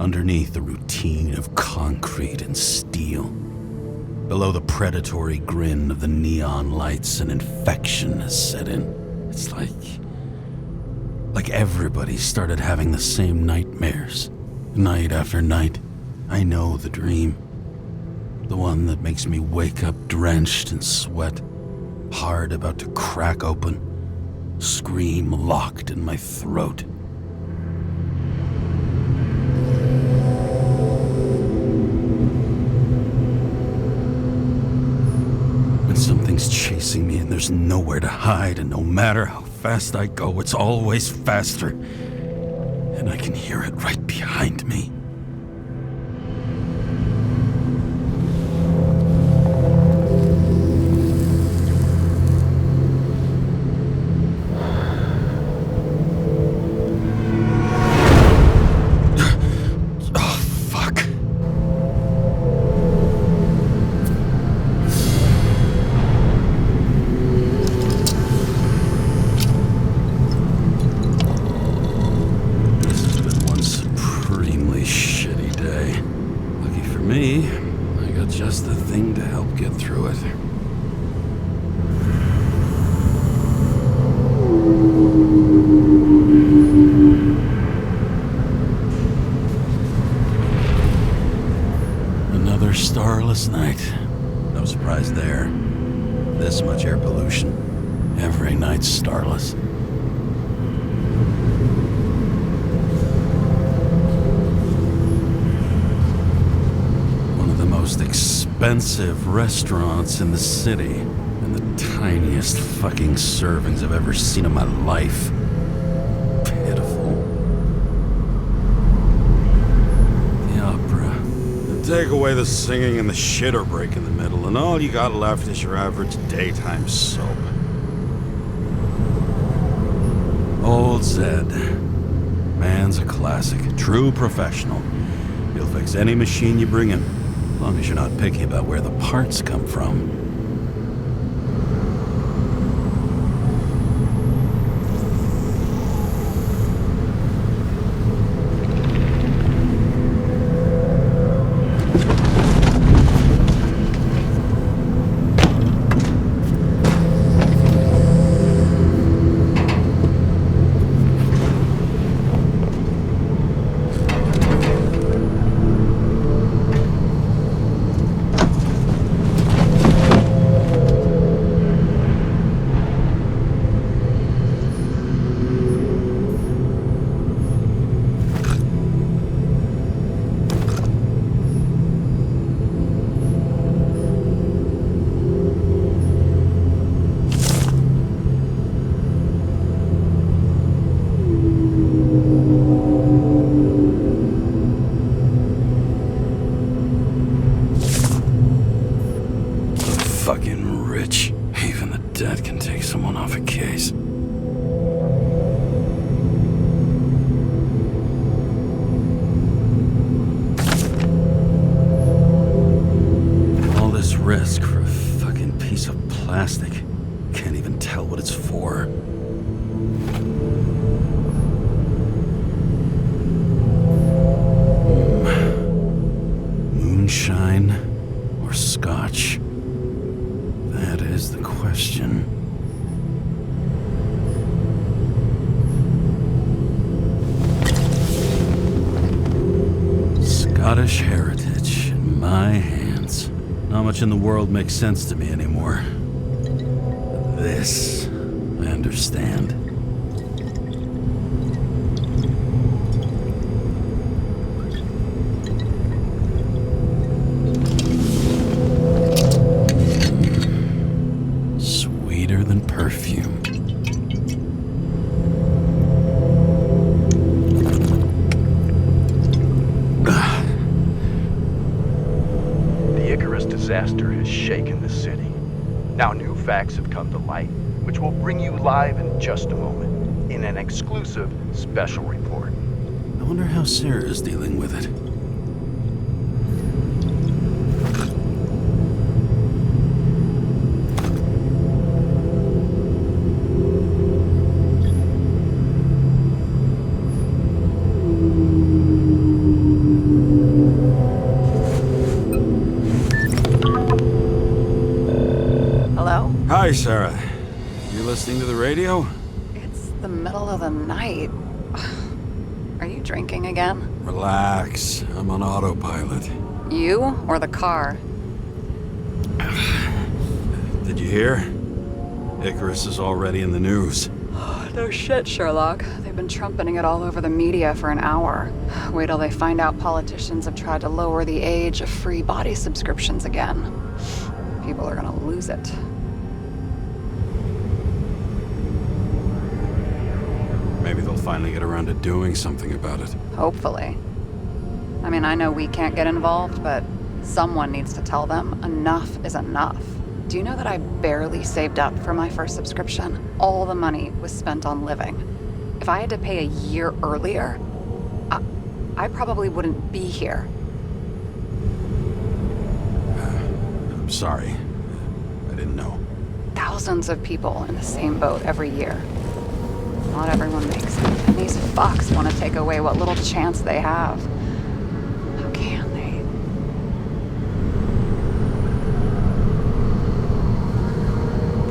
Underneath the routine of concrete and steel. Below the predatory grin of the neon lights, an infection has set in. It's like everybody started having the same nightmares. Night after night. I know the dream. The one that makes me wake up drenched in sweat. Heart about to crack open. Scream locked in my throat. When something's chasing me and there's nowhere to hide, and no matter how fast I go, it's always faster. And I can hear it right behind me. Starless night. No surprise there. This much air pollution. Every night's starless. One of the most expensive restaurants in the city. And the tiniest fucking servings I've ever seen in my life. Pitiful. The opera. Take away the singing and the shitter break in the middle, and all you got left is your average daytime soap. Old Zed. Man's a classic. True professional. He'll fix any machine you bring him, as long as you're not picky about where the parts come from. Fresh heritage in my hands. Not much in the world makes sense to me anymore. But this, I understand. Sweeter than perfume. Disaster has shaken the city. Now new facts have come to light, which will bring you live in just a moment, in an exclusive special report. I wonder how Sarah is dealing with it. Hi, Sarah. You listening to the radio? It's the middle of the night. Are you drinking again? Relax. I'm on autopilot. You or the car? Did you hear? Icarus is already in the news. No shit, Sherlock. They've been trumpeting it all over the media for an hour. Wait till they find out politicians have tried to lower the age of free body subscriptions again. People are gonna lose it. Maybe they'll finally get around to doing something about it. Hopefully. I mean, I know we can't get involved, but someone needs to tell them enough is enough. Do you know that I barely saved up for my first subscription? All the money was spent on living. If I had to pay a year earlier, I probably wouldn't be here. I'm sorry. I didn't know. Thousands of people in the same boat every year. Not everyone makes it, and these fucks want to take away what little chance they have. How can they?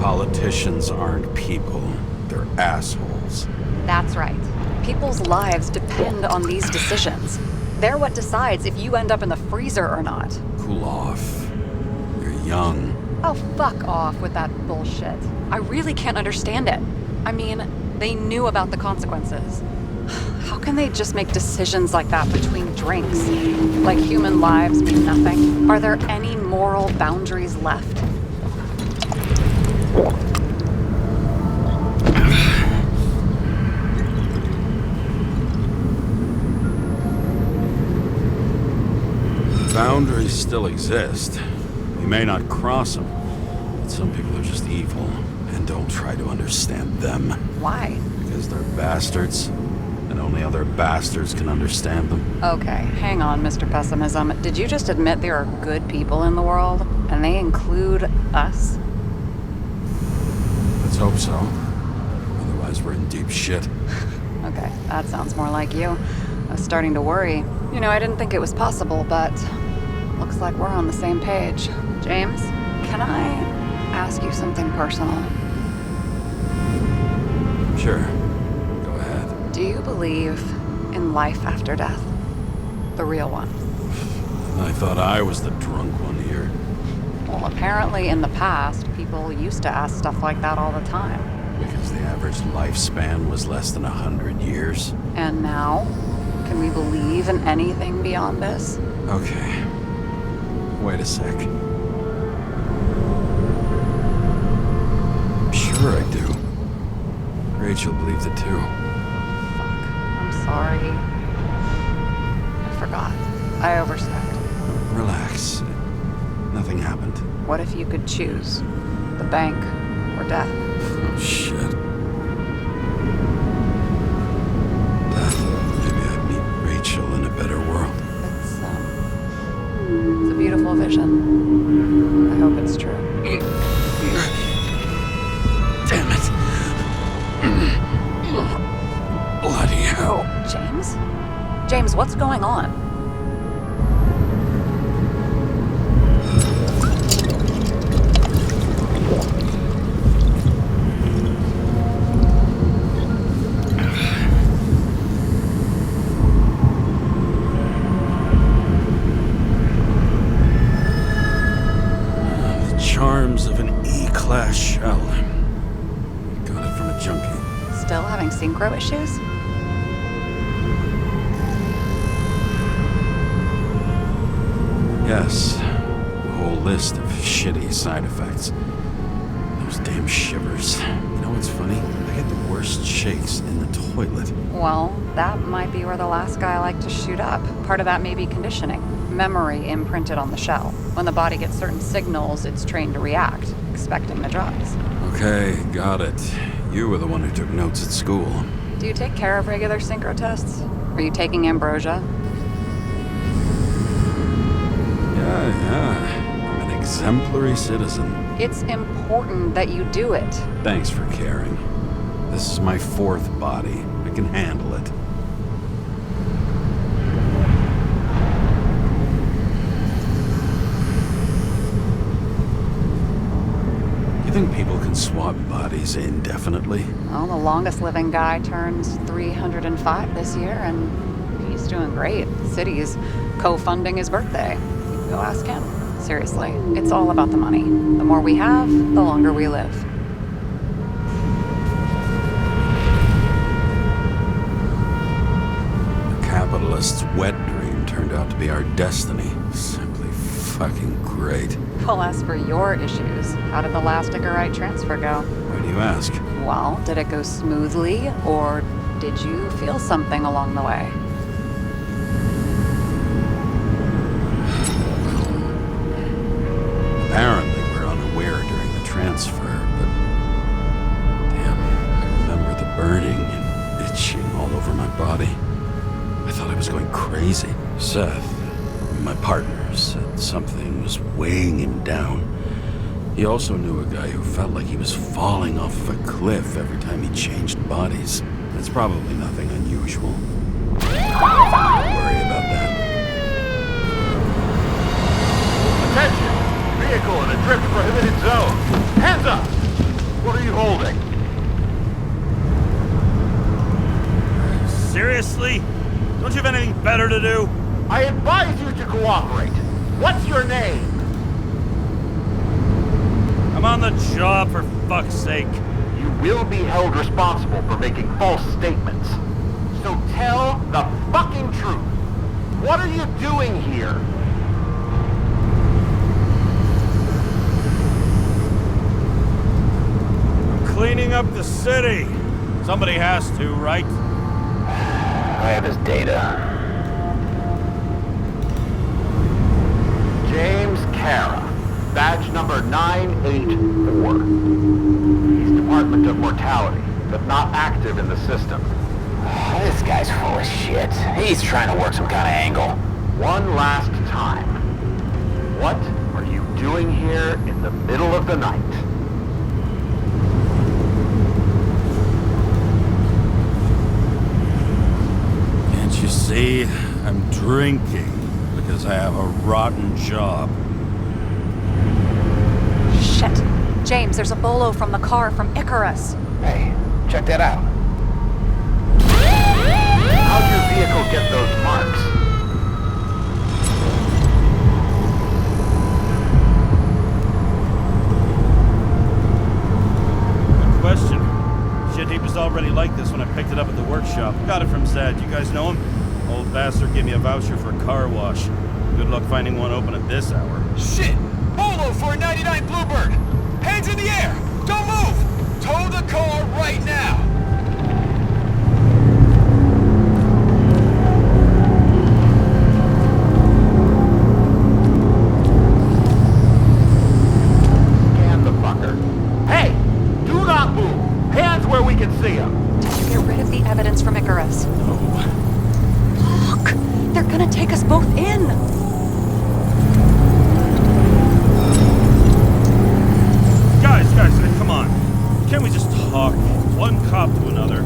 Politicians aren't people. They're assholes. That's right. People's lives depend on these decisions. They're what decides if you end up in the freezer or not. Cool off. You're young. Oh, fuck off with that bullshit. I really can't understand it. I mean, they knew about the consequences. How can they just make decisions like that between drinks? Like human lives mean nothing? Are there any moral boundaries left? Boundaries still exist. You may not cross them, but some people are just evil, and don't try to understand them. Why? Because they're bastards, and only other bastards can understand them. Okay, hang on, Mr. Pessimism. Did you just admit there are good people in the world, and they include us? Let's hope so. Otherwise, we're in deep shit. Okay, that sounds more like you. I was starting to worry. You know, I didn't think it was possible, but looks like we're on the same page. James, can I ask you something personal? Sure. Go ahead. Do you believe in life after death? The real one? I thought I was the drunk one here. Well, apparently in the past, people used to ask stuff like that all the time. Because the average lifespan was less than 100 years. And now? Can we believe in anything beyond this? Okay. Wait a sec. Sure I do. Rachel believes it too. Fuck. I'm sorry. I forgot. I overstepped. Relax. Nothing happened. What if you could choose? The bank or death? Oh, shit. Death. Maybe I'd meet Rachel in a better world. It's a beautiful vision. I hope it's true. Damn it. Bloody hell. James? James, what's going on? synchro issues? Yes. A whole list of shitty side effects. Those damn shivers. You know what's funny? I get the worst shakes in the toilet. Well, that might be where the last guy liked to shoot up. Part of that may be conditioning. Memory imprinted on the shell. When the body gets certain signals, it's trained to react, expecting the drugs. Okay, got it. You were the one who took notes at school. Do you take care of regular synchro tests? Are you taking ambrosia? Yeah. I'm an exemplary citizen. It's important that you do it. Thanks for caring. This is my 4th body. I can handle it. You think people can swap bodies indefinitely? Well, the longest living guy turns 305 this year, and he's doing great. The city's co-funding his birthday. You can go ask him. Seriously, it's all about the money. The more we have, the longer we live. The capitalist's wet dream turned out to be our destiny. Simply fucking great. Well, as for your issues, how did the last Icarite transfer go? Why do you ask? Well, did it go smoothly, or did you feel something along the way? Apparently, we're unaware during the transfer, but... Damn, I remember the burning and itching all over my body. I thought I was going crazy. Seth, my partner, said something was weighing him down. He also knew a guy who felt like he was falling off of a cliff every time he changed bodies. It's probably nothing unusual. Don't worry about that. Attention! Vehicle in a drift prohibited zone. Hands up! What are you holding? Seriously? Don't you have anything better to do? I advise you to cooperate. What's your name? I'm on the job, for fuck's sake. You will be held responsible for making false statements. So tell the fucking truth. What are you doing here? I'm cleaning up the city. Somebody has to, right? I have his data. James Karra, badge number 984. He's Department of Mortality, but not active in the system. This guy's full of shit. He's trying to work some kind of angle. One last time. What are you doing here in the middle of the night? Can't you see? I'm drinking because I have a rotten job. Shit. James, there's a bolo from the car from Icarus. Hey, check that out. How'd your vehicle get those marks? Good question. Shit heap was already like this when I picked it up at the workshop. Got it from Zed. You guys know him? Old bastard gave me a voucher for a car wash. Good luck finding one open at this hour. Shit! Bolo for a 99 Bluebird! Hands in the air! Don't move! Tow the car right now! Scan the fucker. Hey! Do not move! Hands where we can see him! Did you get rid of the evidence from Icarus? No. Look! They're gonna take us both in! Guys, come on. Can't we just talk? One cop to another.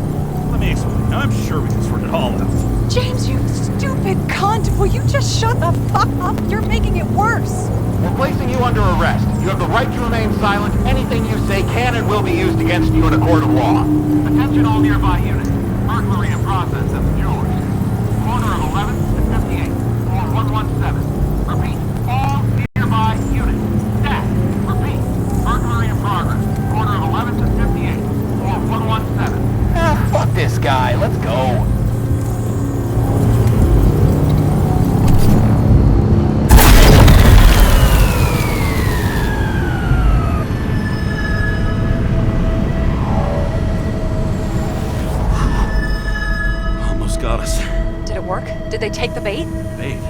Let me explain. I'm sure we can sort it all out. James, you stupid cunt! Will you just shut the fuck up? You're making it worse! We're placing you under arrest. You have the right to remain silent. Anything you say can and will be used against you in a court of law. Attention all nearby units. Burglary in process at the jewelry. Corner of 11th and 58. Floor 117. Repeat. All nearby units. Staff. Repeat. Burglary in progress. Corner of 11th and 58. Floor 117. Fuck this guy. Let's go. Almost got us. Did it work? Did they take the bait? Bait?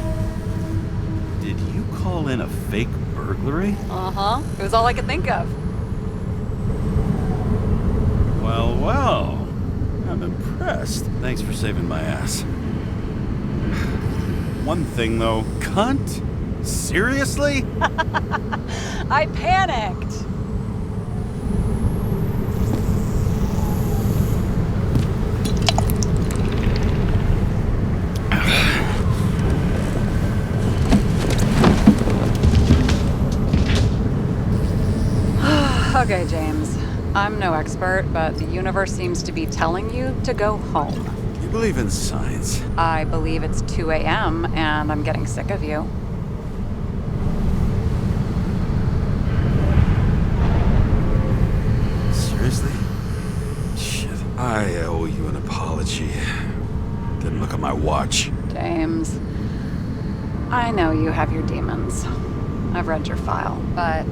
Did you call in a fake burglary? Uh-huh. It was all I could think of. Well, well. I'm impressed. Thanks for saving my ass. One thing, though. Cunt? Seriously? I panicked. Okay, James. I'm no expert, but the universe seems to be telling you to go home. You believe in science? I believe it's 2 a.m. and I'm getting sick of you. Seriously? Shit. I owe you an apology. Didn't look at my watch. James, I know you have your demons. I've read your file, but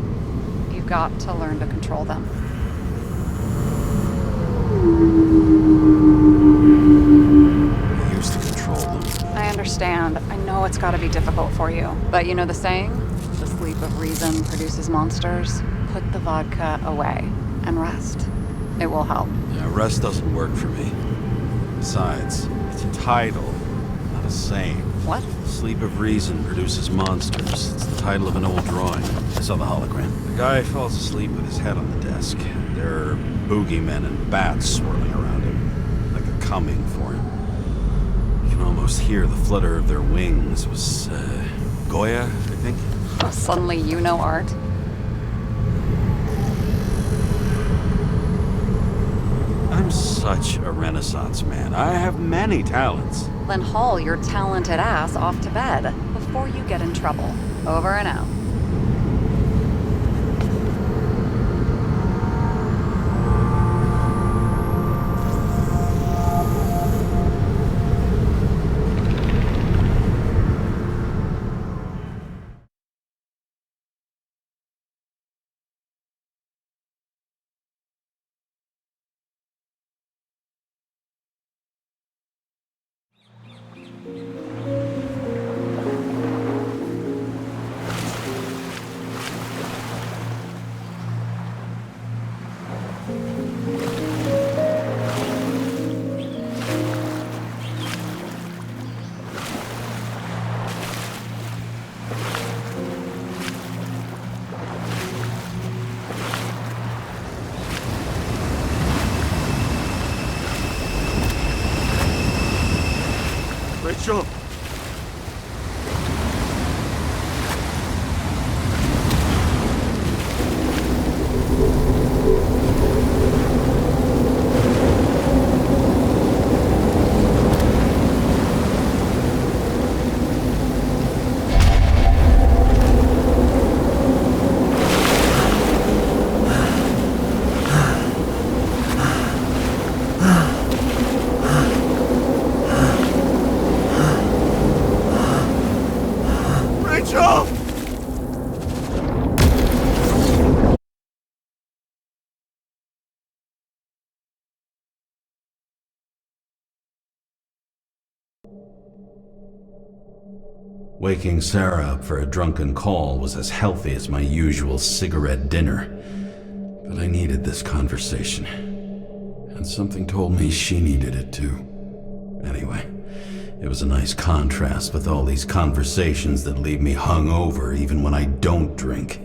you've got to learn to control them. I used to control them. I understand. I know it's got to be difficult for you. But you know the saying? The sleep of reason produces monsters. Put the vodka away and rest. It will help. Yeah, rest doesn't work for me. Besides, it's a title, not a saying. What? Sleep of Reason produces monsters. It's the title of an old drawing. I saw the hologram. The guy falls asleep with his head on the desk. There are boogeymen and bats swirling around him, like they're coming for him. You can almost hear the flutter of their wings. It was, Goya, I think? Oh, suddenly you know art. I'm such a Renaissance man. I have many talents. Then haul your talented ass off to bed before you get in trouble. Over and out. Rachel! Rachel! Waking Sarah up for a drunken call was as healthy as my usual cigarette dinner. But I needed this conversation. And something told me she needed it too. Anyway, it was a nice contrast with all these conversations that leave me hungover even when I don't drink.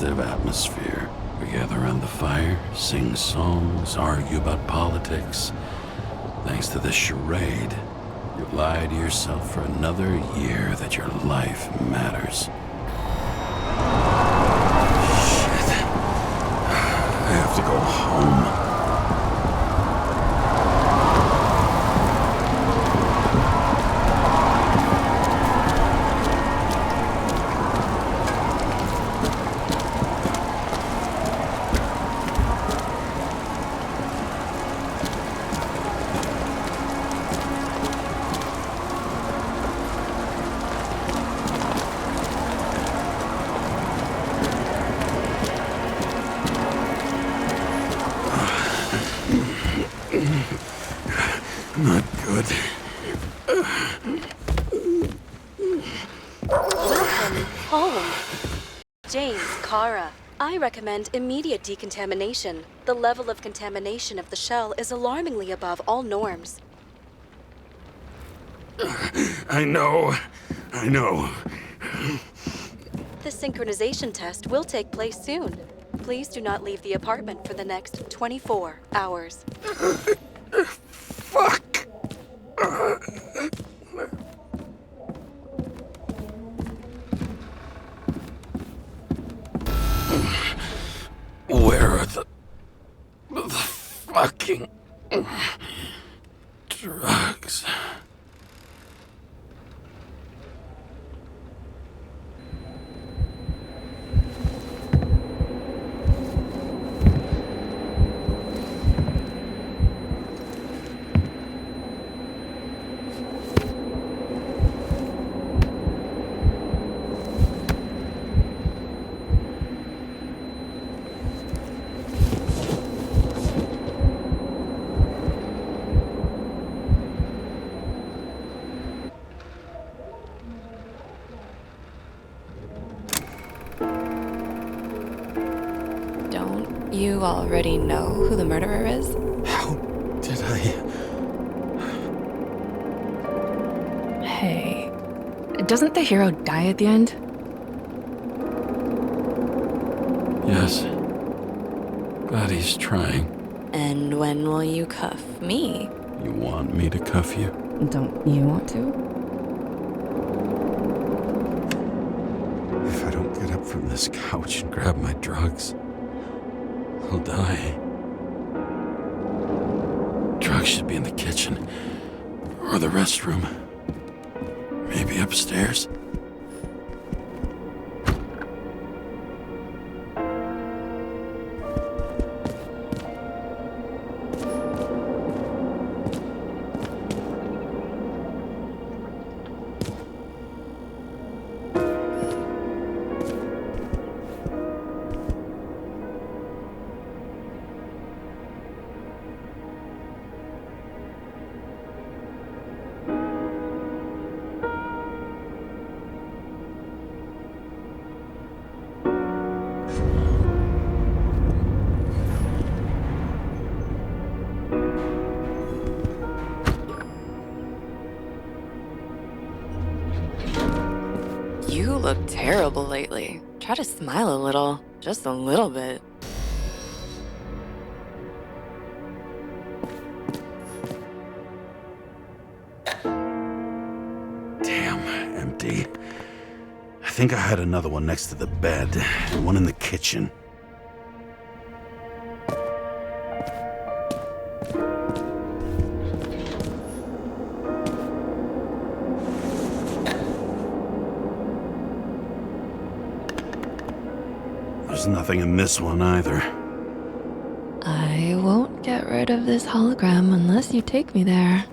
festive atmosphere. We gather around the fire, sing songs, argue about politics. Thanks to this charade, you lie to yourself for another year that your life matters. Shit. I have to go home. Not good. Welcome home. James Karra. I recommend immediate decontamination. The level of contamination of the shell is alarmingly above all norms. I know. The synchronization test will take place soon. Please do not leave the apartment for the next 24 hours. Fuck! Where are the fucking drugs? Don't you already know who the murderer is? How did I... Hey, doesn't the hero die at the end? Yes. Glad he's trying. And when will you cuff me? You want me to cuff you? Don't you want to? If I don't get up from this couch and grab my drugs, I'll die. Drugs should be in the kitchen. Or the restroom. Maybe upstairs. You look terrible lately. Try to smile a little. Just a little bit. Damn, empty. I think I had another one next to the bed, and one in the kitchen. There's nothing in this one either. I won't get rid of this hologram unless you take me there.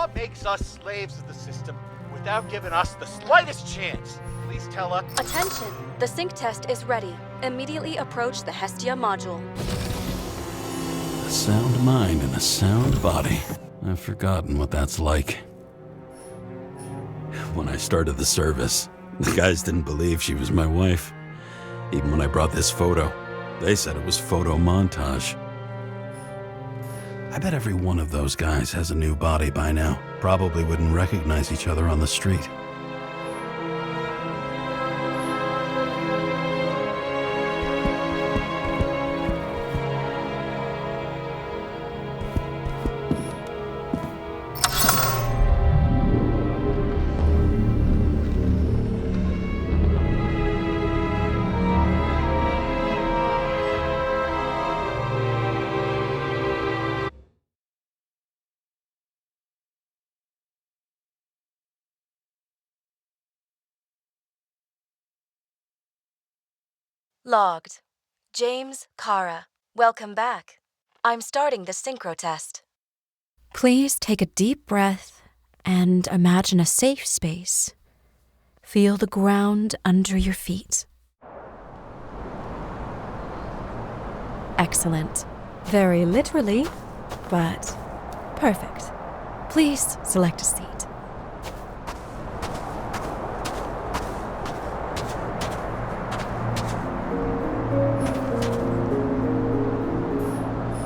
law makes us slaves of the system without giving us the slightest chance. Please tell us. Attention! The sync test is ready. Immediately approach the Hestia module. A sound mind and a sound body. I've forgotten what that's like. When I started the service, the guys didn't believe she was my wife. Even when I brought this photo, they said it was photo montage. I bet every one of those guys has a new body by now. Probably wouldn't recognize each other on the street. Logged. James Karra. Welcome back. I'm starting the synchro test. Please take a deep breath and imagine a safe space. Feel the ground under your feet. Excellent. Very literally, but perfect. Please select a seat.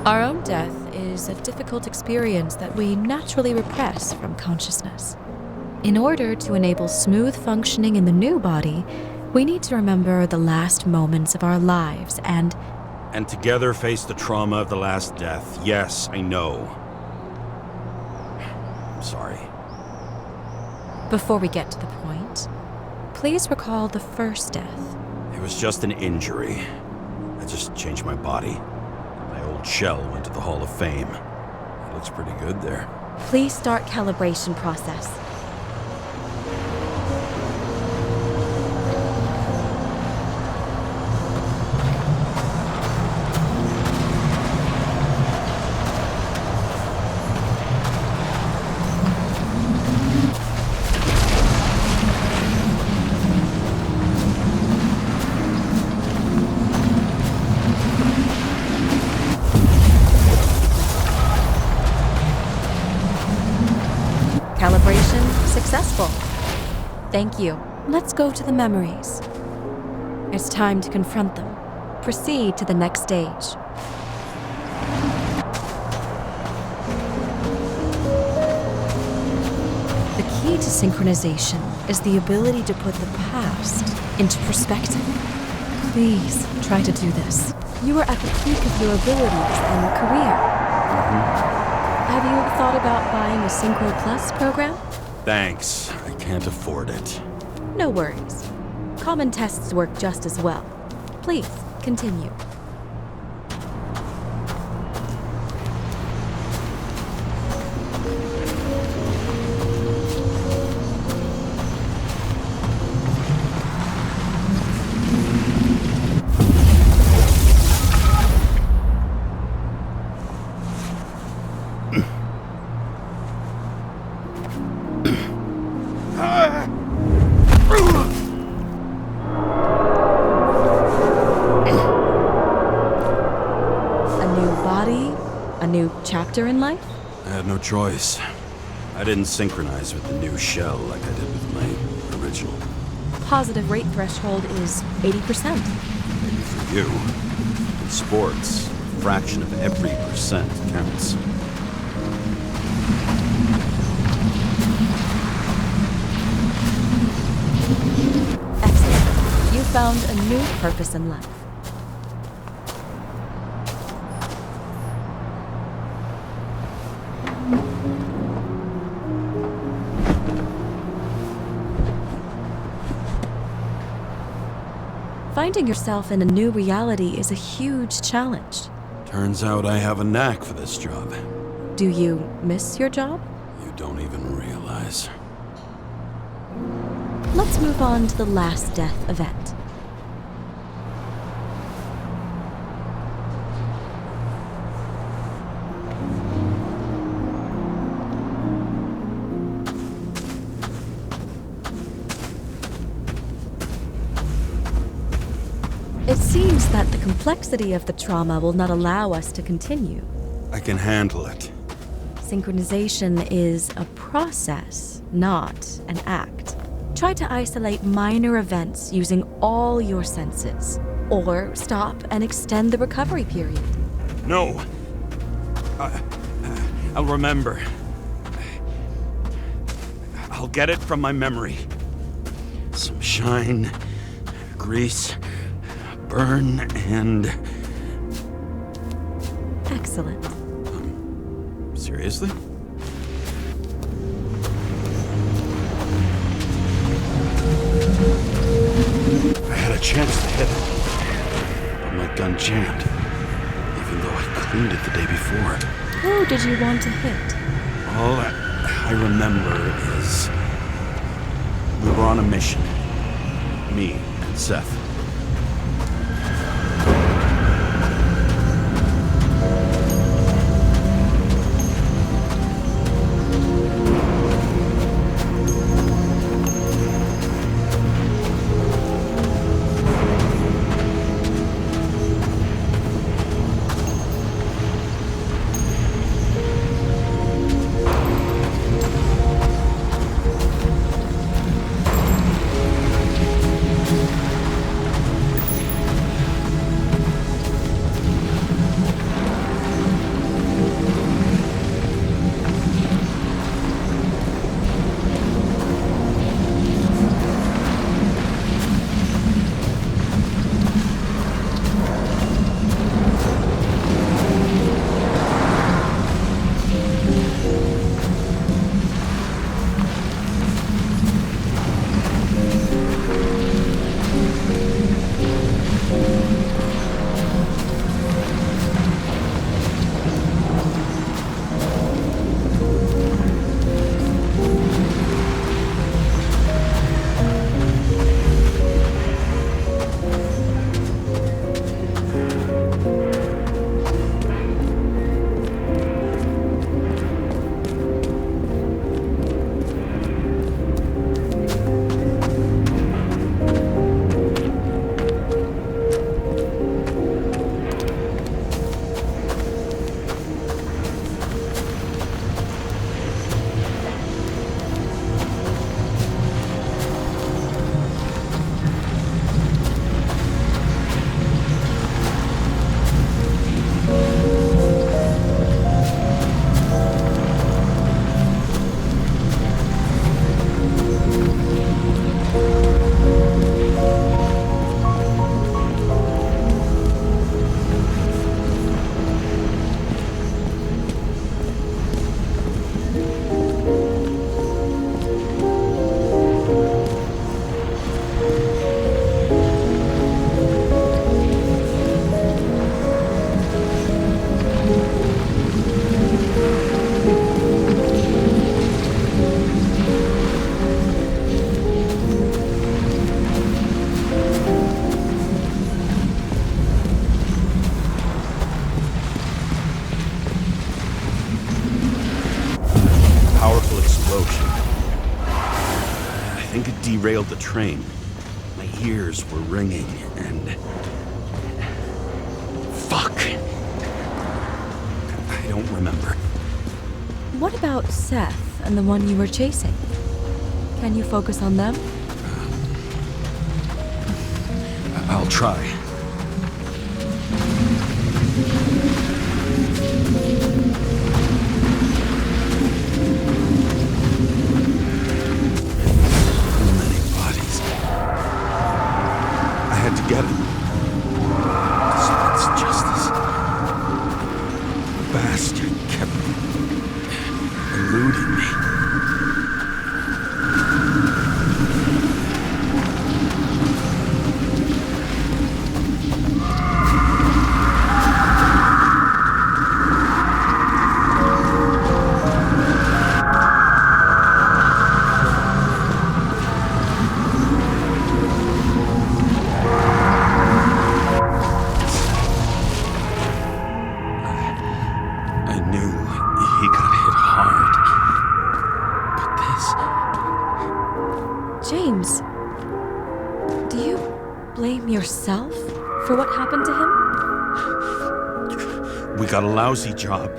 Our own death is a difficult experience that we naturally repress from consciousness. In order to enable smooth functioning in the new body, we need to remember the last moments of our lives and together face the trauma of the last death. Yes, I know. I'm sorry. Before we get to the point, please recall the first death. It was just an injury. I just changed my body. My old shell went to the Hall of Fame. It looks pretty good there. Please start calibration process. Calibration successful. Thank you. Let's go to the memories. It's time to confront them. Proceed to the next stage. The key to synchronization is the ability to put the past into perspective. Please try to do this. You are at the peak of your abilities and career. Have you thought about buying a Synchro Plus program? Thanks. I can't afford it. No worries. Common tests work just as well. Please, continue. A new chapter in life? I had no choice. I didn't synchronize with the new shell like I did with my original. Positive rate threshold is 80%. Maybe for you. In sports, a fraction of every percent counts. Excellent. You found a new purpose in life. Finding yourself in a new reality is a huge challenge. Turns out I have a knack for this job. Do you miss your job? You don't even realize. Let's move on to the last death event. It seems that the complexity of the trauma will not allow us to continue. I can handle it. Synchronization is a process, not an act. Try to isolate minor events using all your senses, or stop and extend the recovery period. No. I'll remember. I'll get it from my memory. Some shine, grease, burn, and... Excellent. Seriously? I had a chance to hit it, but my gun jammed, even though I cleaned it the day before. Who did you want to hit? All I remember is we were on a mission. Me and Seth. Derailed the train. My ears were ringing, and... Fuck! I don't remember. What about Seth and the one you were chasing? Can you focus on them? I'll try. Get him. Dispense justice. The bastard kept eluding me. James, do you blame yourself For what happened to him? We got a lousy job.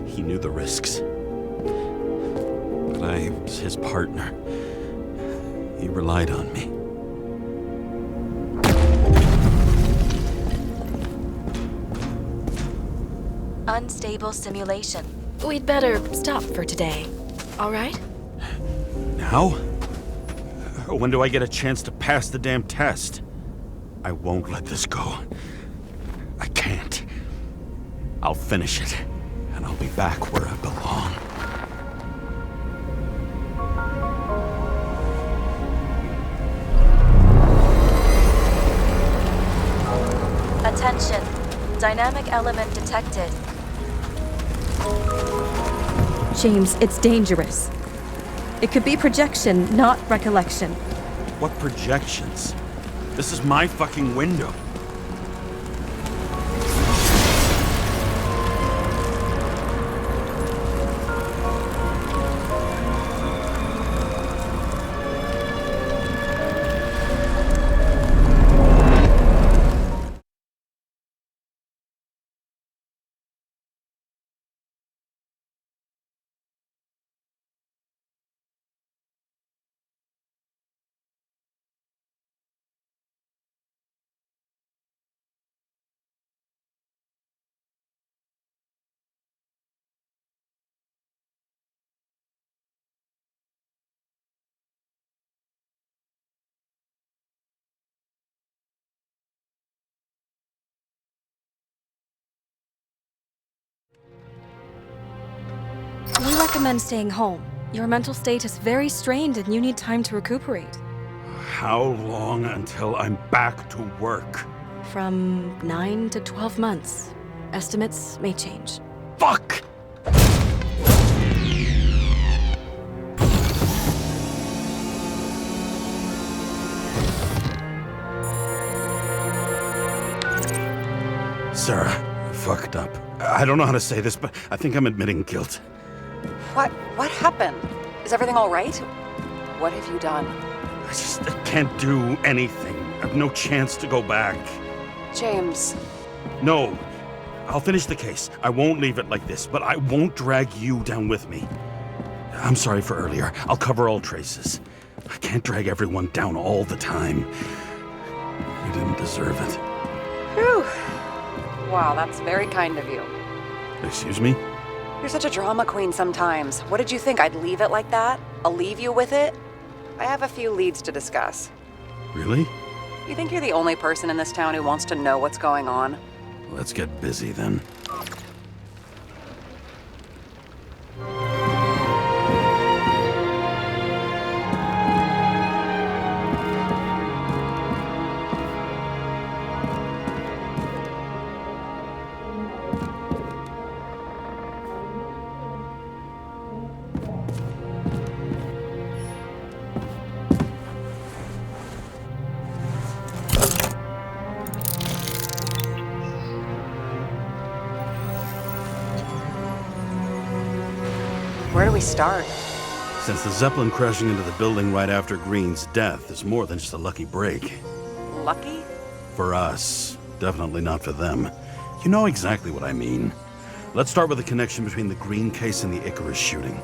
He knew the risks. But I was his partner. He relied on me. Unstable simulation. We'd better stop for today, all right? Now? When do I get a chance to pass the damn test? I won't let this go. I can't. I'll finish it, and I'll be back where I belong. Attention. Dynamic element detected. James, it's dangerous. It could be projection, not recollection. What projections? This is my fucking window. We recommend staying home. Your mental state is very strained and you need time to recuperate. How long until I'm back to work? From 9 to 12 months. Estimates may change. Fuck! Sarah, I fucked up. I don't know how to say this, but I think I'm admitting guilt. What happened? Is everything all right? What have you done? I can't do anything. I have no chance to go back. James. No. I'll finish the case. I won't leave it like this, but I won't drag you down with me. I'm sorry for earlier. I'll cover all traces. I can't drag everyone down all the time. You didn't deserve it. Whew. Wow, that's very kind of you. Excuse me? You're such a drama queen sometimes. What did you think, I'd leave it like that? I'll leave you with it? I have a few leads to discuss. Really? You think you're the only person in this town who wants to know what's going on? Let's get busy then. Where do we start? Since the Zeppelin crashing into the building right after Green's death is more than just a lucky break. Lucky? For us. Definitely not for them. You know exactly what I mean. Let's start with the connection between the Green case and the Icarus shooting.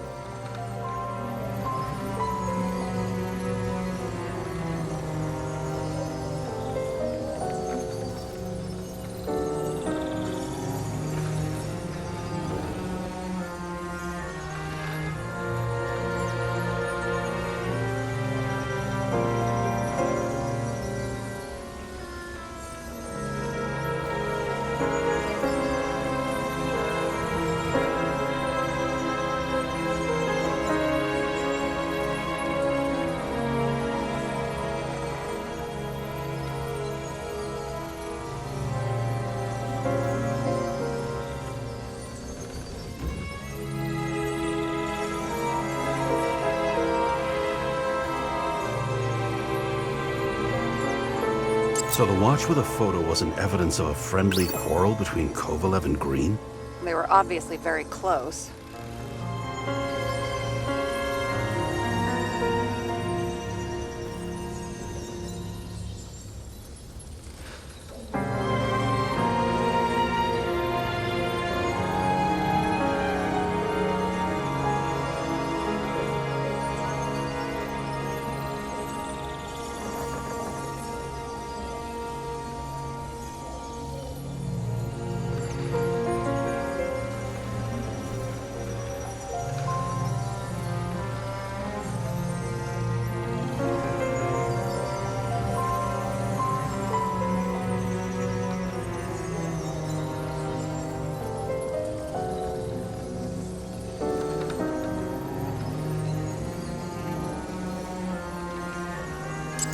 So the watch with a photo wasn't evidence of a friendly quarrel between Kovalev and Green? They were obviously very close.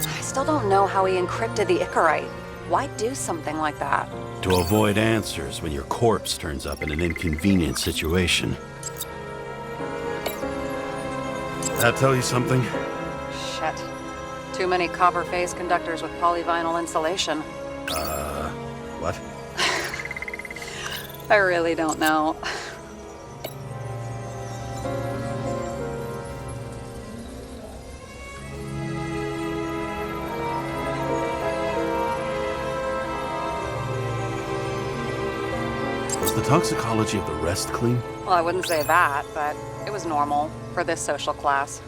I still don't know how he encrypted the Icarite. Why do something like that? To avoid answers when your corpse turns up in an inconvenient situation. That tell you something? Shit. Too many copper phase conductors with polyvinyl insulation. What? I really don't know. Was the toxicology of the rest clean? Well, I wouldn't say that, but it was normal for this social class.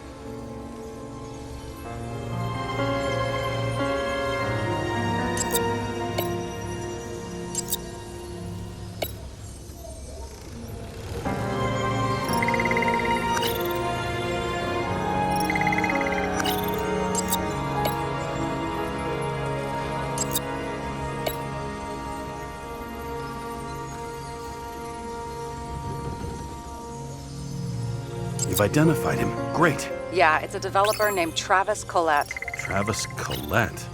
You've identified him. Great. Yeah, it's a developer named Travis Collette. Travis Collette.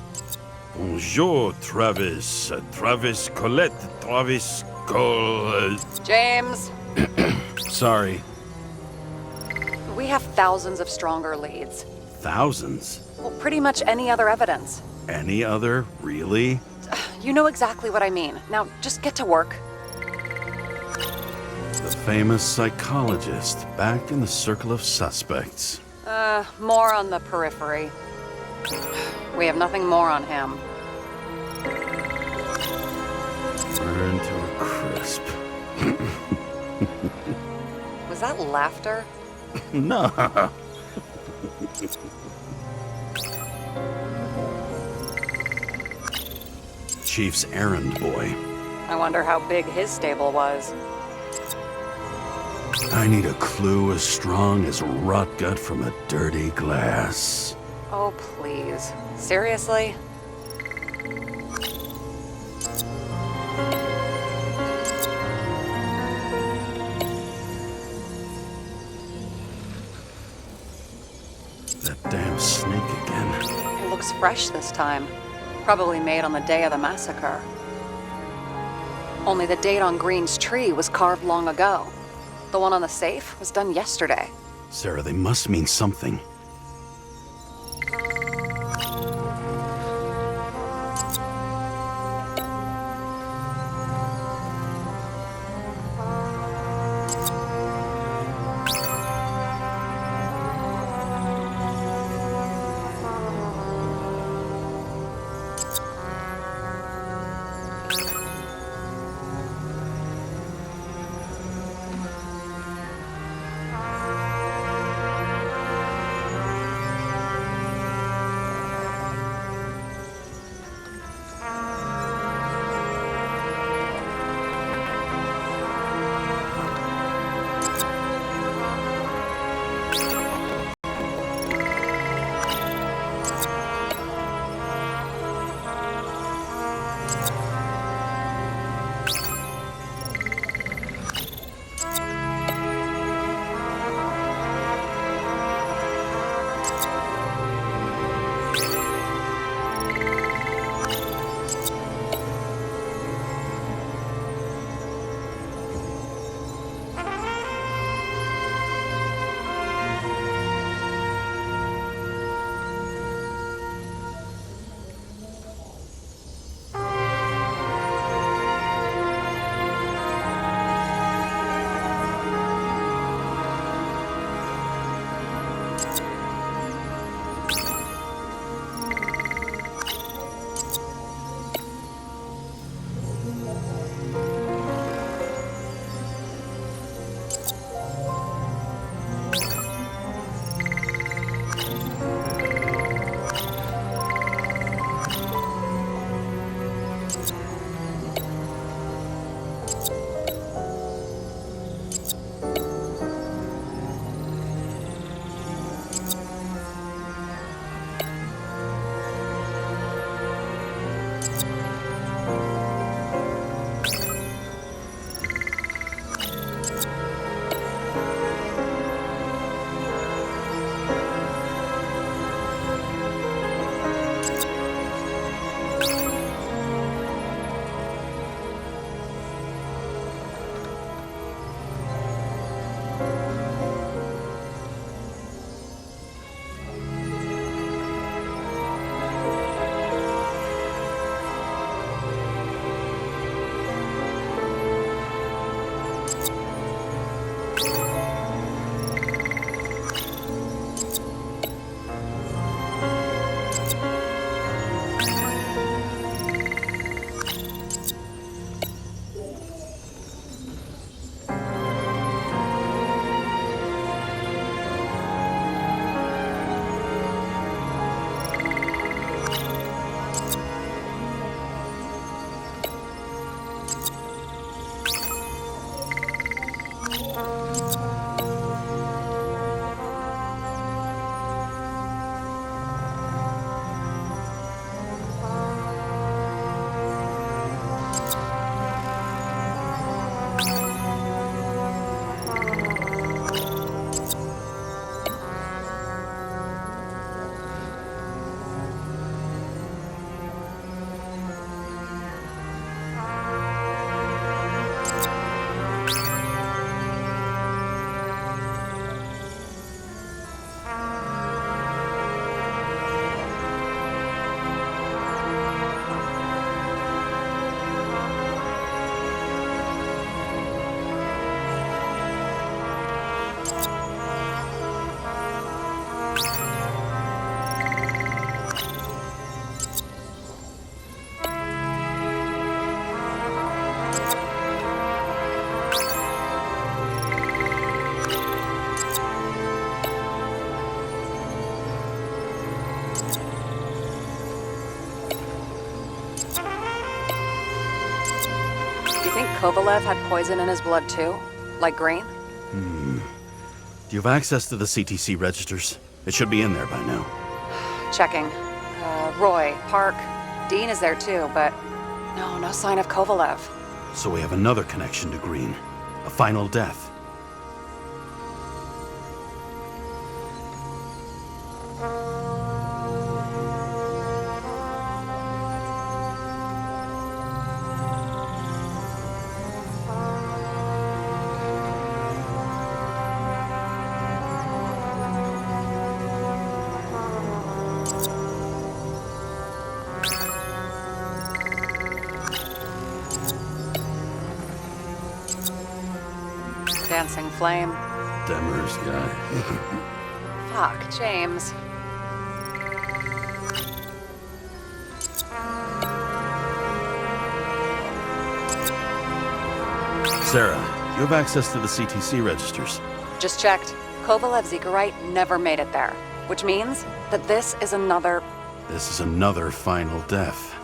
Bonjour, Travis. Travis Collette. Travis James! Sorry. We have thousands of stronger leads. Thousands? Well, pretty much any other evidence. Any other? Really? You know exactly what I mean. Now, just get to work. The famous psychologist, back in the circle of suspects. More on the periphery. We have nothing more on him. Burn to a crisp. Was that laughter? No. Chief's errand boy. I wonder how big his stable was. I need a clue as strong as rot gut from a dirty glass. Oh, please. Seriously? That damn snake again. It looks fresh this time. Probably made on the day of the massacre. Only the date on Green's tree was carved long ago. The one on the safe was done yesterday. Sarah, they must mean something. Kovalev had poison in his blood too? Like Green? Do you have access to the CTC registers? It should be in there by now. Checking. Roy, Park, Dean is there too, but no sign of Kovalev. So we have another connection to Green. A final death. Dancing flame. Demers guy. Fuck, James. Sarah, you have access to the CTC registers. Just checked. Kovalev's Zekarite never made it there, which means that this is another... This is another final death.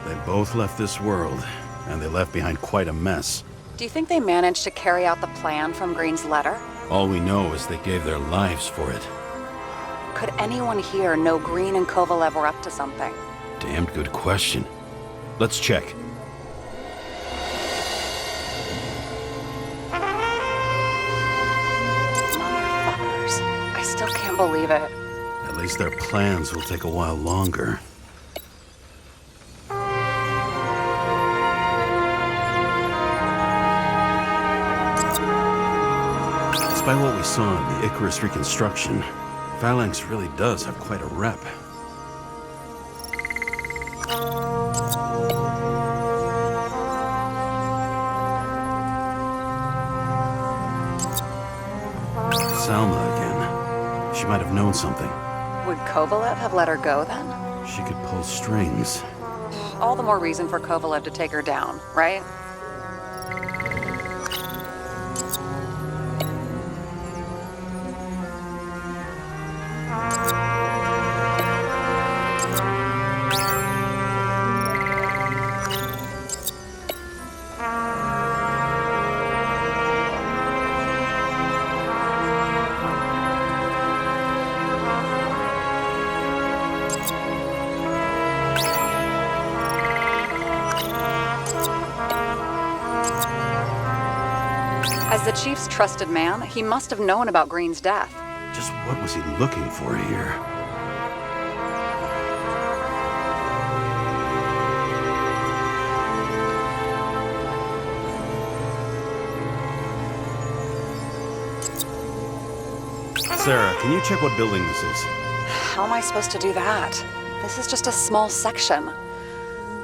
They both left this world, and they left behind quite a mess. Do you think they managed to carry out the plan from Green's letter? All we know is they gave their lives for it. Could anyone here know Green and Kovalev were up to something? Damned good question. Let's check. Motherfuckers. I still can't believe it. At least their plans will take a while longer. Despite what we saw in the Icarus reconstruction, Phalanx really does have quite a rep. Salma again. She might have known something. Would Kovalev have let her go then? She could pull strings. All the more reason for Kovalev to take her down, right? As the Chief's trusted man, he must have known about Green's death. Just what was he looking for here? Sarah, can you check what building this is? How am I supposed to do that? This is just a small section.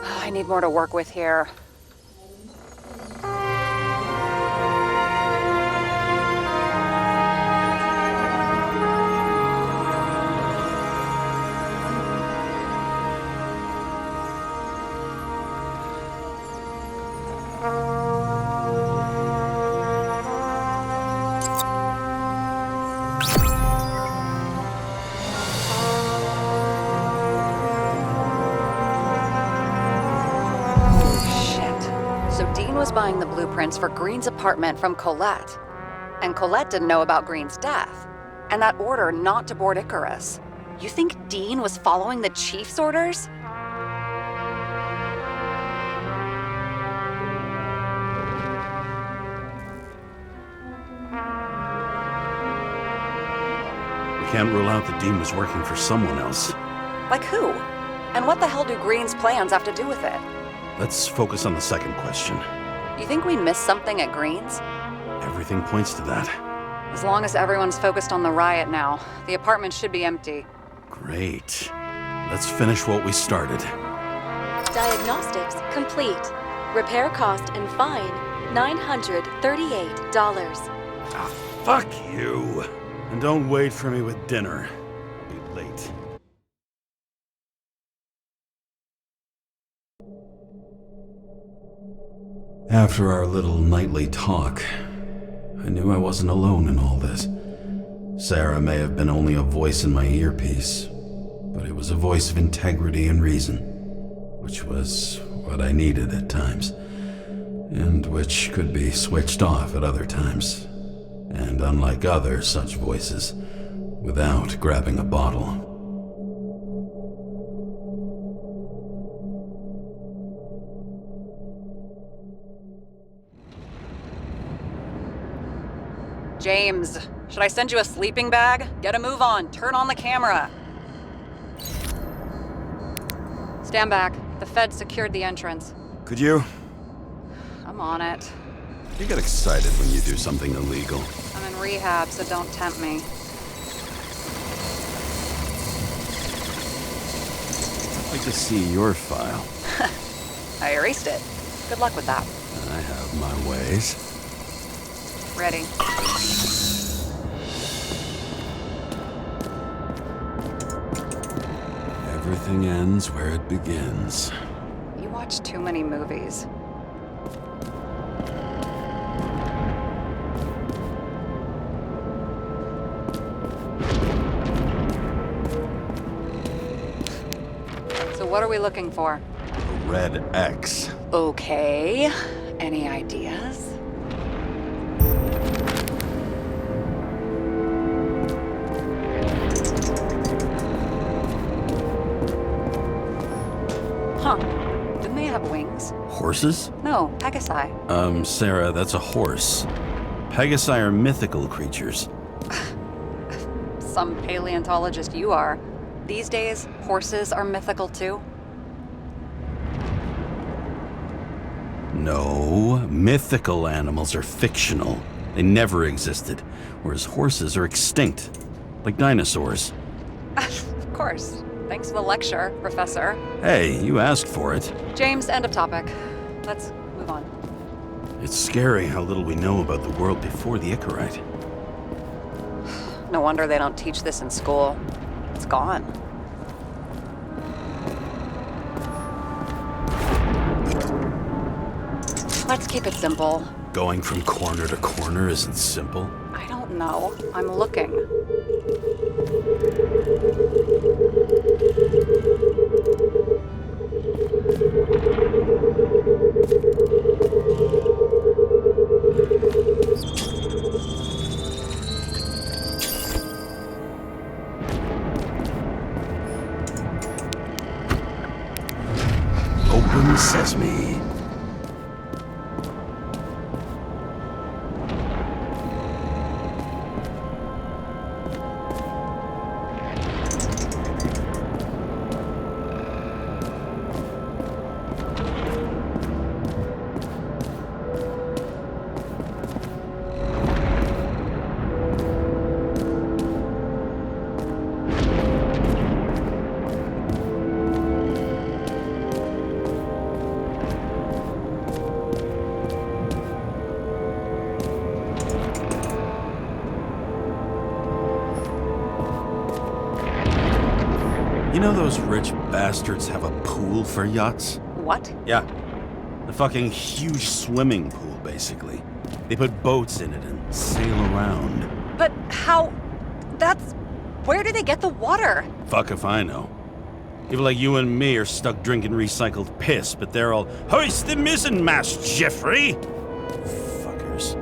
I need more to work with here. Was buying the blueprints for Green's apartment from Colette. And Colette didn't know about Green's death. And that order not to board Icarus. You think Dean was following the Chief's orders? We can't rule out that Dean was working for someone else. Like who? And what the hell do Green's plans have to do with it? Let's focus on the second question. You think we missed something at Green's? Everything points to that. As long as everyone's focused on the riot now, the apartment should be empty. Great. Let's finish what we started. Diagnostics complete. Repair cost and fine, $938. Ah, fuck you. And don't wait for me with dinner. I'll be late. After our little nightly talk, I knew I wasn't alone in all this. Sarah may have been only a voice in my earpiece, but it was a voice of integrity and reason, which was what I needed at times. and which could be switched off at other times. And unlike other such voices, without grabbing a bottle. James, should I send you a sleeping bag? Get a move on. Turn on the camera. Stand back. The Fed secured the entrance. Could you? I'm on it. You get excited when you do something illegal. I'm in rehab, so don't tempt me. I'd like to see your file. I erased it. Good luck with that. I have my ways. Ready. Everything ends where it begins. You watch too many movies. So what are we looking for? A red X. Okay. Any ideas? Huh. Didn't they have wings? Horses? No, Pegasi. Sarah, that's a horse. Pegasi are mythical creatures. Some paleontologist you are. These days, horses are mythical too. No, mythical animals are fictional. They never existed, whereas horses are extinct, like dinosaurs. Of course. Thanks for the lecture, Professor. Hey, you asked for it. James, end of topic. Let's move on. It's scary how little we know about the world before the Icarite. No wonder they don't teach this in school. It's gone. Let's keep it simple. Going from corner to corner isn't simple. I don't know. I'm looking. Open sesame. You know those rich bastards have a pool for yachts? What? Yeah. A fucking huge swimming pool, basically. They put boats in it and sail around. But how... That's... Where do they get the water? Fuck if I know. People like you and me are stuck drinking recycled piss, but they're all, hoist the mizzenmast, Jeffrey! Fuckers.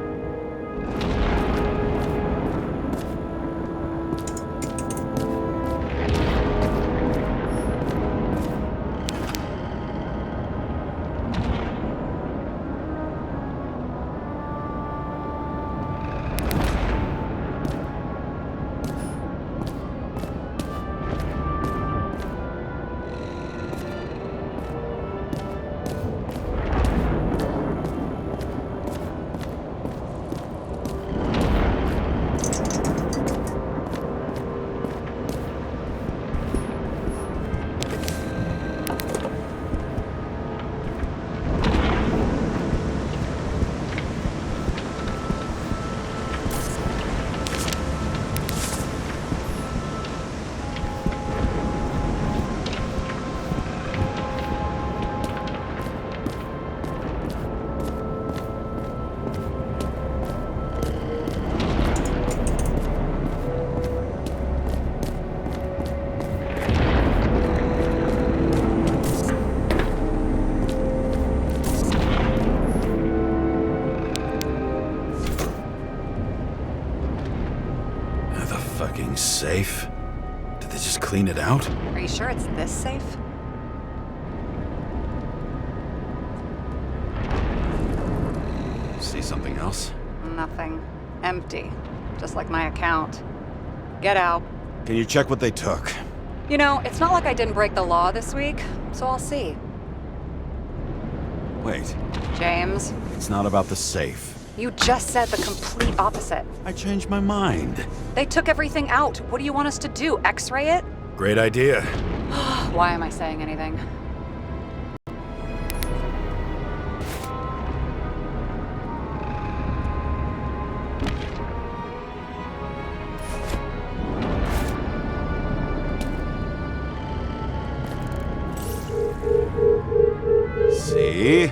fucking safe. Did they just clean it out? Are you sure it's this safe? See something else? Nothing. Empty. Just like my account. Get out. Can you check what they took? You know, it's not like I didn't break the law this week, so I'll see. Wait, James, it's not about the safe. you just said the complete opposite. I changed my mind. They took everything out. What do you want us to do? X-ray it? Great idea. Why am I saying anything? See?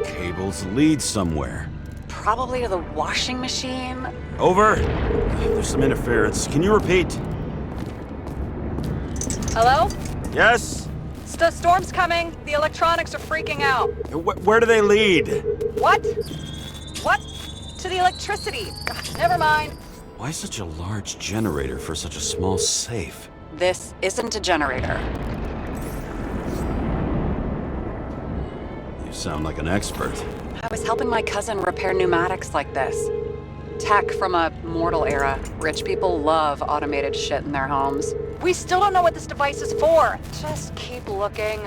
Cables lead somewhere. Probably to the washing machine. Over. There's some interference. Can you repeat? Hello? Yes? The storm's coming. The electronics are freaking out. Where do they lead? What? What? To the electricity. God, never mind. Why such a large generator for such a small safe? This isn't a generator. You sound like an expert. I was helping my cousin repair pneumatics like this. Tech from a mortal era. Rich people love automated shit in their homes. We still don't know what this device is for. Just keep looking.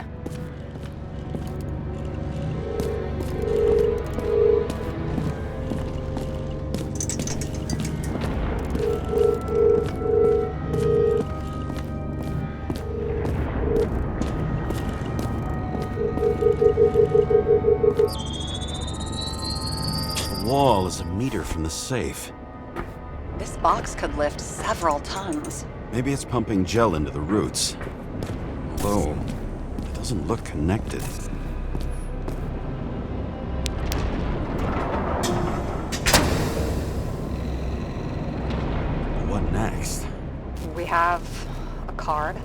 The wall is a meter from the safe. This box could lift several tons. Maybe it's pumping gel into the roots. Although, it doesn't look connected. What next? We have a card.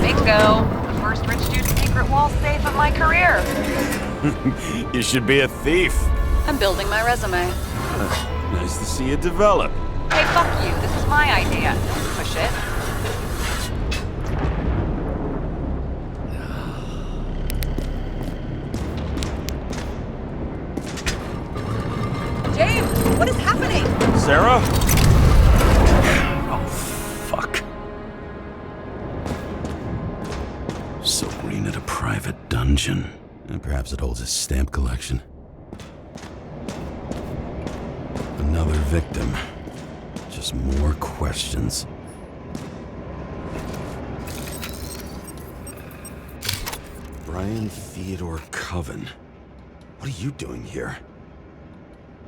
Bingo! The first rich dude's secret wall safe of my career. You should be a thief. I'm building my resume. Nice to see you develop. Hey, fuck you. This is my idea. Don't push it. James, what is happening? Sarah? Oh, fuck. So Green at a private dungeon. And perhaps it holds his stamp collection. Another victim. Just more questions. Brian Theodore Coven. What are you doing here?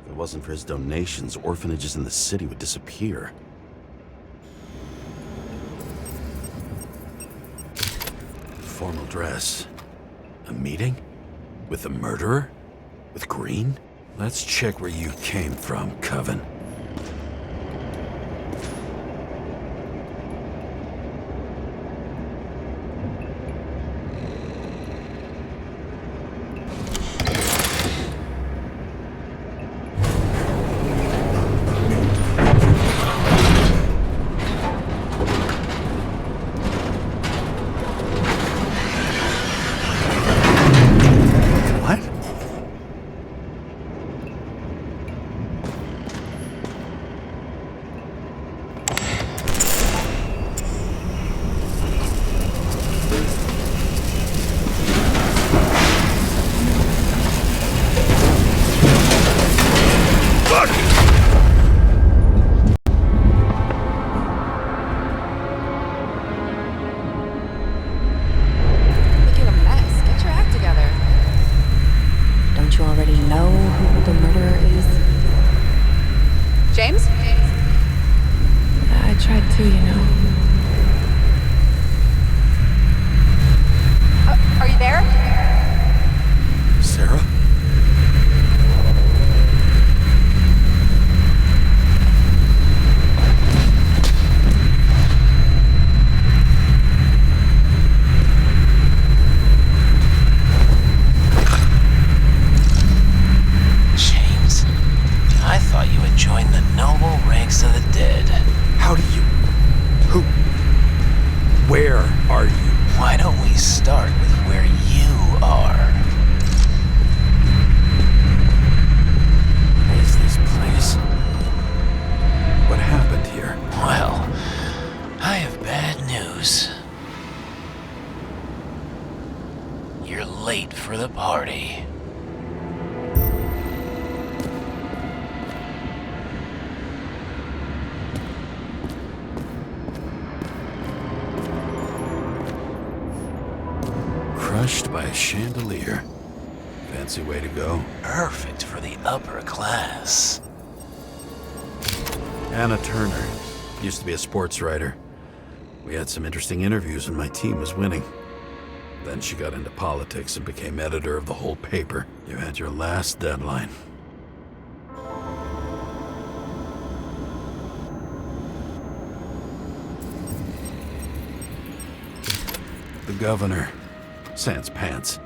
If it wasn't for his donations, orphanages in the city would disappear. Formal dress. A meeting? With the murderer? With Green? Let's check where you came from, Coven. crushed by a chandelier. Fancy way to go. Perfect for the upper class. Anna Turner. Used to be a sports writer. We had some interesting interviews when my team was winning. Then she got into politics and became editor of the whole paper. You had your last deadline. The governor. Sans pants.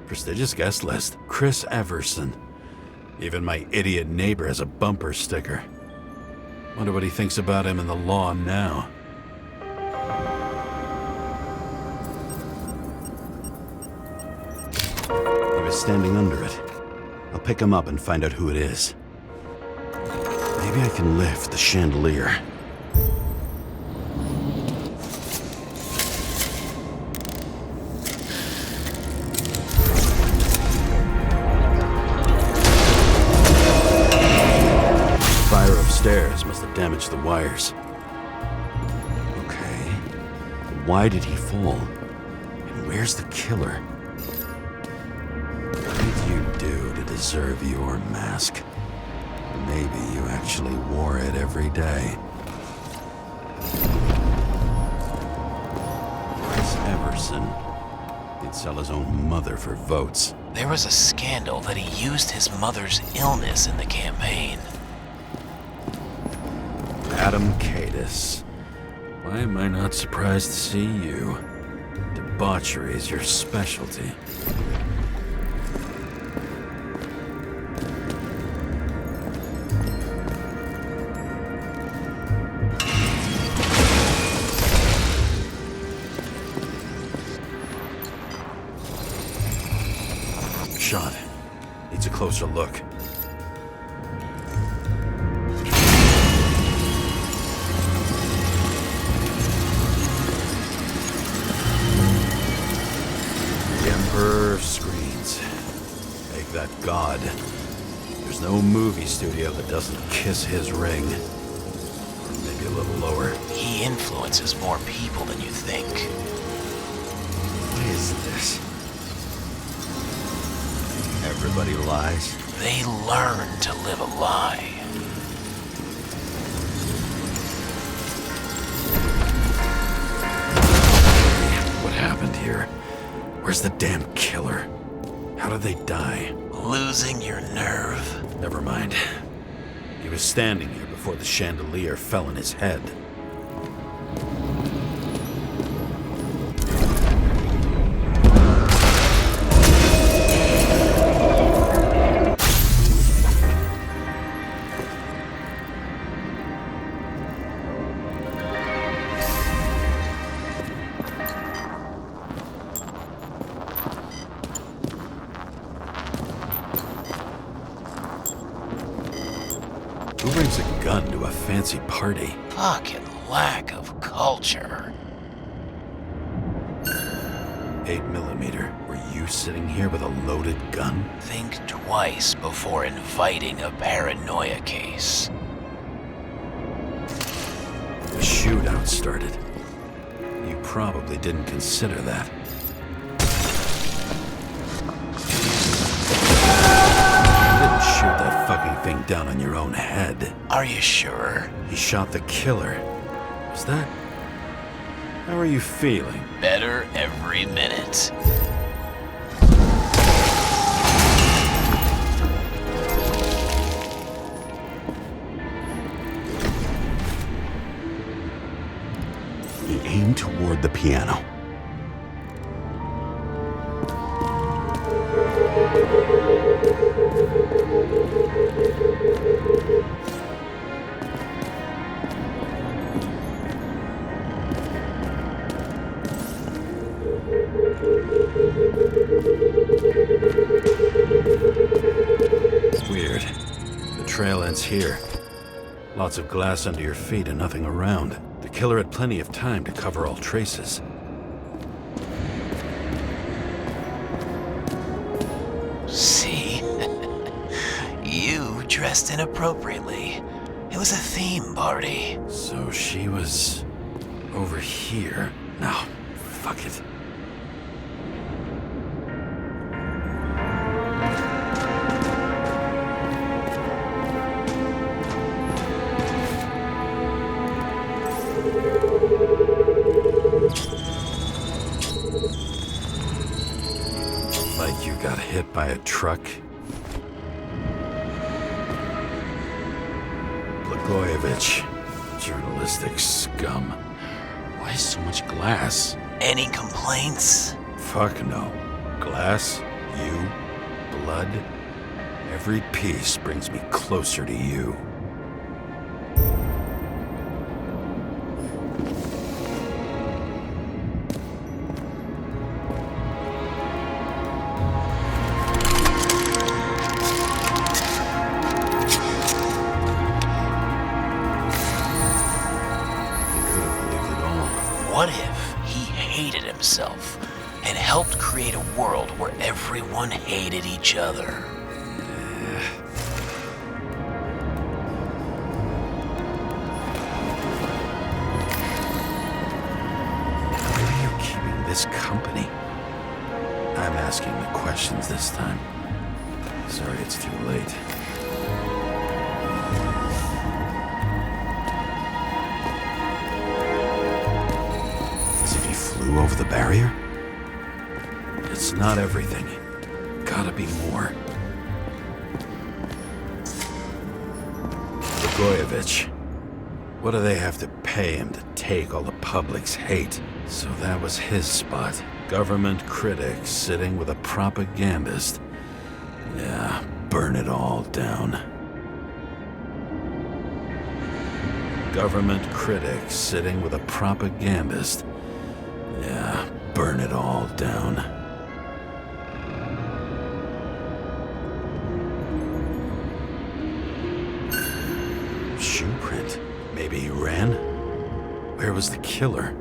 Prestigious guest list. Chris Everson. Even my idiot neighbor has a bumper sticker. Wonder what he thinks about him and the law now. He was standing under it. I'll pick him up and find out who it is. Maybe I can lift the chandelier. Stairs must have damaged the wires. Okay. Why did he fall? And where's the killer? What did you do to deserve your mask? Maybe you actually wore it every day. Chris Everson. He'd sell his own mother for votes. There was a scandal that he used his mother's illness in the campaign. Adam Cadis. Why am I not surprised to see you? Debauchery is your specialty. Shot. Needs a closer look. Screens. Make that God. There's no movie studio that doesn't kiss his ring. Or maybe a little lower. He influences more people than you think. What is this? Everybody lies? They learn to live a lie. What happened here? Where's the damn killer? How did they die? Losing your nerve? Never mind. He was standing here before the chandelier fell on his head. Who brings a gun to a fancy party? Fucking lack of culture. 8mm. Were you sitting here with a loaded gun? Think twice before inviting a paranoia case. The shootout started. You probably didn't consider that. You didn't shoot that fucking thing down on your own head. Are you sure? He shot the killer. Was that... How are you feeling? Better every minute. He aimed toward the piano. Weird. The trail ends here. Lots of glass under your feet and nothing around. The killer had plenty of time to cover all traces. See? You dressed inappropriately. It was a theme party. So she was... over here. No, fuck it. by a truck. Blagojevich, journalistic scum. Why so much glass? Any complaints? Fuck no. Glass, you, blood. Every piece brings me closer to you. What if he hated himself and helped create a world where everyone hated each other? Where are you keeping this company? I'm asking the questions this time. Sorry it's too late. Flew over the barrier? It's not everything. Gotta be more. Blagojevich. What do they have to pay him to take all the public's hate? So that was his spot. Government critic sitting with a propagandist. Yeah, burn it all down. Government critic sitting with a propagandist. Yeah, burn it all down. Shoe print. Maybe he ran? Where was the killer?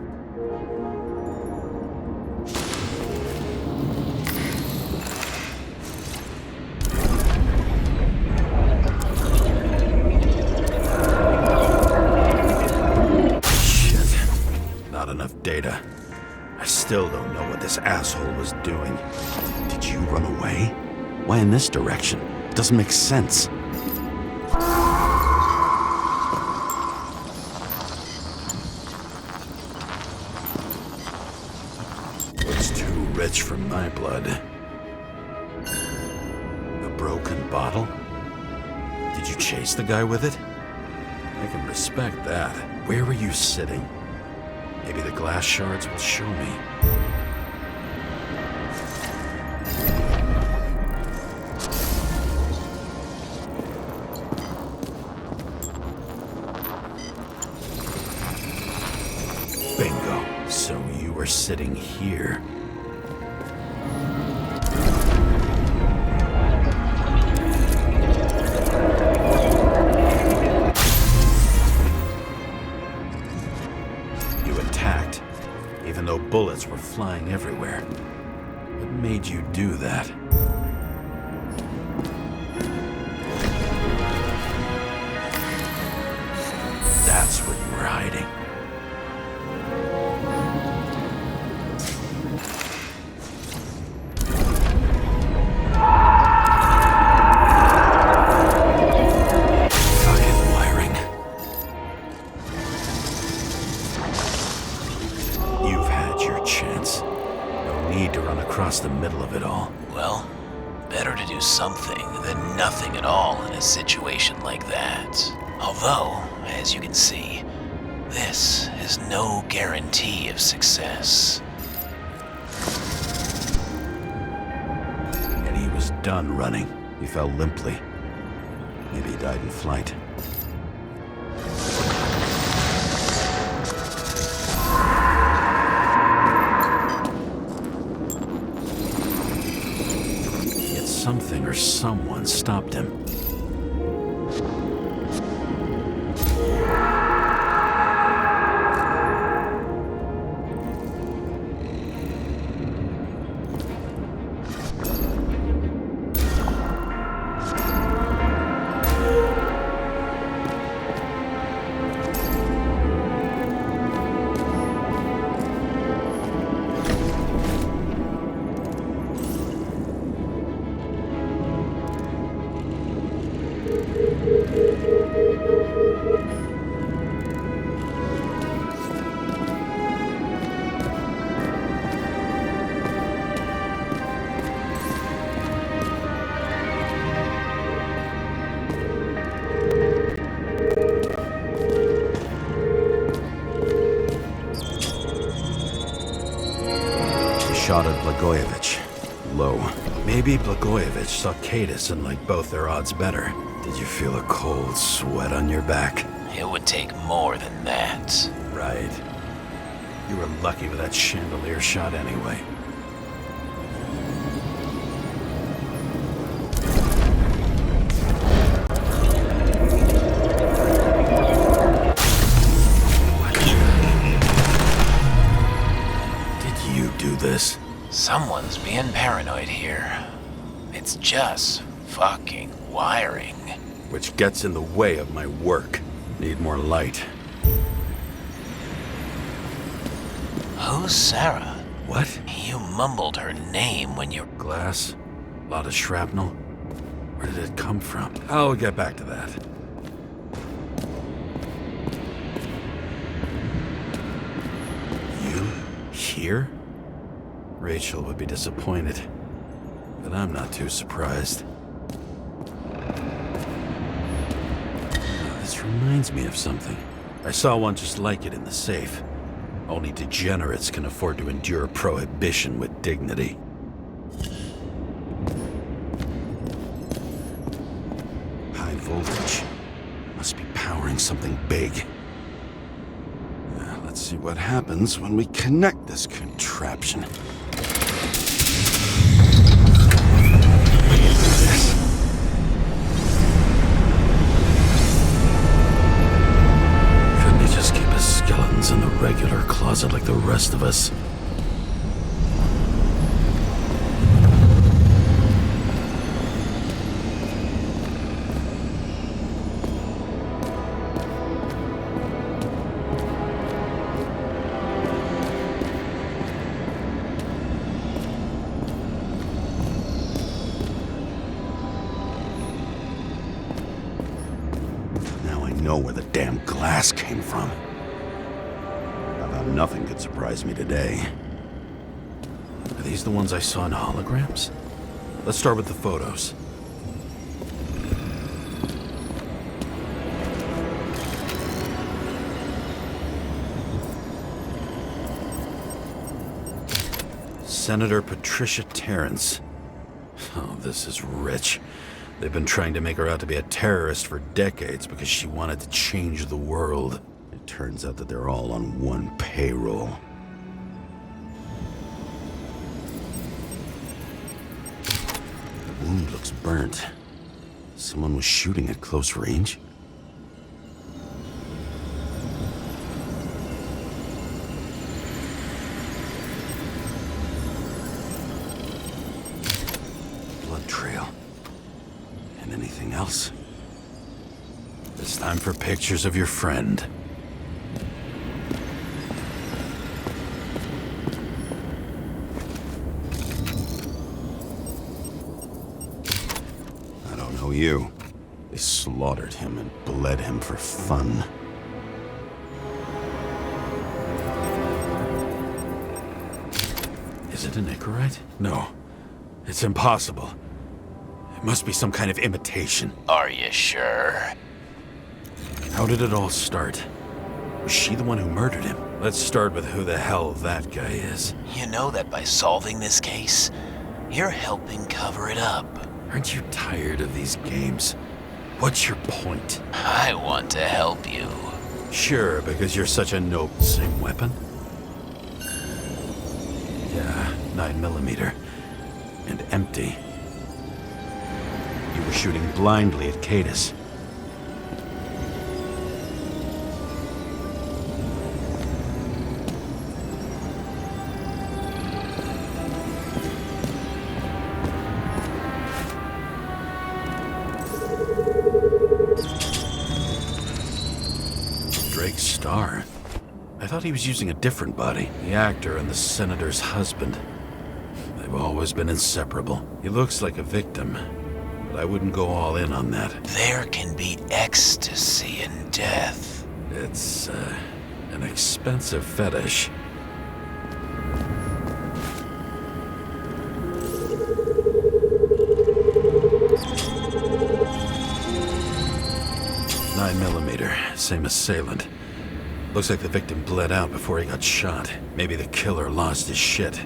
Shit. Not enough data. I still don't know what this asshole was doing. Did you run away? Why in this direction? It doesn't make sense. Looks too rich for my blood. A broken bottle? Did you chase the guy with it? I can respect that. Where were you sitting? Maybe the glass shards will show me. Bingo. So you were sitting here. Even though bullets were flying everywhere. What made you do that? That's where you were hiding. Across the middle of it all. Well, better to do something than nothing at all in a situation like that. Although, as you can see, this is no guarantee of success. And he was done running. He fell limply. Maybe he died in flight. Something or someone stopped him. shot at Blagojevich. Low. Maybe Blagojevich saw Kadis and liked both their odds better. Did you feel a cold sweat on your back? It would take more than that. Right. You were lucky with that chandelier shot anyway. Did you do this? Someone's being paranoid here. It's just fucking wiring. Which gets in the way of my work. Need more light. Who's Sara? What? You mumbled her name when you... Glass? A lot of shrapnel? Where did it come from? I'll get back to that. You? Here? Rachel would be disappointed. But I'm not too surprised. This reminds me of something. I saw one just like it in the safe. Only degenerates can afford to endure prohibition with dignity. High voltage. Must be powering something big. Now, let's see what happens when we connect this contraption. In the regular closet like the rest of us. Now I know where the damn glass came from. Nothing could surprise me today. Are these the ones I saw in holograms? Let's start with the photos. Senator Patricia Terrence. Oh, this is rich. They've been trying to make her out to be a terrorist for decades because she wanted to change the world. Turns out that they're all on one payroll. The wound looks burnt. Someone was shooting at close range? Blood trail. And anything else? It's time for pictures of your friend. You. They slaughtered him and bled him for fun. Is it an Icarite? No. It's impossible. It must be some kind of imitation. Are you sure? How did it all start? Was she the one who murdered him? Let's start with who the hell that guy is. You know that by solving this case, you're helping cover it up. Aren't you tired of these games? What's your point? I want to help you. Sure, because you're such a noble. Same weapon? Yeah, 9mm. And empty. You were shooting blindly at Kadis. Star. I thought he was using a different body. The actor and the senator's husband. They've always been inseparable. He looks like a victim, but I wouldn't go all in on that. There can be ecstasy in death. It's, an expensive fetish. Same assailant. Looks like the victim bled out before he got shot. Maybe the killer lost his shit.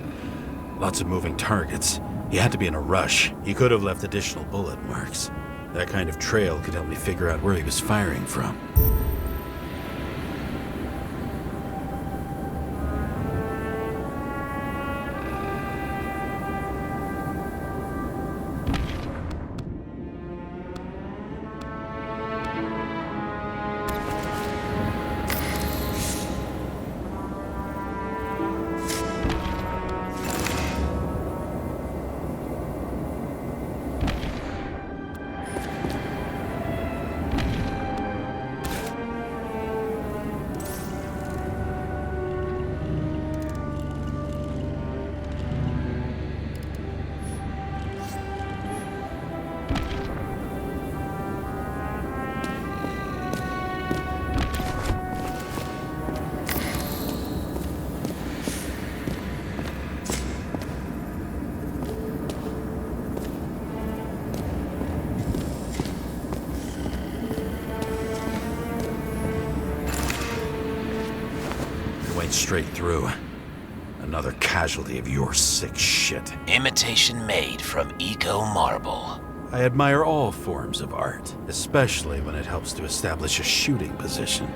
Lots of moving targets. He had to be in a rush. He could have left additional bullet marks. That kind of trail could help me figure out where he was firing from. Straight through. Another casualty of your sick shit. Imitation made from eco marble. I admire all forms of art, especially when it helps to establish a shooting position.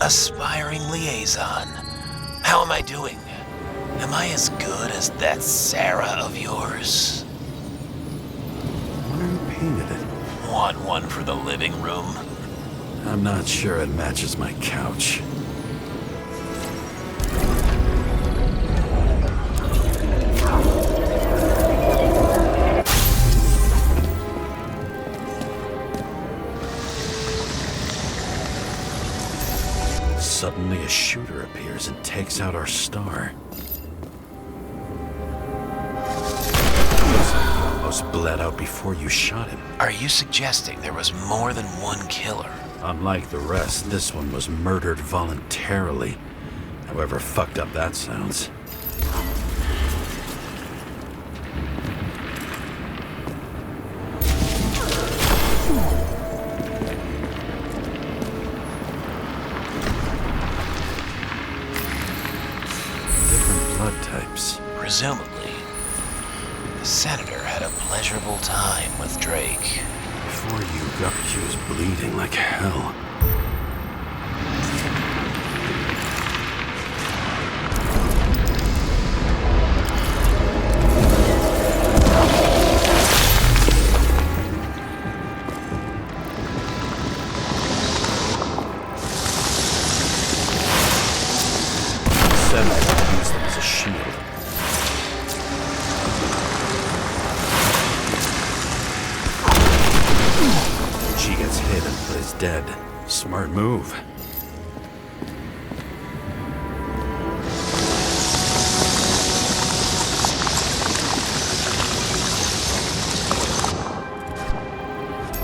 Aspiring liaison. How am I doing? Am I as good as that Sara of yours? Where you painted it? Want one for the living room? I'm not sure it matches my couch. Suddenly a shooter appears and takes out our star. He almost bled out before you shot him. Are you suggesting there was more than one killer? Unlike the rest, this one was murdered voluntarily. However fucked up that sounds. Presumably, the senator had a pleasurable time with Drake. Before you got, he was bleeding like hell. The senator used them as a shield. She gets hit and plays dead. Smart move.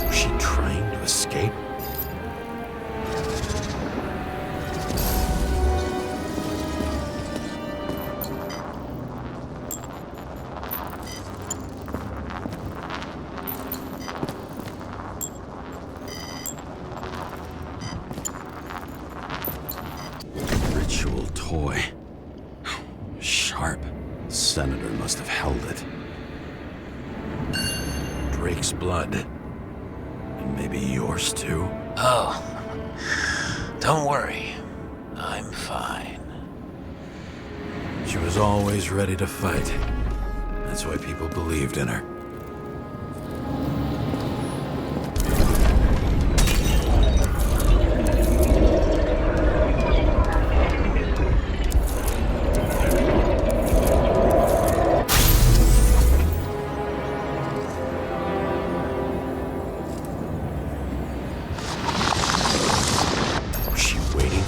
Was she trying to escape? Toy. Sharp. Senator must have held it. Drake's blood. And maybe yours too? Oh. Don't worry. I'm fine. She was always ready to fight. That's why people believed in her.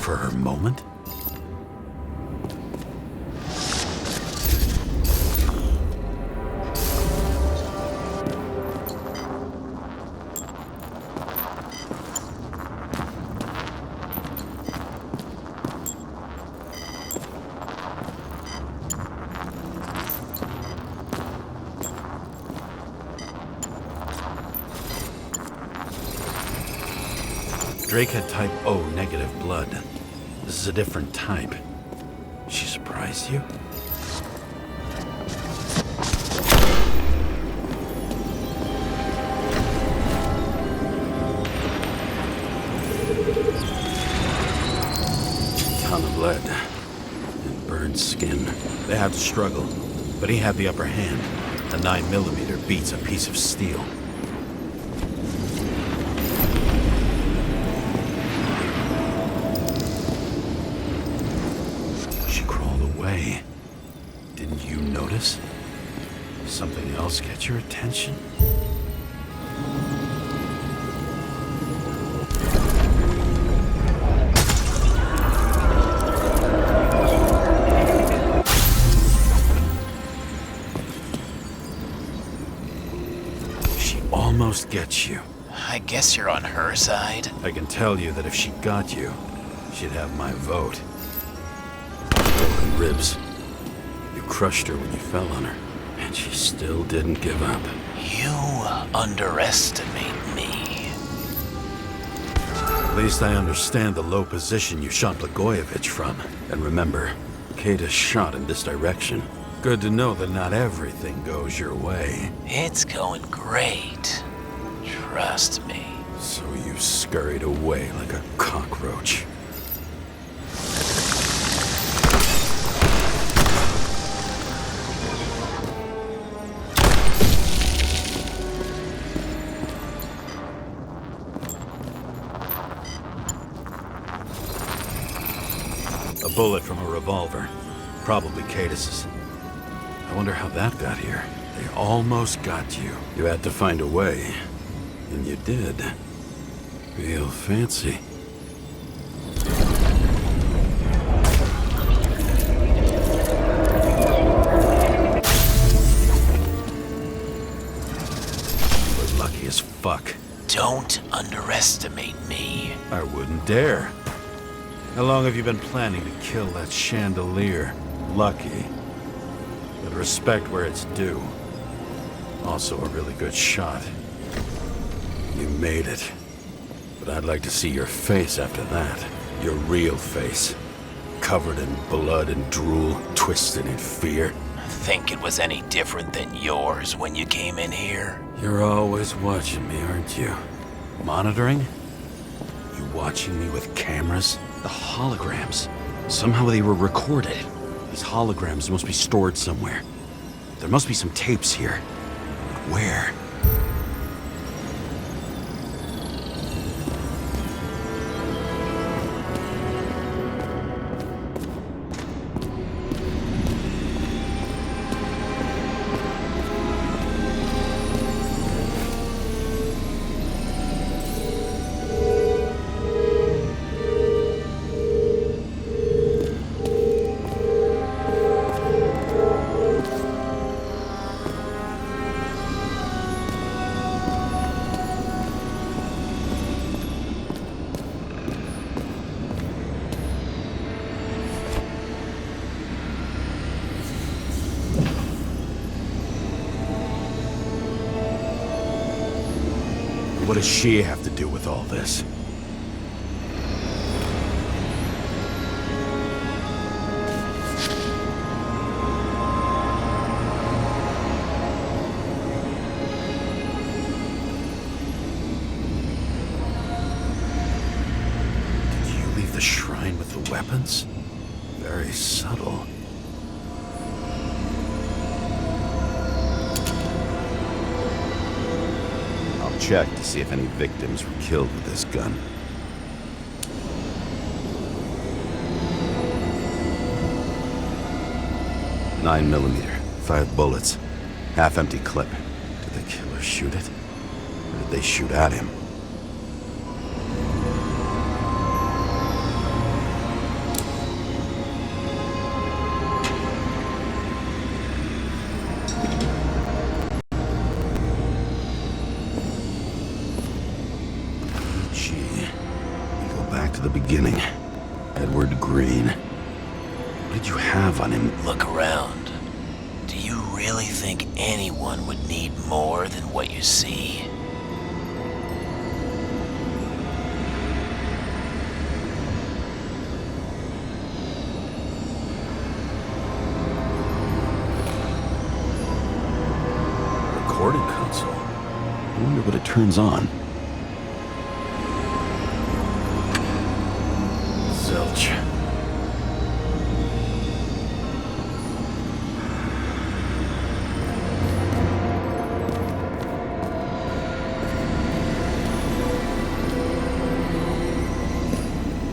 For her moment? Drake had type O negative blood. This is a different type. She surprised you? Ton of lead. And burned skin. They had to struggle, but he had the upper hand. A 9mm beats a piece of steel. She crawled away. Didn't you notice? Something else get your attention? Almost gets you. I guess you're on her side. I can tell you that if she got you, she'd have my vote. Broken ribs. You crushed her when you fell on her, and she still didn't give up. You underestimate me. At least I understand the low position you shot Blagojevich from. And remember, Kata's shot in this direction. Good to know that not everything goes your way. It's going great. Trust me. So you scurried away like a cockroach. A bullet from a revolver. Probably Katis's. I wonder how that got here. They almost got you. You had to find a way. And you did. Real fancy. We're lucky as fuck. Don't underestimate me. I wouldn't dare. How long have you been planning to kill that chandelier? Lucky. But respect where it's due. Also a really good shot. You made it. But I'd like to see your face after that. Your real face. Covered in blood and drool, twisted in fear. Think it was any different than yours when you came in here? You're always watching me, aren't you? Monitoring? You watching me with cameras? The holograms. Somehow they were recorded. These holograms must be stored somewhere. There must be some tapes here. But where? What does she have to do with all this? Did you leave the shrine with the weapons? Very subtle. Check to see if any victims were killed with this gun. .9mm, 5 bullets, half-empty clip. Did the killer shoot it? Or did they shoot at him? The beginning. Edward Green. What did you have on him? Look around. Do you really think anyone would need more than what you see? recording console. I wonder what it turns on. Zilch.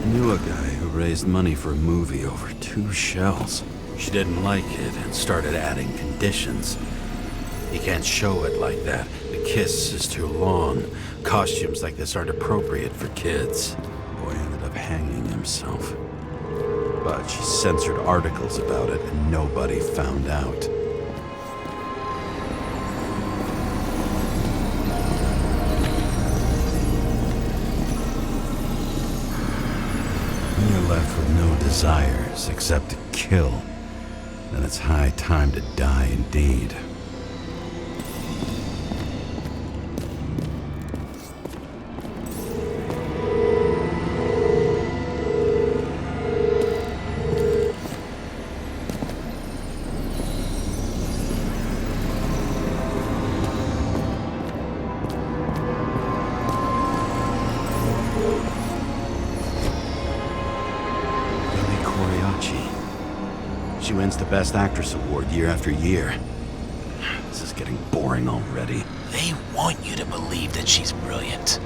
I knew a guy who raised money for a movie over 2 shells. She didn't like it and started adding conditions. You can't show it like that. The kiss is too long. Costumes like this aren't appropriate for kids. Boy ended up hanging himself. But she censored articles about it and nobody found out. When you're left with no desires except to kill, then it's high time to die indeed. She wins the Best Actress award year after year. This is getting boring already. They want you to believe that she's brilliant.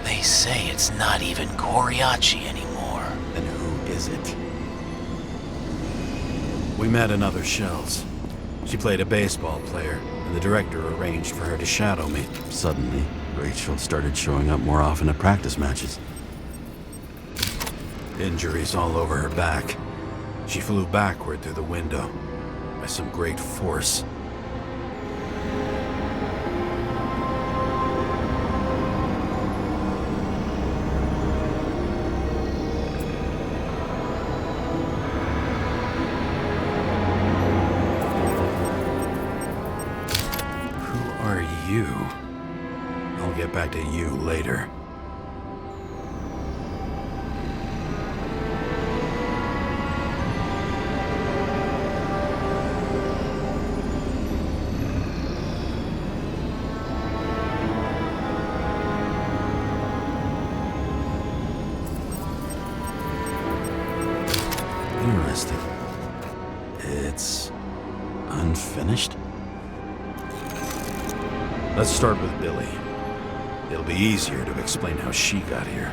They say it's not even Coriaci anymore. Then who is it? We met in other shells. She played a baseball player, and the director arranged for her to shadow me. Suddenly, Rachel started showing up more often at practice matches. Injuries all over her back. She flew backward through the window by some great force. Who are you? I'll get back to you later. Interesting. It's unfinished? Let's start with Billy. It'll be easier to explain how she got here.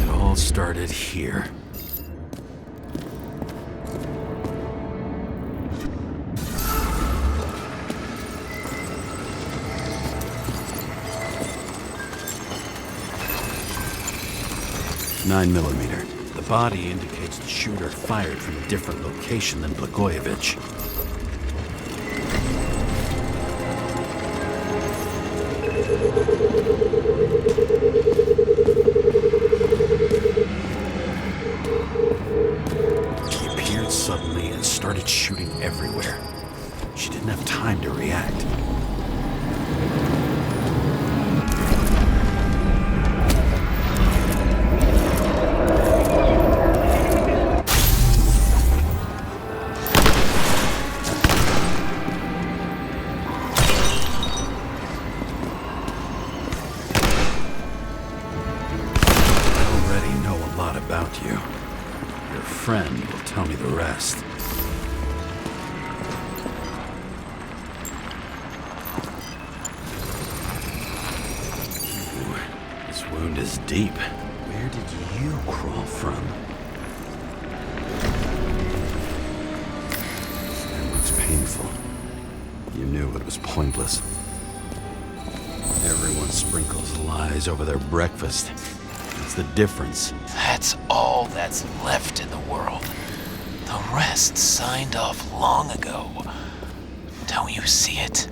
It all started here. .9mm. The body indicates the shooter fired from a different location than Blagojevich. He appeared suddenly and started shooting everywhere. She didn't have time to react. About you. Your friend will tell me the rest. Ooh, this wound is deep. Where did you crawl from? That looks painful. You knew it was pointless. Everyone sprinkles lies over their breakfast. What's the difference? That's all that's left in the world. The rest signed off long ago. Don't you see it?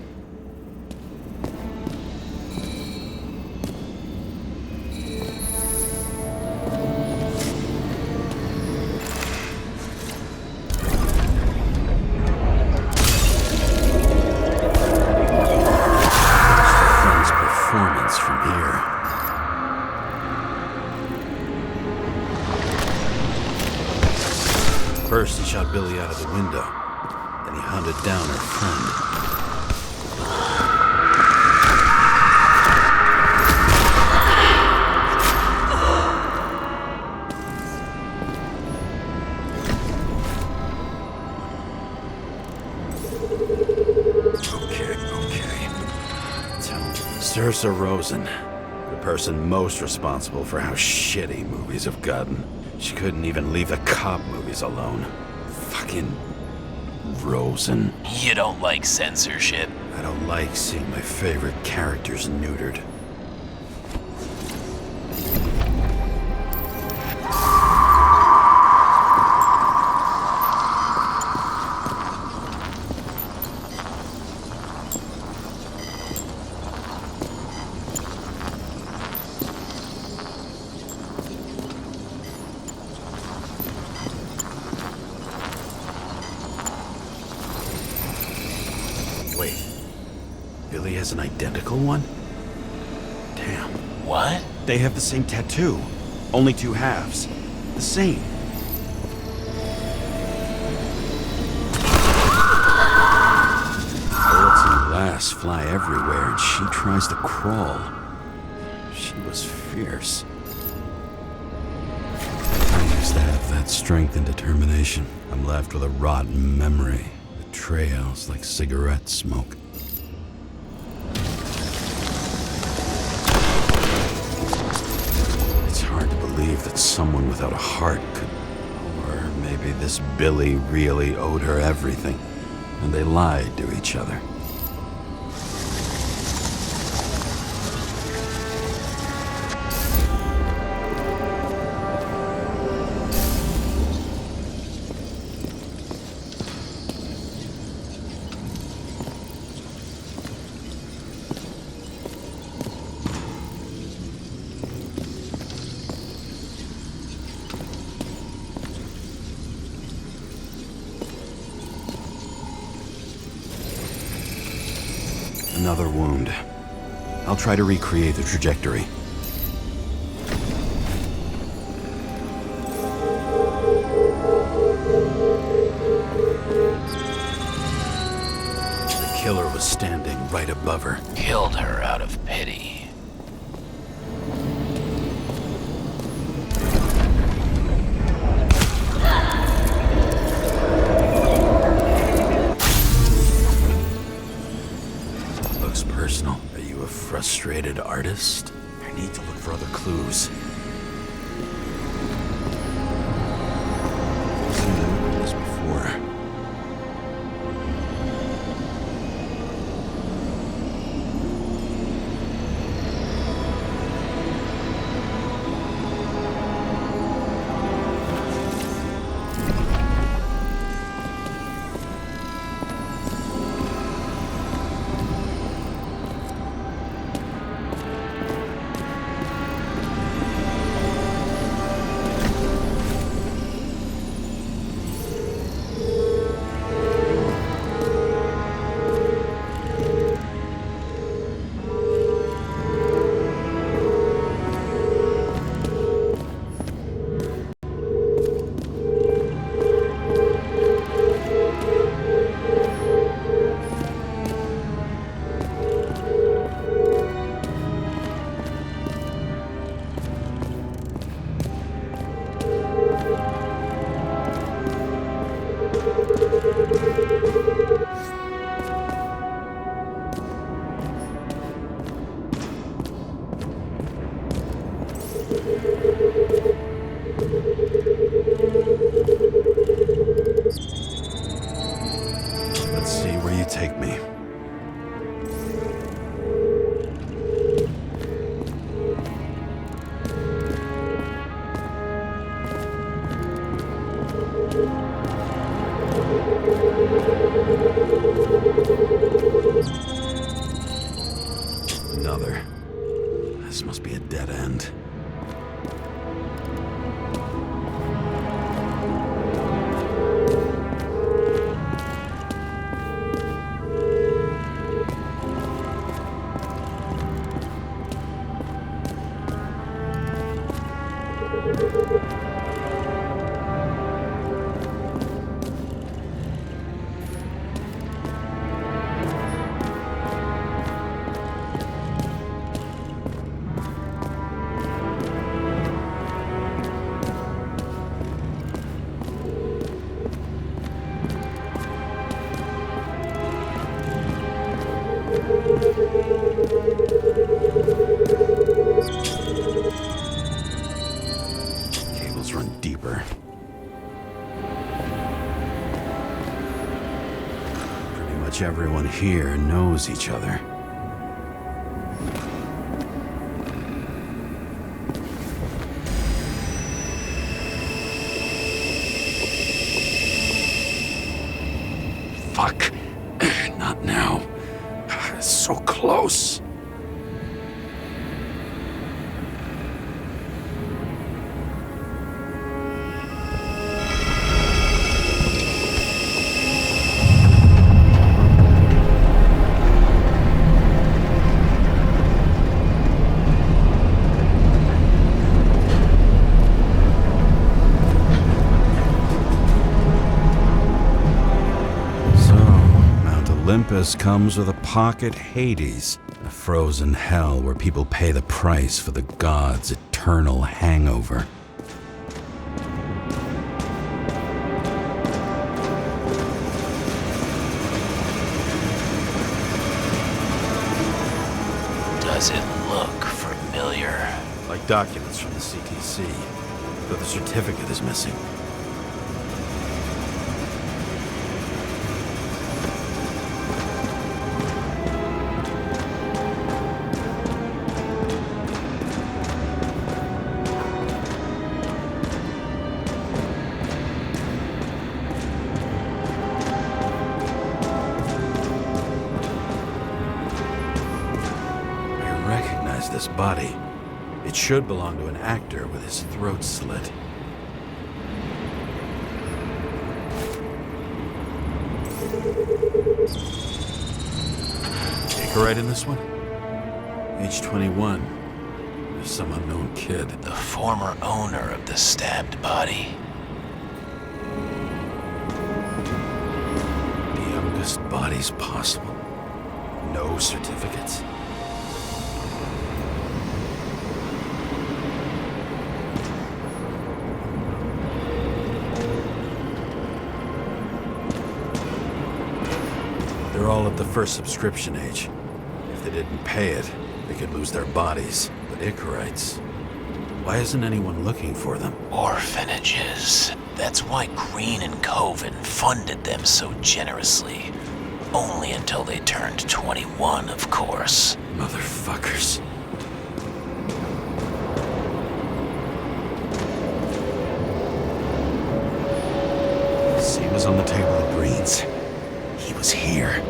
Billy out of the window. Then he hunted down her friend. Saoirse Rosen, the person most responsible for how shitty movies have gotten. She couldn't even leave the cop movies alone. Fucking Rosen. You don't like censorship? I don't like seeing my favorite characters neutered. Wait, Billy has an identical one? Damn. What? They have the same tattoo, only two halves. The same. Bullets and glass fly everywhere, and she tries to crawl. She was fierce. I used to have that strength and determination. I'm left with a rotten memory that trails like cigarette smoke. It's hard to believe that someone without a heart could... Or maybe this Billy really owed her everything, and they lied to each other. Another wound. I'll try to recreate the trajectory. The killer was standing right above her. Killed her out of pity. Personal. Are you a frustrated artist? I need to look for other clues. I've seen this before. Let's see where you take me. Another. This must be a dead end. much everyone here knows each other. Fuck. Not now. So close. Olympus comes with a pocket Hades, a frozen hell where people pay the price for the gods' eternal hangover. Does it look familiar? Like documents from the CTC, but the certificate is missing. This body. It should belong to an actor with his throat slit. Anchorite in this one? Age 21. There's some unknown kid. The former owner of the stabbed body. The youngest bodies possible. No certificates. They're all at the first subscription age. If they didn't pay it, they could lose their bodies. But Icarites, why isn't anyone looking for them? Orphanages. That's why Green and Coven funded them so generously. Only until they turned 21, of course. Motherfuckers. Same as on the table at Green's. He was here.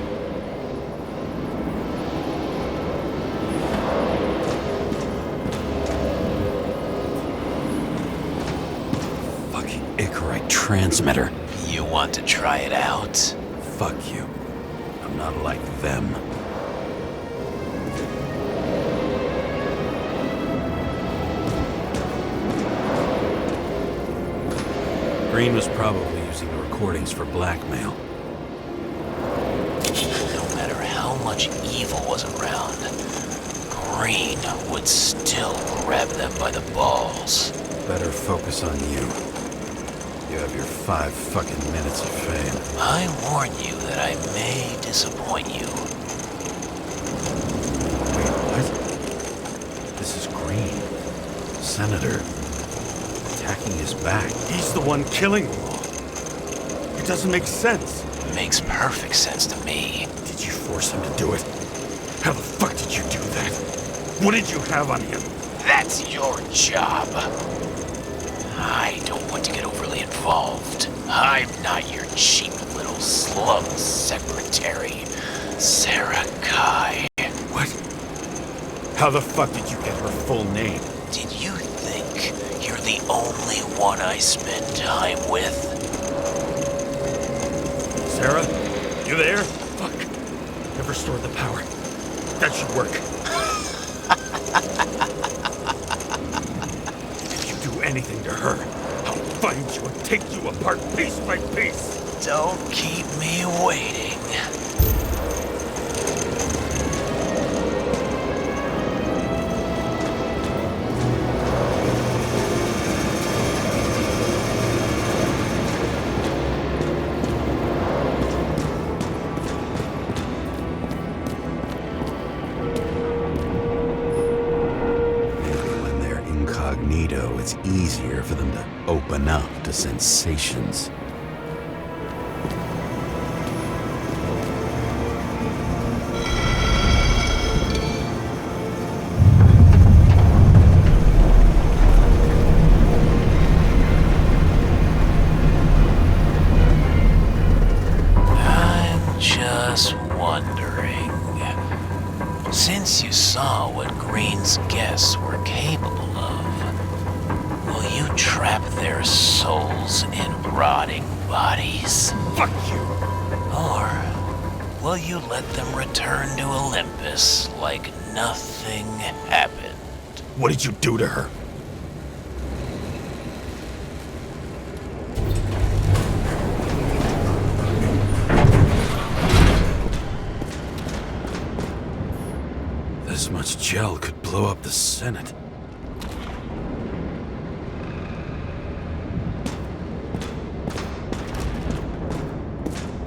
Fucking Icarite transmitter. You want to try it out? Fuck you. I'm not like them. Green was probably using the recordings for blackmail. No matter how much evil was around, Green would still grab them by the balls. Better focus on you. You have your 5 fucking minutes of fame. I warn you that I may disappoint you. Wait, what? This is Green. Senator. Attacking his back. He's the one killing them all. It doesn't make sense. It makes perfect sense to me. Did you force him to do it? How the fuck did you do that? What did you have on him? That's your job. I don't want to get overly involved. I'm not your cheap little slum secretary, Sara Kai. What? How the fuck did you get her full name? Did you think you're the only one I spend time with? Sara? You there? Fuck. Never stored the power. That should work. If you do anything to her, I'll find you and take you apart piece by piece. Don't keep me waiting. It's easier for them to open up to sensations. Since you saw what Green's guests were capable of, will you trap their souls in rotting bodies? Fuck you! Or will you let them return to Olympus like nothing happened? What did you do to her? This much gel could blow up the Senate.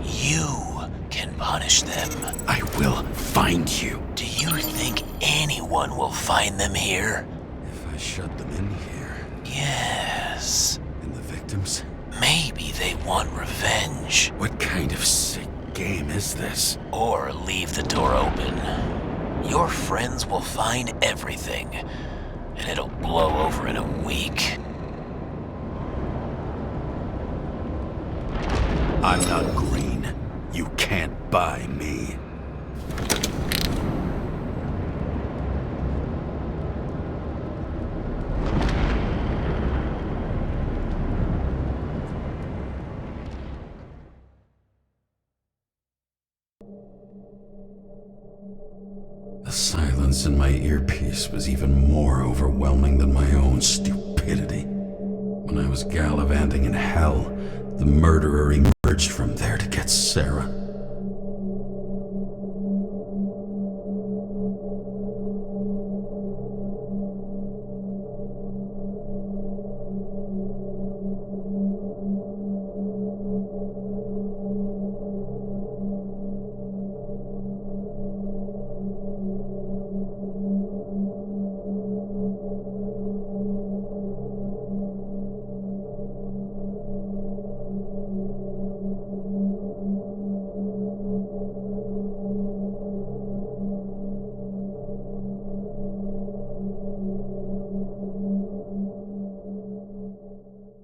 You can punish them. I will find you. Do you think anyone will find them here? If I shut them in here. Yes. And the victims? Maybe they want revenge. What kind of sick game is this? Or leave the door open. Your friends will find everything, and it'll blow over in a week. I'm not green. You can't buy me. The silence in my earpiece was even more overwhelming than my own stupidity. When I was gallivanting in hell, the murderer emerged from there to get Sara.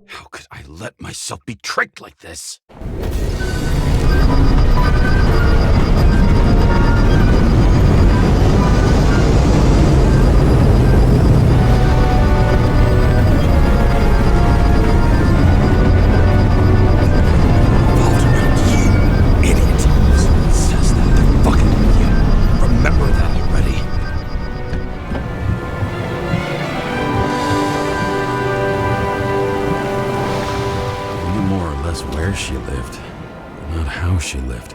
How could I let myself be tricked like this? Where she lived, but not how she lived.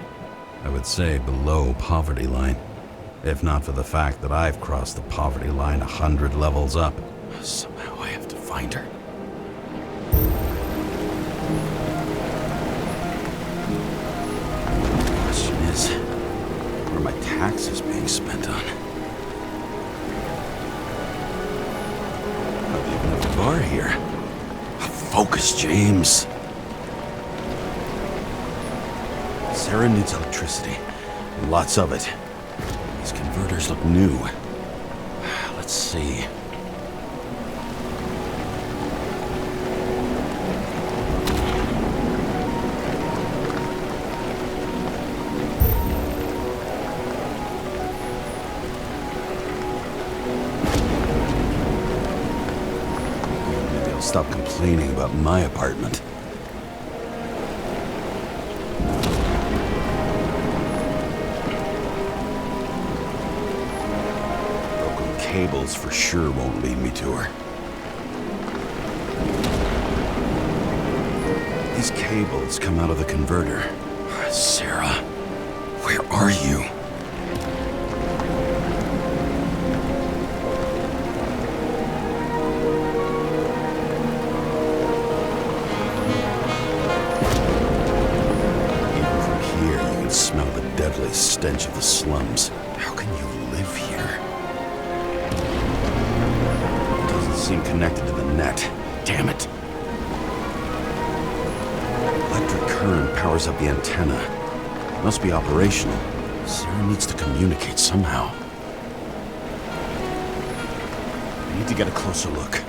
I would say below poverty line, if not for the fact that I've crossed the poverty line 100 levels up. Somehow I have to find her. The question is, what are my taxes being spent on? Not even have a bar here. Focus, James. Sara needs electricity. Lots of it. These converters look new. Let's see. Maybe I'll stop complaining about my apartment. Cables for sure won't lead me to her. These cables come out of the converter. Sara, where are you? Even from here, you can smell the deadly stench of the slums. How can you live here? Seem connected to the net. Damn it. Electric current powers up the antenna. Must be operational. Sara needs to communicate somehow. I need to get a closer look.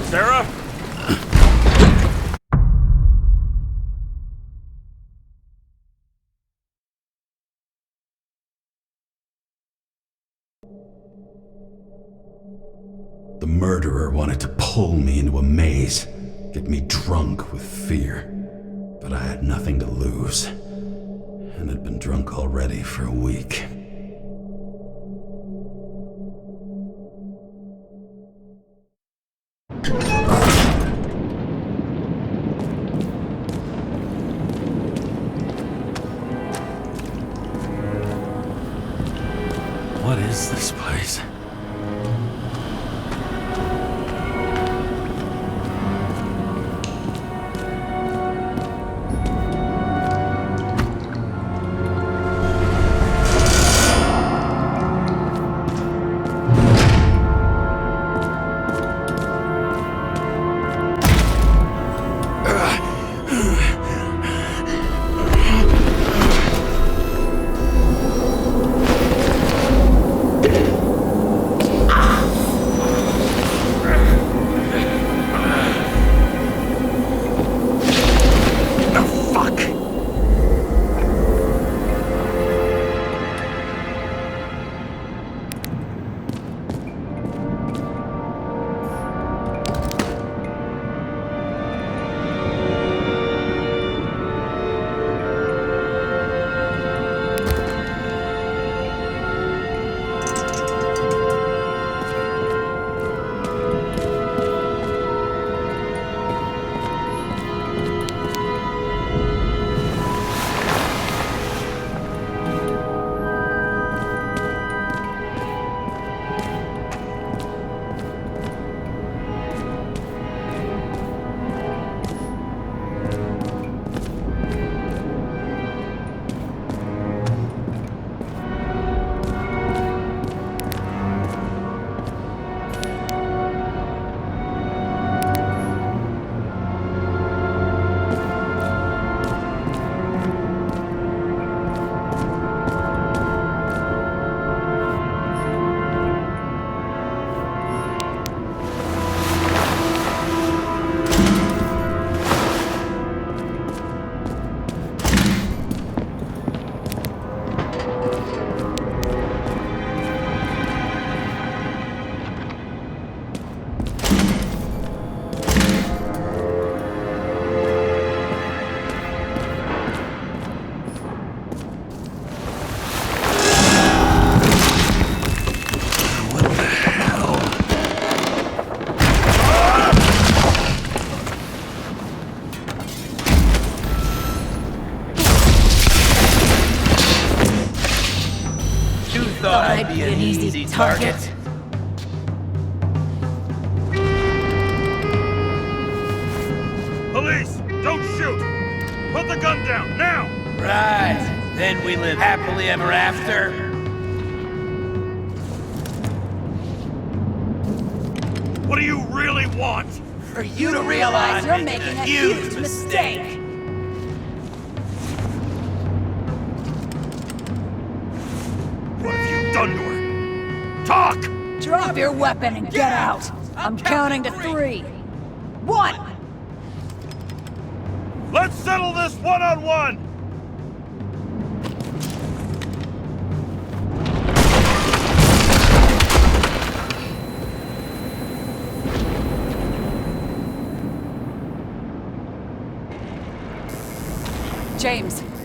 Sara? The murderer wanted to pull me into a maze, get me drunk with fear. But I had nothing to lose, and had been drunk already for a week. What is this place? Thought I'd be an easy target. Police, don't shoot! Put the gun down, now! Right. Then we live happily ever after. What do you really want? For you to realize you're making a huge mistake. What have you done to her? Talk! Drop your weapon and get out. I'm counting to 3. 1! Let's settle this one-on-one!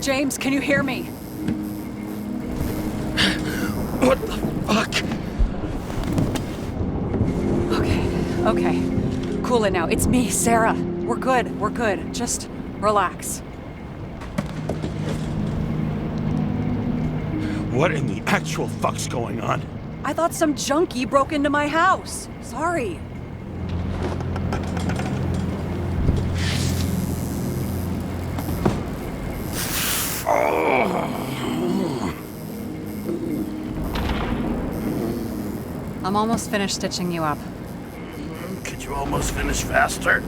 James, can you hear me? What the fuck? Okay. Cool it now. It's me, Sara. We're good. Just relax. What in the actual fuck's going on? I thought some junkie broke into my house. Sorry. I'm almost finished stitching you up. Could you almost finish faster?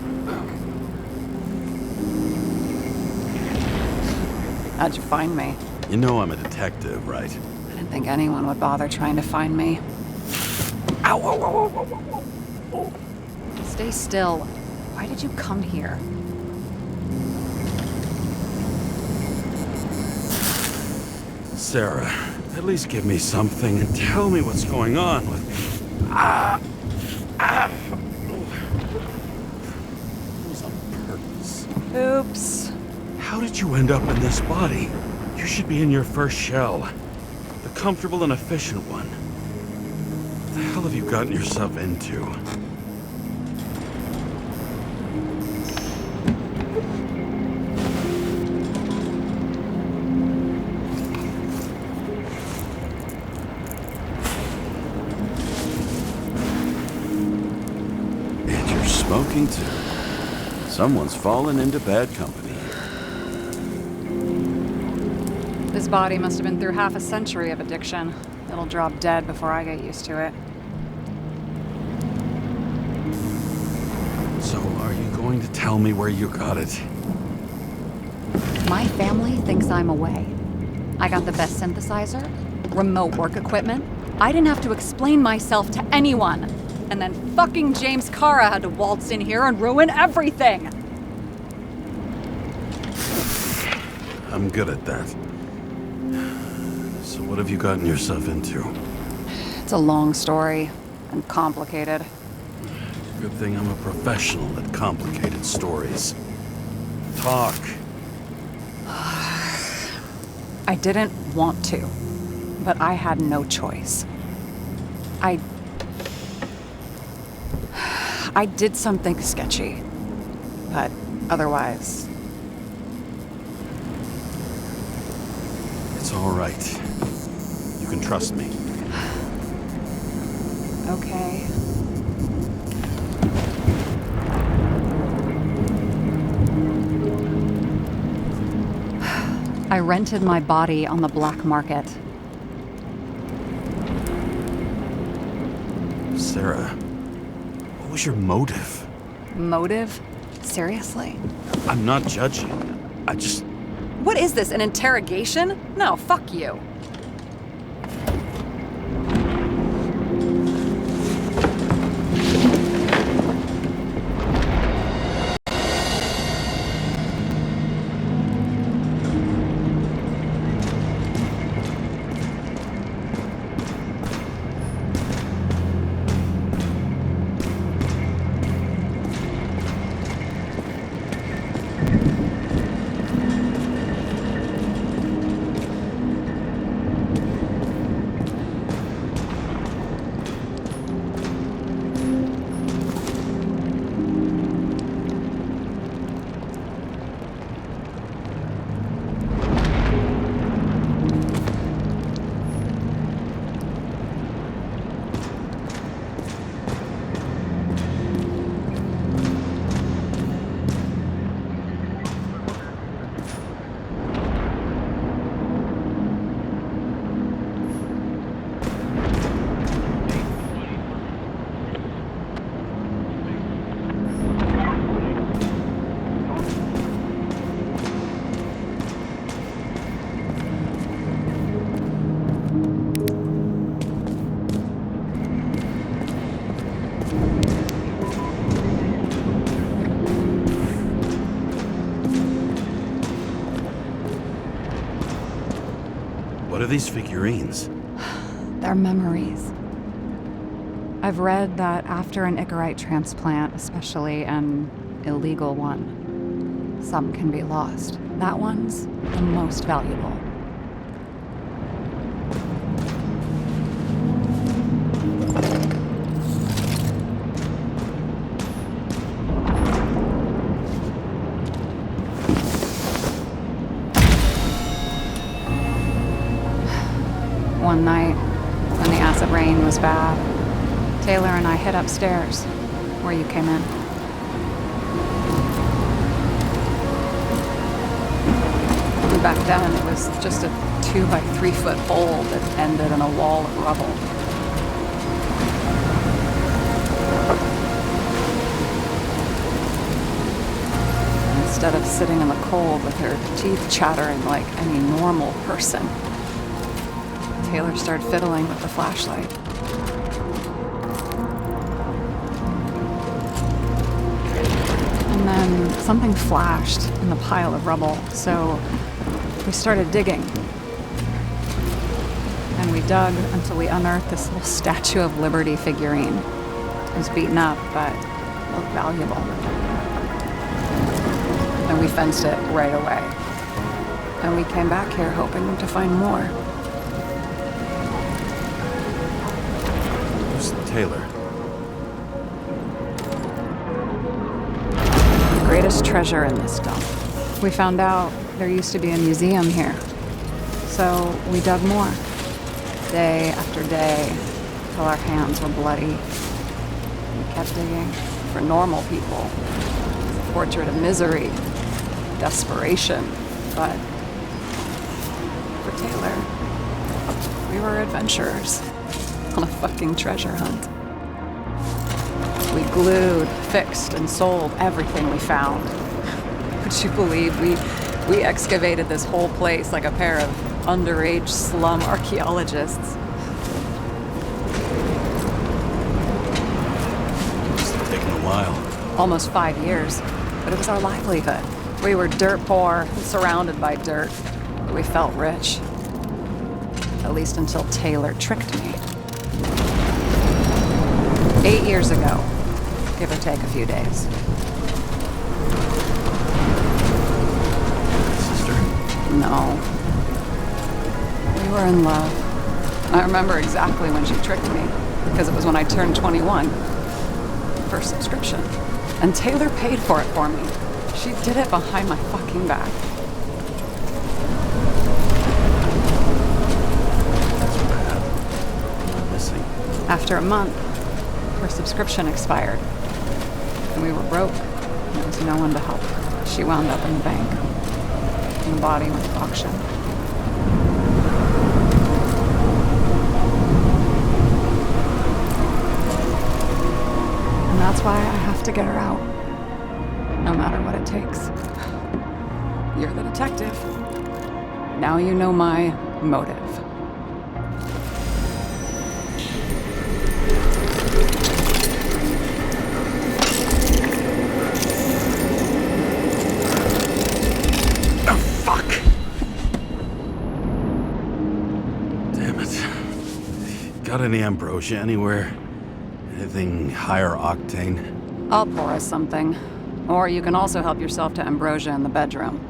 How'd you find me? You know I'm a detective, right? I didn't think anyone would bother trying to find me. Ow, ow, ow, ow, ow, ow. Stay still. Why did you come here? Sarah, at least give me something and tell me what's going on with... It was on purpose. Oops. How did you end up in this body? You should be in your first shell. The comfortable and efficient one. What the hell have you gotten yourself into? And you're smoking too. Someone's fallen into bad company. This body must have been through half a century of addiction. It'll drop dead before I get used to it. So, are you going to tell me where you got it? My family thinks I'm away. I got the best synthesizer, remote work equipment. I didn't have to explain myself to anyone. And then fucking James Karra had to waltz in here and ruin everything. I'm good at that. So what have you gotten yourself into? It's a long story and complicated. Good thing I'm a professional at complicated stories. Talk. I didn't want to, but I had no choice. I did something sketchy, but otherwise... It's all right. You can trust me. Okay. I rented my body on the black market. Sarah, what was your motive? Motive? Seriously? I'm not judging. I just... What is this, an interrogation? No, fuck you. What are these figurines? They're memories. I've read that after an Icarite transplant, especially an illegal one, some can be lost. That one's the most valuable. One night, when the acid rain was bad, Taylor and I hid upstairs, where you came in. And back then, it was just a 2-by-3 foot hole that ended in a wall of rubble. Instead of sitting in the cold with her teeth chattering like any normal person, Taylor started fiddling with the flashlight. something flashed in the pile of rubble, so we started digging. And we dug until we unearthed this little Statue of Liberty figurine. It was beaten up, but looked valuable. And we fenced it right away. And we came back here hoping to find more. Who's Taylor? The greatest treasure in this dump. We found out there used to be a museum here. So we dug more. Day after day, till our hands were bloody. We kept digging for normal people. Portrait of misery, desperation, but for Taylor, we were adventurers on a fucking treasure hunt. We glued, fixed, and sold everything we found. Would you believe we excavated this whole place like a pair of underage slum archaeologists? It's taken a while. Almost 5 years, but it was our livelihood. We were dirt poor, surrounded by dirt, but we felt rich. At least until Taylor tricked me. 8 years ago, give or take a few days. Sister? No. We were in love. I remember exactly when she tricked me, because it was when I turned 21. First subscription. And Taylor paid for it for me. She did it behind my fucking back. That's bad. I'm missing. After a month, her subscription expired. And we were broke. There was no one to help. She wound up in the bank. And the body went to auction. And that's why I have to get her out. No matter what it takes. You're the detective. Now you know my motive. Oh, fuck! Damn it. Got any ambrosia anywhere? Anything higher octane? I'll pour us something. Or you can also help yourself to ambrosia in the bedroom.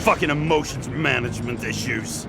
Fucking emotions management issues.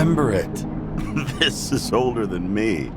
remember it. This is older than me.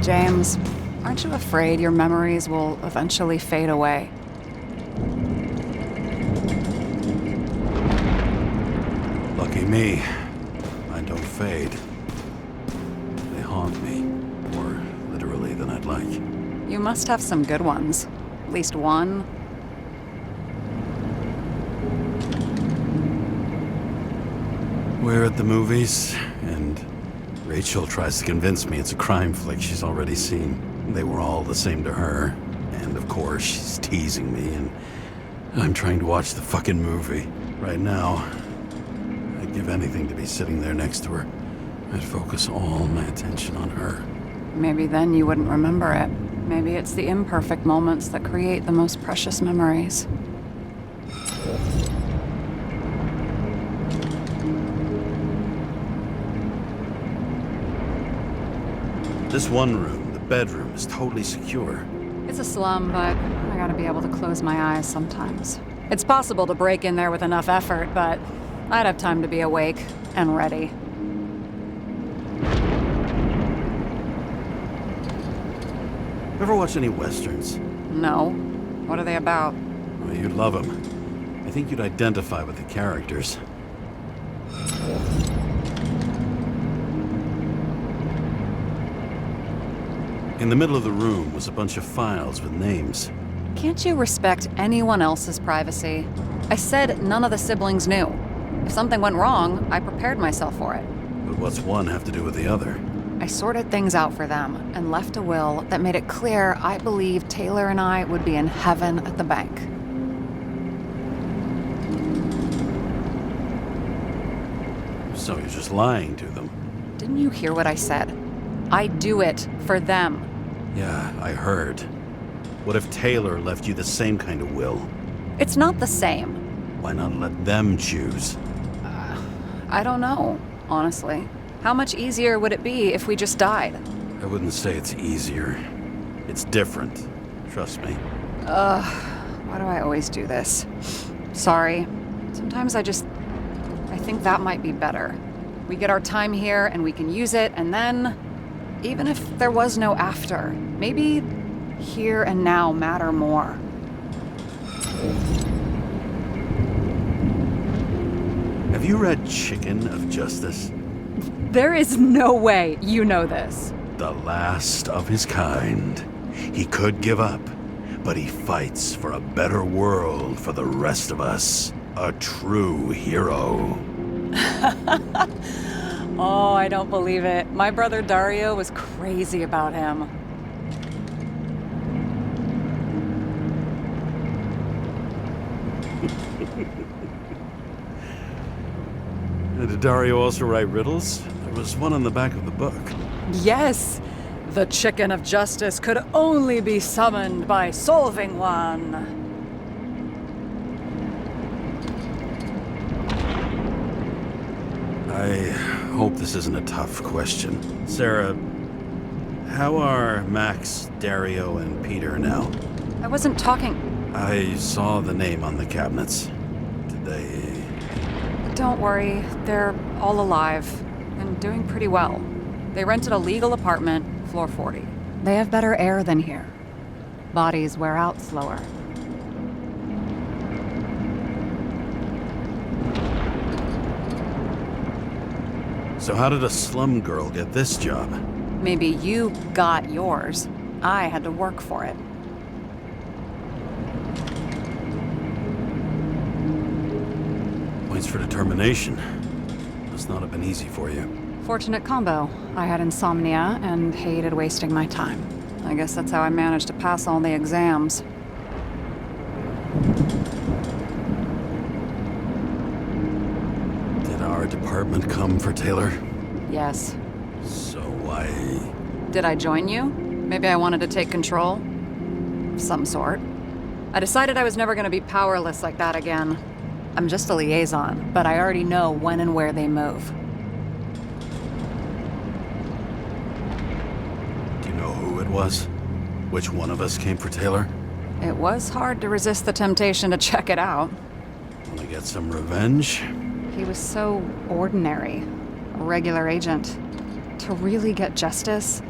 James, aren't you afraid your memories will eventually fade away? Lucky me. Mine don't fade. They haunt me. More literally than I'd like. You must have some good ones. At least one. We're at the movies, and Rachel tries to convince me it's a crime flick she's already seen. They were all the same to her. And of course, she's teasing me, and I'm trying to watch the fucking movie. Right now, I'd give anything to be sitting there next to her. I'd focus all my attention on her. Maybe then you wouldn't remember it. Maybe it's the imperfect moments that create the most precious memories. This one room, the bedroom, is totally secure. It's a slum, but I gotta be able to close my eyes sometimes. It's possible to break in there with enough effort, but I'd have time to be awake and ready. Ever watch any westerns? No. What are they about? Well, you'd love them. I think you'd identify with the characters. In the middle of the room was a bunch of files with names. Can't you respect anyone else's privacy? I said none of the siblings knew. If something went wrong, I prepared myself for it. But what's one have to do with the other? I sorted things out for them and left a will that made it clear I believed Taylor and I would be in heaven at the bank. So you're just lying to them? Didn't you hear what I said? I do it for them. Yeah, I heard. What if Taylor left you the same kind of will? It's not the same. Why not let them choose? I don't know, honestly. How much easier would it be if we just died? I wouldn't say it's easier. It's different. Trust me. Why do I always do this? Sorry. Sometimes I think that might be better. We get our time here and we can use it, and then, even if there was no after, maybe here and now matter more. Have you read Chicken of Justice? There is no way you know this. The last of his kind. He could give up, but he fights for a better world for the rest of us. A true hero. Oh, I don't believe it. My brother Dario was crazy about him. Did Dario also write riddles? There was one on the back of the book. Yes! The Chicken of Justice could only be summoned by solving one. I hope this isn't a tough question. Sarah, how are Max, Dario, and Peter now? I wasn't talking. I saw the name on the cabinets. Did they... Don't worry, they're all alive and doing pretty well. They rented a legal apartment, floor 40. They have better air than here. Bodies wear out slower. So how did a slum girl get this job? Maybe you got yours. I had to work for it. Points for determination. Must not have been easy for you. Fortunate combo. I had insomnia and hated wasting my time. I guess that's how I managed to pass all the exams. department come for Taylor? Yes. So why... Did I join you? Maybe I wanted to take control? Of some sort. I decided I was never gonna be powerless like that again. I'm just a liaison, but I already know when and where they move. Do you know who it was? Which one of us came for Taylor? It was hard to resist the temptation to check it out. Want to get some revenge? He was so ordinary. A regular agent. To really get justice,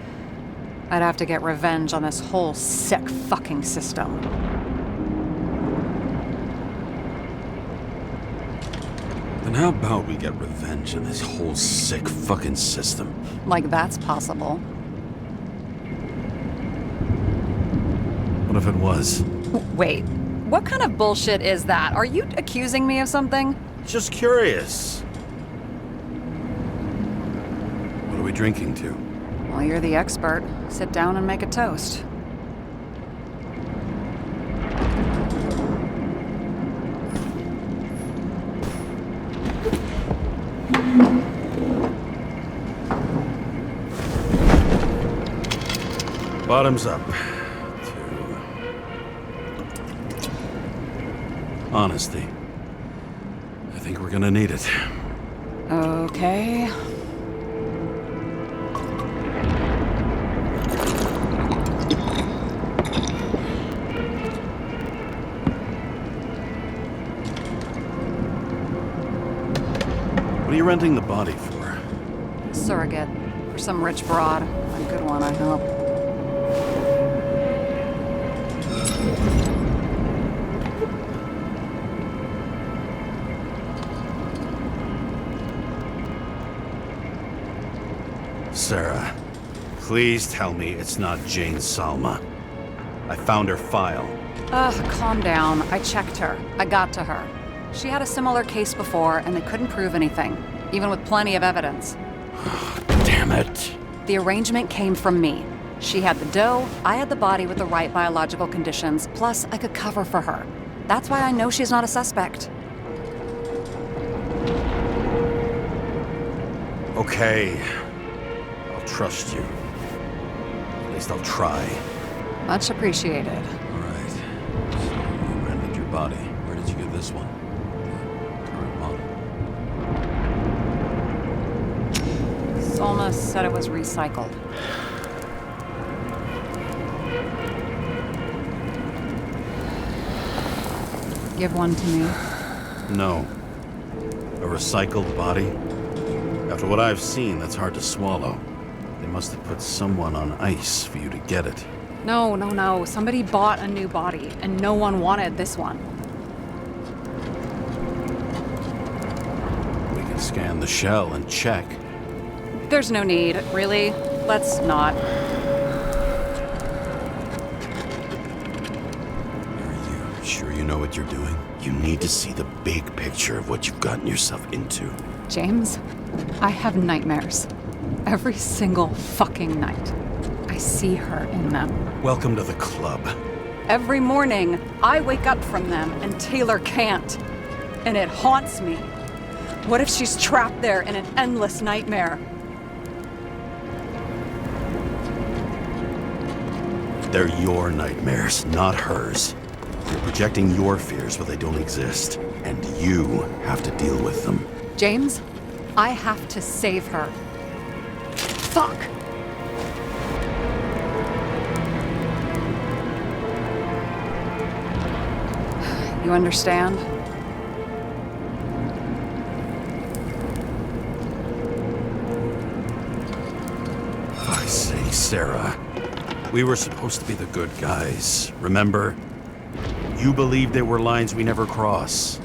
I'd have to get revenge on this whole sick fucking system. Then how about we get revenge on this whole sick fucking system? Like that's possible. What if it was? Wait, what kind of bullshit is that? Are you accusing me of something? Just curious. What are we drinking to? Well, you're the expert. Sit down and make a toast. Bottoms up. Honesty. I think we're gonna need it. Okay. What are you renting the body for? Surrogate. For some rich broad. A good one, I hope. Sara, please tell me it's not Jane Salma. I found her file. Calm down. I checked her. I got to her. She had a similar case before, and they couldn't prove anything, even with plenty of evidence. Damn it. The arrangement came from me. She had the dough, I had the body with the right biological conditions, plus I could cover for her. That's why I know she's not a suspect. Okay. I'll trust you. At least I'll try. Much appreciated. All right. So you rented your body. Where did you get this one? Current model. Salma said it was recycled. Give one to me. No. A recycled body? After what I've seen, that's hard to swallow. They must have put someone on ice for you to get it. No. Somebody bought a new body, and no one wanted this one. We can scan the shell and check. There's no need, really. Let's not. Are you sure you know what you're doing? You need to see the big picture of what you've gotten yourself into. James, I have nightmares. Every single fucking night. I see her in them. Welcome to the club. Every morning, I wake up from them and Taylor can't. And it haunts me. What if she's trapped there in an endless nightmare? They're your nightmares, not hers. You're projecting your fears, but they don't exist. And you have to deal with them. James, I have to save her. Fuck! You understand? I say, Sara. We were supposed to be the good guys, remember? You believed there were lines we never cross.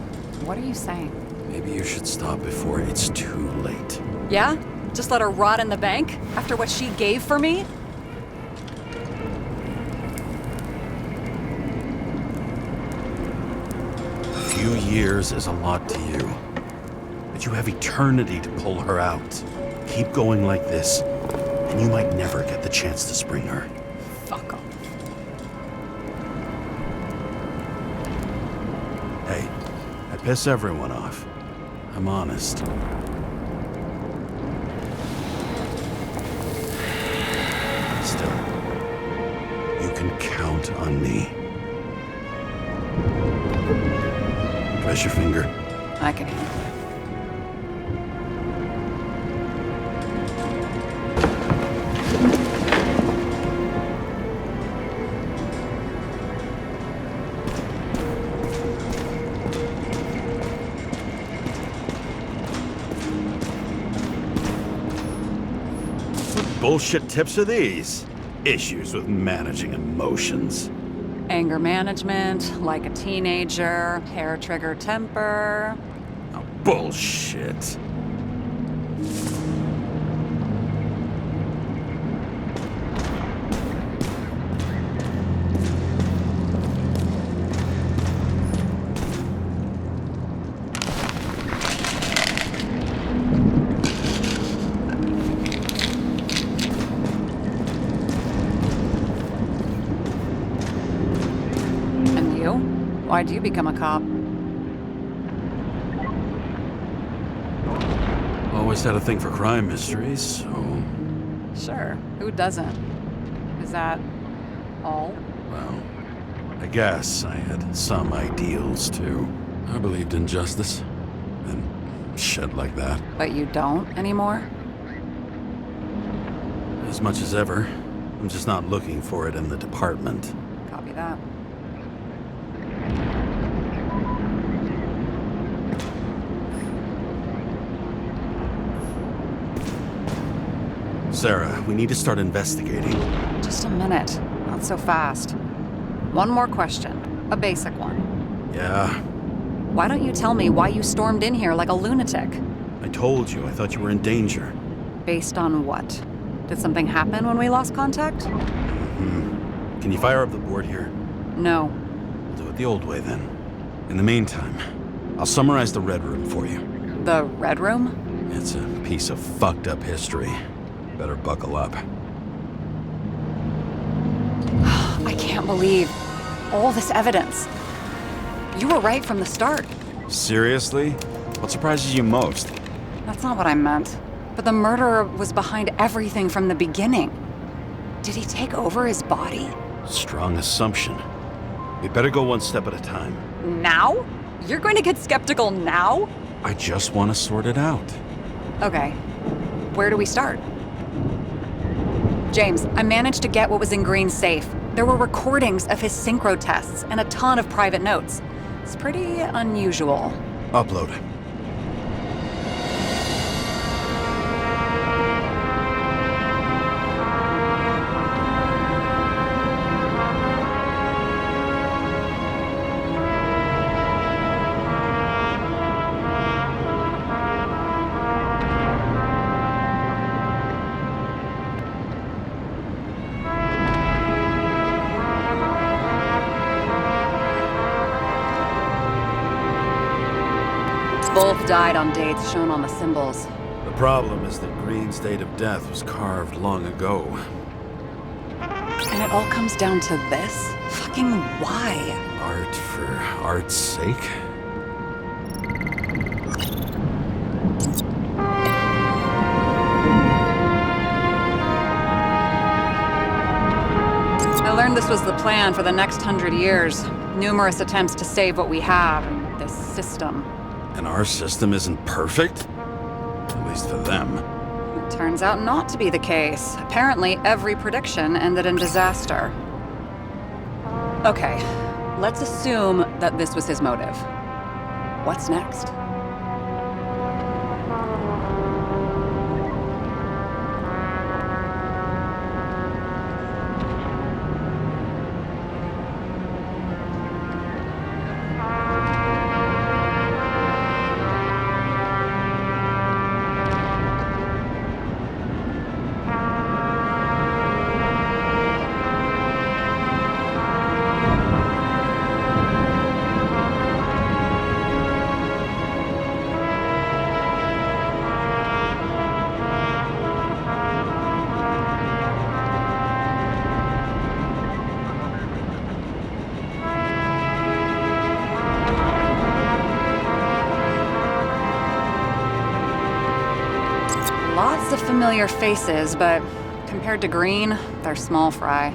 What are you saying? Maybe you should stop before it's too late. Yeah? Just let her rot in the bank? After what she gave for me? A few years is a lot to you. But you have eternity to pull her out. Keep going like this, and you might never get the chance to spring her. Fuck off. Hey, I piss everyone off. I'm honest. can count on me. Press your finger. I can handle it. Bullshit tips are these? Issues with managing emotions. Anger management, like a teenager, hair trigger temper. Oh, bullshit. Why'd you become a cop? Always had a thing for crime mysteries, so... Sure, who doesn't? Is that all? Well, I guess I had some ideals, too. I believed in justice, and shit like that. But you don't anymore? As much as ever. I'm just not looking for it in the department. Copy that. Sarah, we need to start investigating. Just a minute. Not so fast. One more question. A basic one. Yeah? Why don't you tell me why you stormed in here like a lunatic? I told you, I thought you were in danger. Based on what? Did something happen when we lost contact? Mm-hmm. Can you fire up the board here? No. We'll do it the old way then. In the meantime, I'll summarize the Red Room for you. The Red Room? It's a piece of fucked up history. Better buckle up. I can't believe all this evidence. You were right from the start. Seriously? What surprises you most? That's not what I meant. But the murderer was behind everything from the beginning. Did he take over his body? Strong assumption. We better go one step at a time. Now? You're going to get skeptical now? I just want to sort it out. Okay. Where do we start? James, I managed to get what was in Green's safe. There were recordings of his synchro tests and a ton of private notes. It's pretty unusual. Upload. Both died on dates shown on the symbols. The problem is that Green's date of death was carved long ago. And it all comes down to this? Fucking why? Art for art's sake? I learned this was the plan for the next 100 years. Numerous attempts to save what we have in this system. And our system isn't perfect? At least for them. It turns out not to be the case. Apparently, every prediction ended in disaster. Okay, let's assume that this was his motive. What's next? Lots of familiar faces, but compared to Green, they're small fry.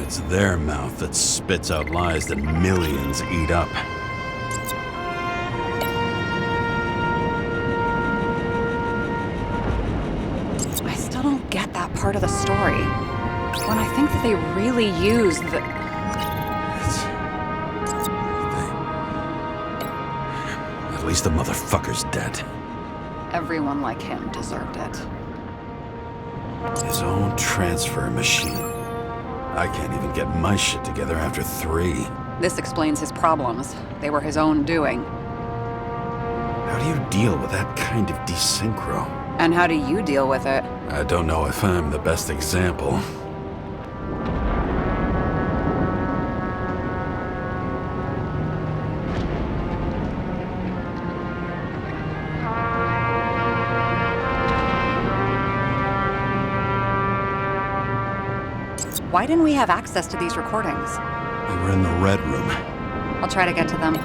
It's their mouth that spits out lies that millions eat up. I still don't get that part of the story. When I think that they really used the... At least the motherfucker's dead. Everyone like him deserved it. His own transfer machine. I can't even get my shit together after 3. This explains his problems. They were his own doing. How do you deal with that kind of desynchro? And how do you deal with it? I don't know if I'm the best example. Why didn't we have access to these recordings? We were in the Red Room. I'll try to get to them.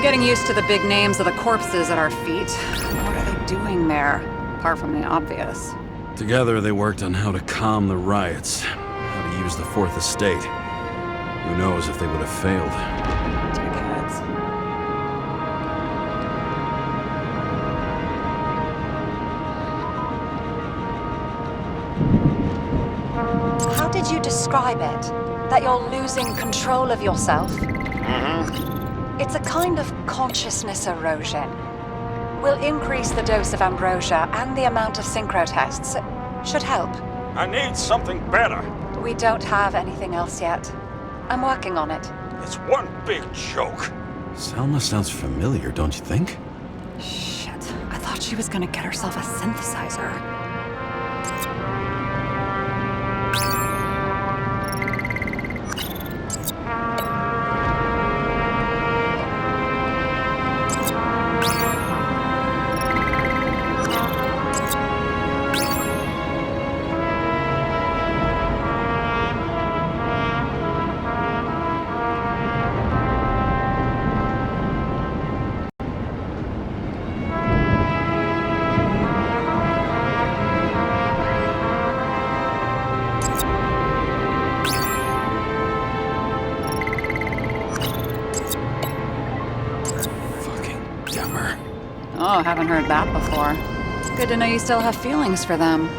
Getting used to the big names of the corpses at our feet. What are they doing there, apart from the obvious? Together they worked on how to calm the riots, how to use the Fourth Estate. Who knows if they would have failed. Dickheads. How did you describe it? That you're losing control of yourself? It's a kind of consciousness erosion. We'll increase the dose of ambrosia and the amount of synchro tests. Should help. I need something better. We don't have anything else yet. I'm working on it. It's one big joke. Selma sounds familiar, don't you think? Shit. I thought she was gonna get herself a synthesizer. Oh, haven't heard that before. Good to know you still have feelings for them.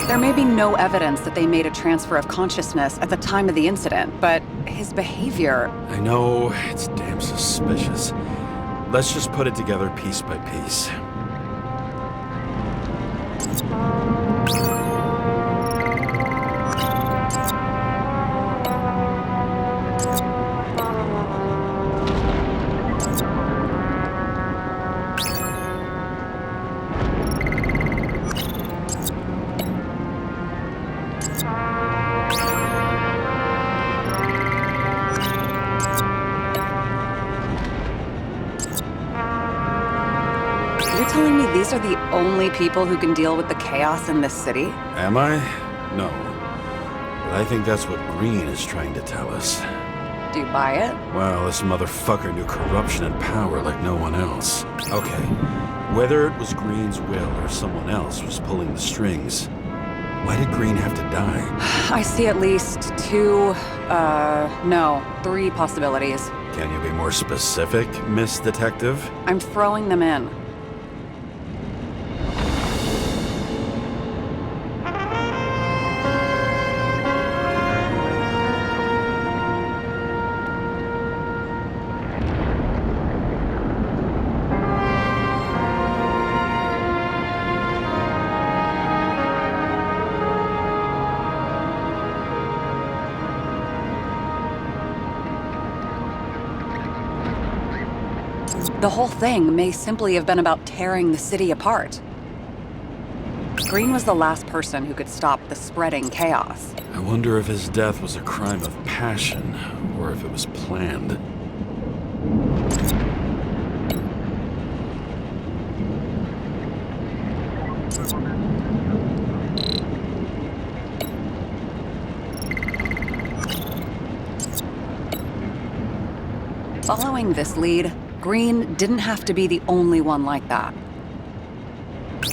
There may be no evidence that they made a transfer of consciousness at the time of the incident, but his behavior... I know, it's damn suspicious. Let's just put it together piece by piece. You're telling me these are the only people who can deal with the chaos in this city? Am I? No. But I think that's what Green is trying to tell us. Do you buy it? Well, this motherfucker knew corruption and power like no one else. Okay, whether it was Green's will or someone else was pulling the strings, why did Green have to die? I see at least 3 possibilities. Can you be more specific, Miss Detective? I'm throwing them in. The whole thing may simply have been about tearing the city apart. Green was the last person who could stop the spreading chaos. I wonder if his death was a crime of passion, or if it was planned. Following this lead, Green didn't have to be the only one like that.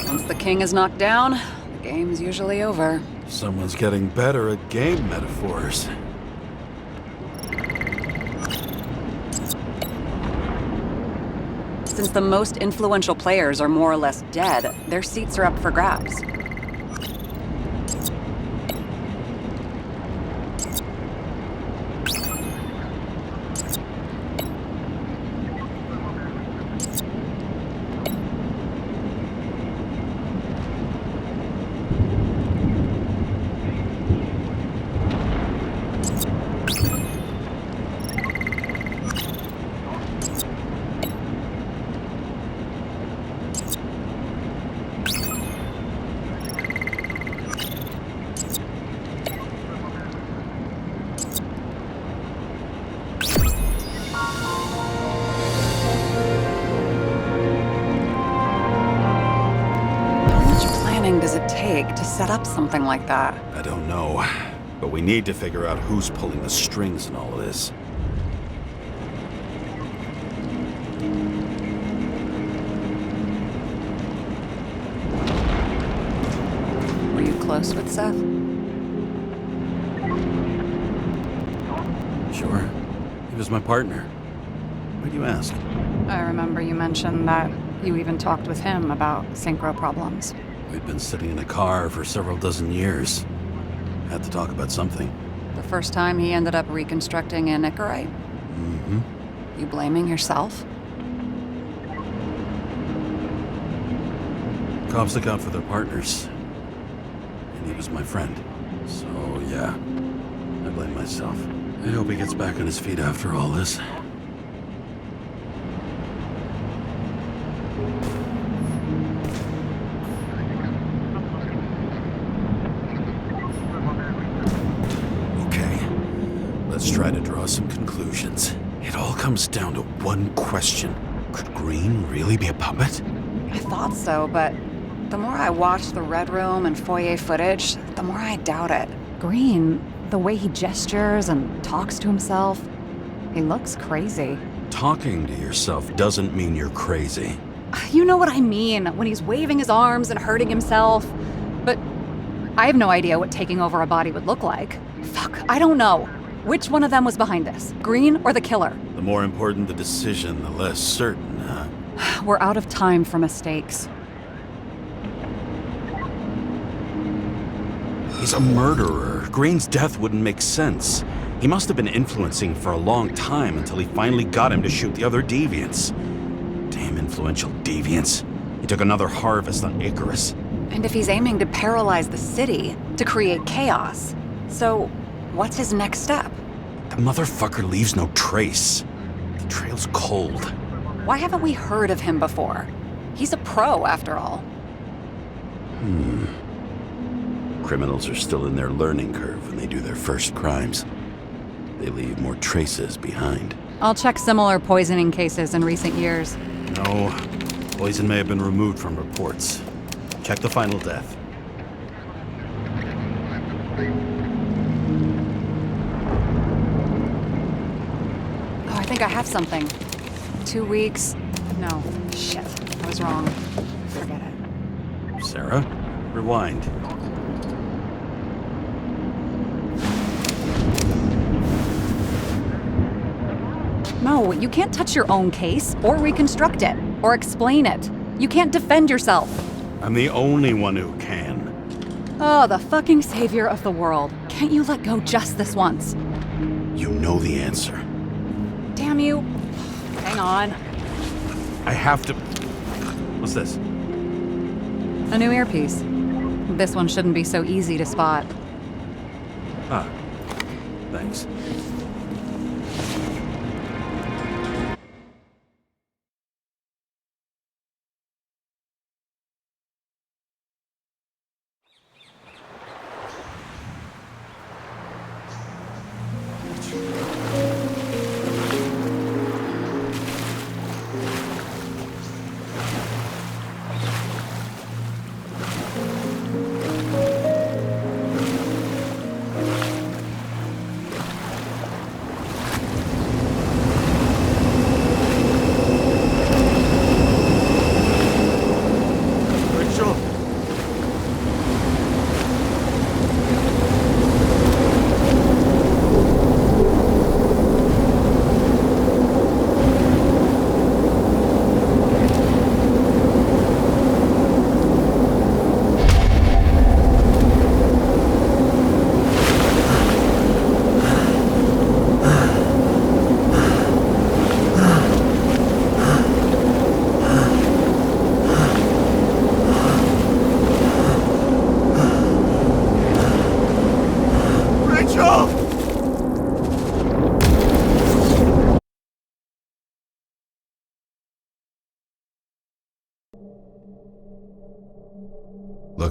Once the king is knocked down, the game's usually over. Someone's getting better at game metaphors. Since the most influential players are more or less dead, their seats are up for grabs. Does it take to set up something like that? I don't know, but we need to figure out who's pulling the strings in all of this. Were you close with Seth? Sure. He was my partner. Why do you ask? I remember you mentioned that you even talked with him about synchro problems. We'd been sitting in a car for several dozen years. Had to talk about something. The first time he ended up reconstructing an Icarite? Mm-hmm. You blaming yourself? Cops look out for their partners. And he was my friend. So, yeah. I blame myself. I hope he gets back on his feet after all this. Let's try to draw some conclusions. It all comes down to one question. Could Green really be a puppet? I thought so, but the more I watch the Red Room and foyer footage, the more I doubt it. Green, the way he gestures and talks to himself, he looks crazy. Talking to yourself doesn't mean you're crazy. You know what I mean, when he's waving his arms and hurting himself. But I have no idea what taking over a body would look like. Fuck, I don't know. Which one of them was behind this? Green or the killer? The more important the decision, the less certain, huh? We're out of time for mistakes. He's a murderer. Green's death wouldn't make sense. He must have been influencing for a long time until he finally got him to shoot the other deviants. Damn influential deviants. He took another harvest on Icarus. And if he's aiming to paralyze the city, to create chaos, so what's his next step? The motherfucker leaves no trace. The trail's cold. Why haven't we heard of him before? He's a pro, after all. Criminals are still in their learning curve when they do their first crimes. They leave more traces behind. I'll check similar poisoning cases in recent years. No, poison may have been removed from reports. Check the final death. Oh, I think I have something. 2 weeks. No, shit. I was wrong. Forget it. Sarah, rewind. No, you can't touch your own case, or reconstruct it, or explain it. You can't defend yourself. I'm the only one who can. Oh, the fucking savior of the world. Can't you let go just this once? You know the answer. Damn you. Hang on. I have to... What's this? A new earpiece. This one shouldn't be so easy to spot. Ah, thanks.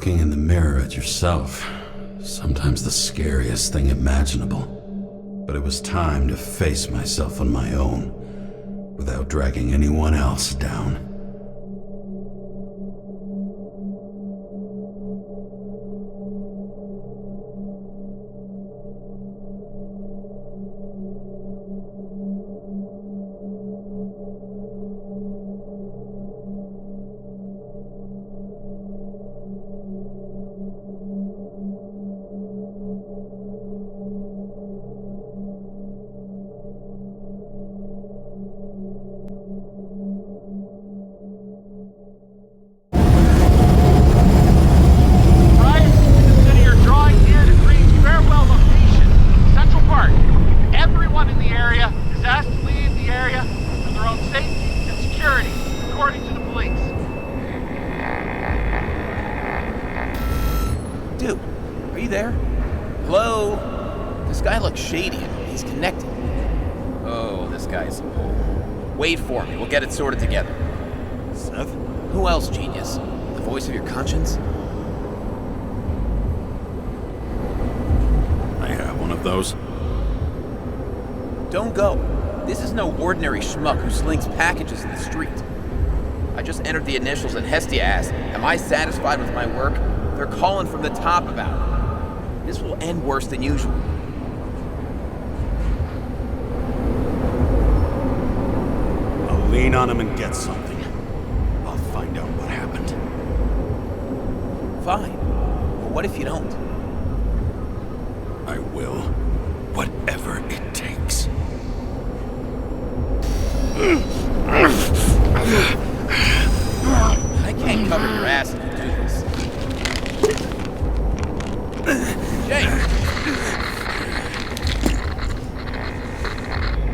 Looking in the mirror at yourself, sometimes the scariest thing imaginable. But it was time to face myself on my own, without dragging anyone else down. Wait for me. We'll get it sorted together. Seth? Who else, genius? The voice of your conscience? I have one of those. Don't go. This is no ordinary schmuck who slings packages in the street. I just entered the initials and Hestia asked, am I satisfied with my work? They're calling from the top about it. This will end worse than usual. Lean on him and get something. I'll find out what happened. Fine. But what if you don't? I will. Whatever it takes. I can't cover your ass if you do this. James!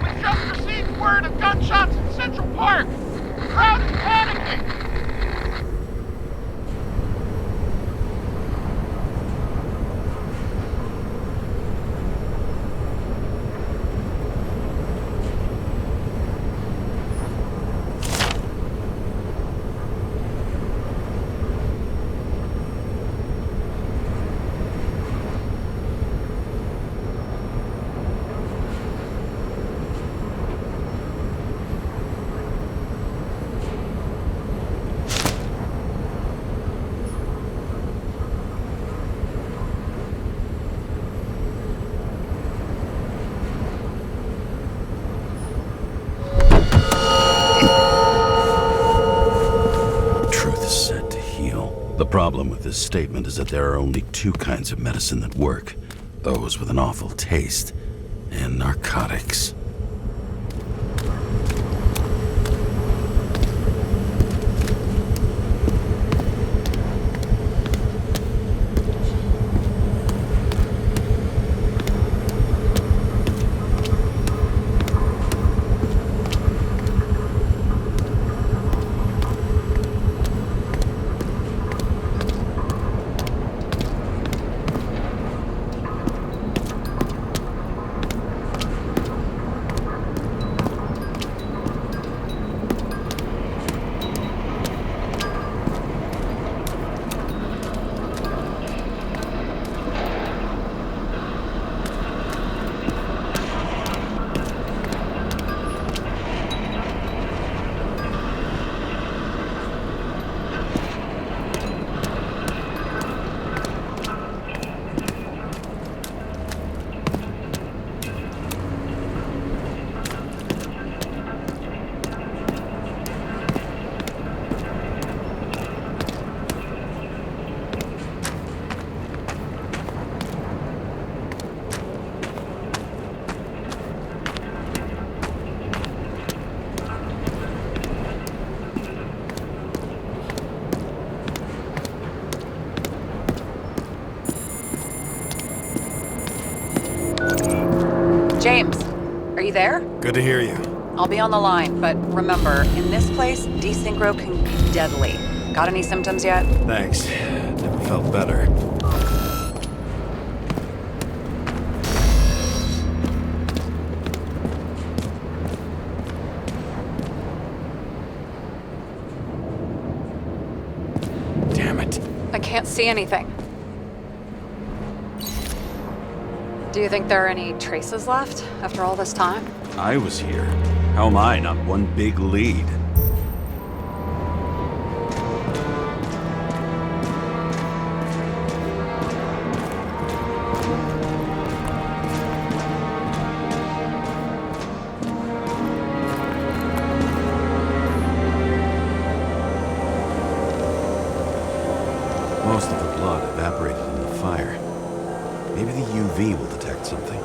We just received word of gunshots in Central Park. The crowd is panicking. The problem with this statement is that there are only two kinds of medicine that work. Those with an awful taste, and narcotics. James, are you there? Good to hear you. I'll be on the line, but remember, in this place, desynchro can be deadly. Got any symptoms yet? Thanks. Never felt better. can't see anything. Do you think there are any traces left after all this time? I was here. How am I not one big lead? Most of the blood evaporated in the fire. Maybe the UV will detect something.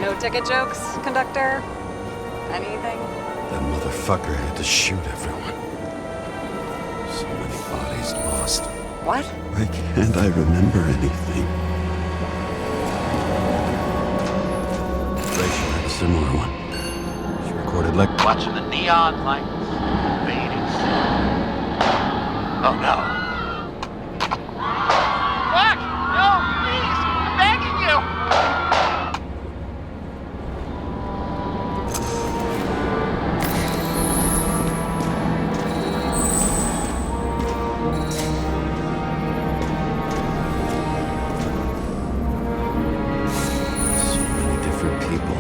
No ticket jokes, conductor? Anything? That motherfucker had to shoot everyone. So many bodies lost. What? Why can't I remember anything? Rachel had a similar one. She recorded Watching the neon lights fading slow. Oh no. Fuck! No, please! I'm begging you! so many different people.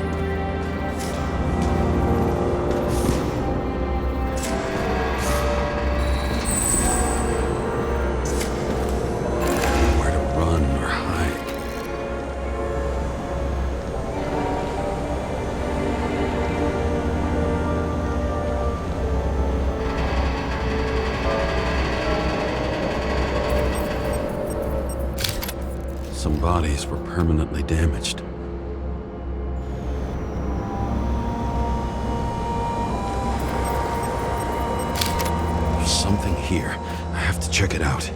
Nowhere to run or hide. Some bodies were permanently damaged. There's something here. I have to check it out.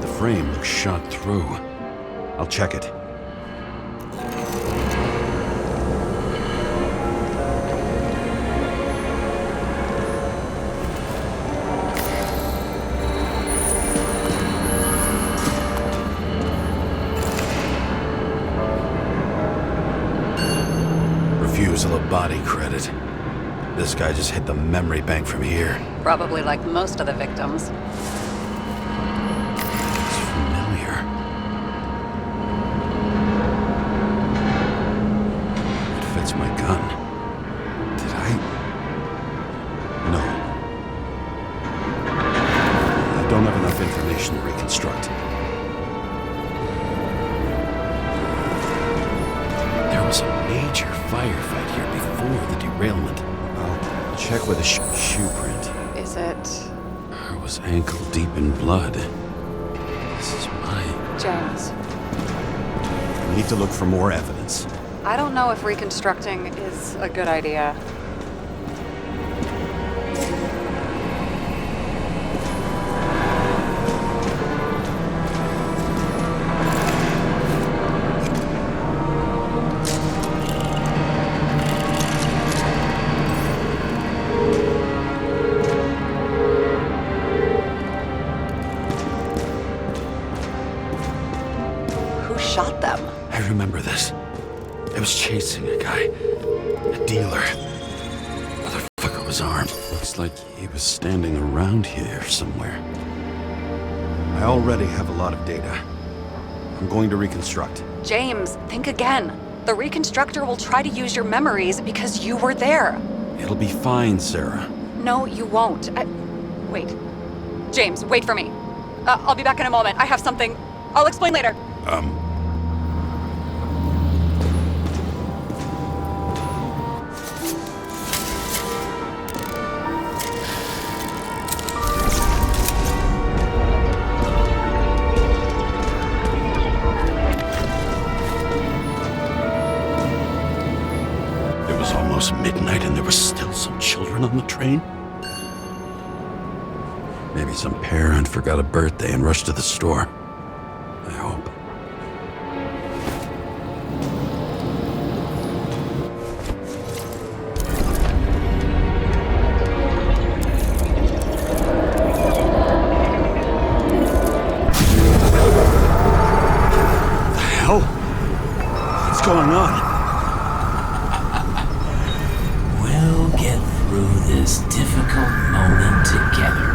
The frame looks shot through. I'll check it. Refusal of body credit. This guy just hit the memory bank from here. Probably like most of the victims. It's familiar. It fits my gun. Did I? No. I don't have enough information to reconstruct. There was a major firefight here before the derailment. I'll check with a shoe print. Is it... I was ankle deep in blood. This is mine. James? I need to look for more evidence. I don't know if reconstructing is a good idea. guy. A dealer. Motherfucker was armed. Looks like he was standing around here somewhere. I already have a lot of data. I'm going to reconstruct. James, think again. The reconstructor will try to use your memories because you were there. It'll be fine, Sarah. No, you won't. Wait. James, wait for me. I'll be back in a moment. I have something. I'll explain later. It was almost midnight and there were still some children on the train. Maybe some parent forgot a birthday and rushed to the store. I hope. What the hell? What's going on? We'll get through this difficult moment together.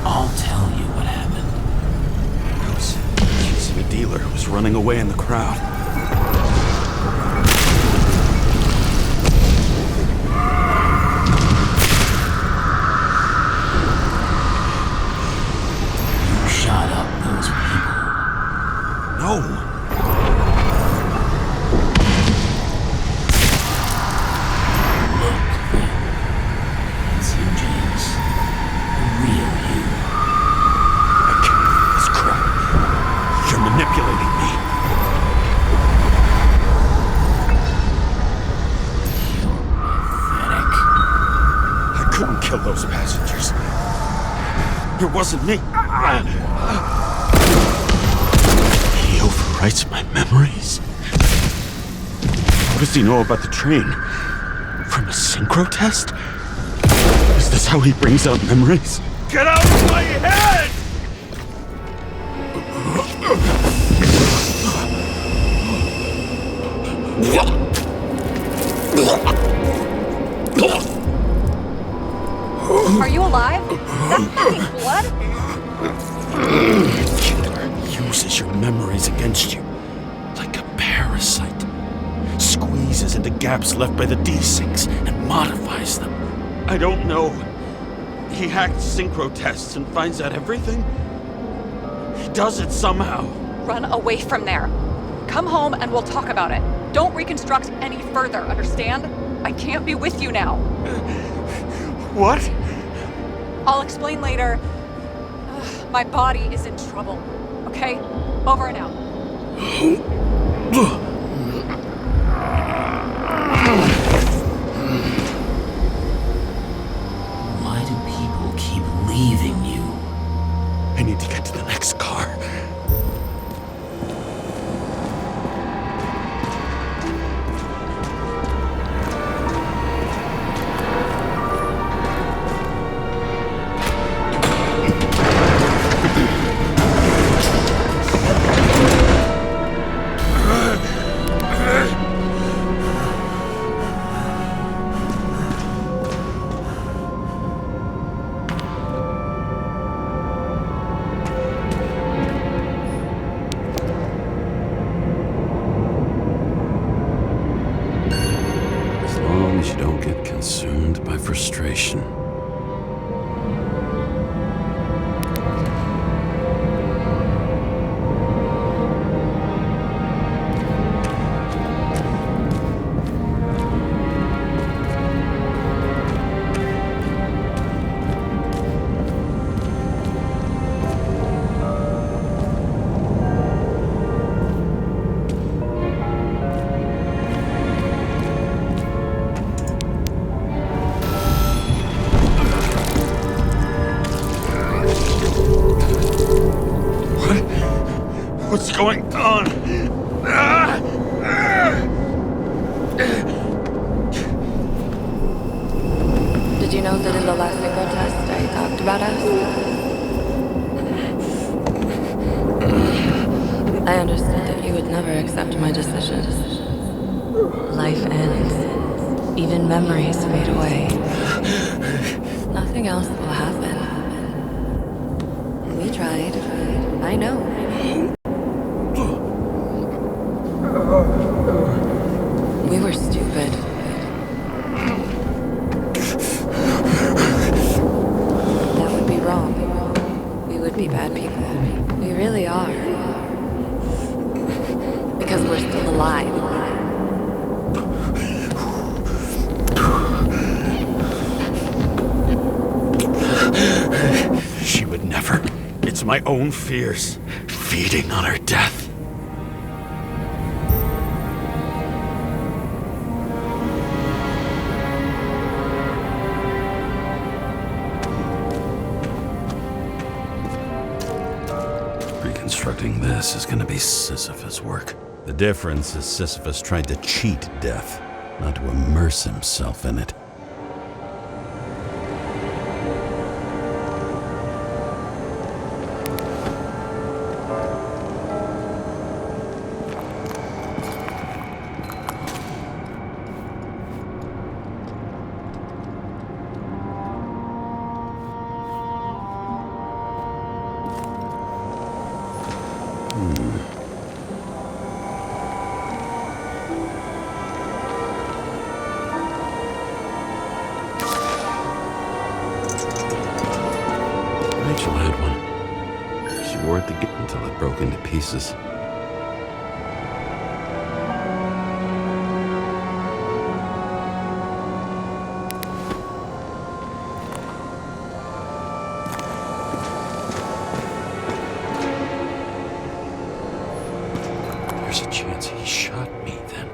I'll tell you what happened. I was chasing a dealer who was running away in the crowd. You shot up those people. No. Look, then. It's you, James. The real you. I can't believe this crap. You're manipulating me. You're pathetic. I couldn't kill those passengers. It wasn't me. He overwrites my memories. What does he know about the train? From a synchro test? Is this how he brings out memories? Get out of my head! Are you alive? That's fucking blood? Killer uses your memories against you. Like a parasite. Squeezes into gaps left by the desyncs and modifies them. I don't know. He hacked synchro tests and finds out everything? He does it somehow. Run away from there. Come home and we'll talk about it. Don't reconstruct any further, understand? I can't be with you now. What? I'll explain later. Ugh, my body is in trouble. Okay? Over and out. Why do people keep leaving you? I need to get to the next car. You don't get consumed by frustration. What's going on? Did you know that in the last synchro test I talked about us? I understood that you would never accept my decision. decisions. Life ends. Even memories fade away. Nothing else will happen. We tried. I know. We were stupid. That would be wrong. We would be bad people. We really are. Because we're still alive. She would never. It's my own fears feeding on her death. Reconstructing this is gonna be Sisyphus work. The difference is Sisyphus tried to cheat death, not to immerse himself in it. Rachel had one. She wore it to get until it broke into pieces. There's a chance he shot me then.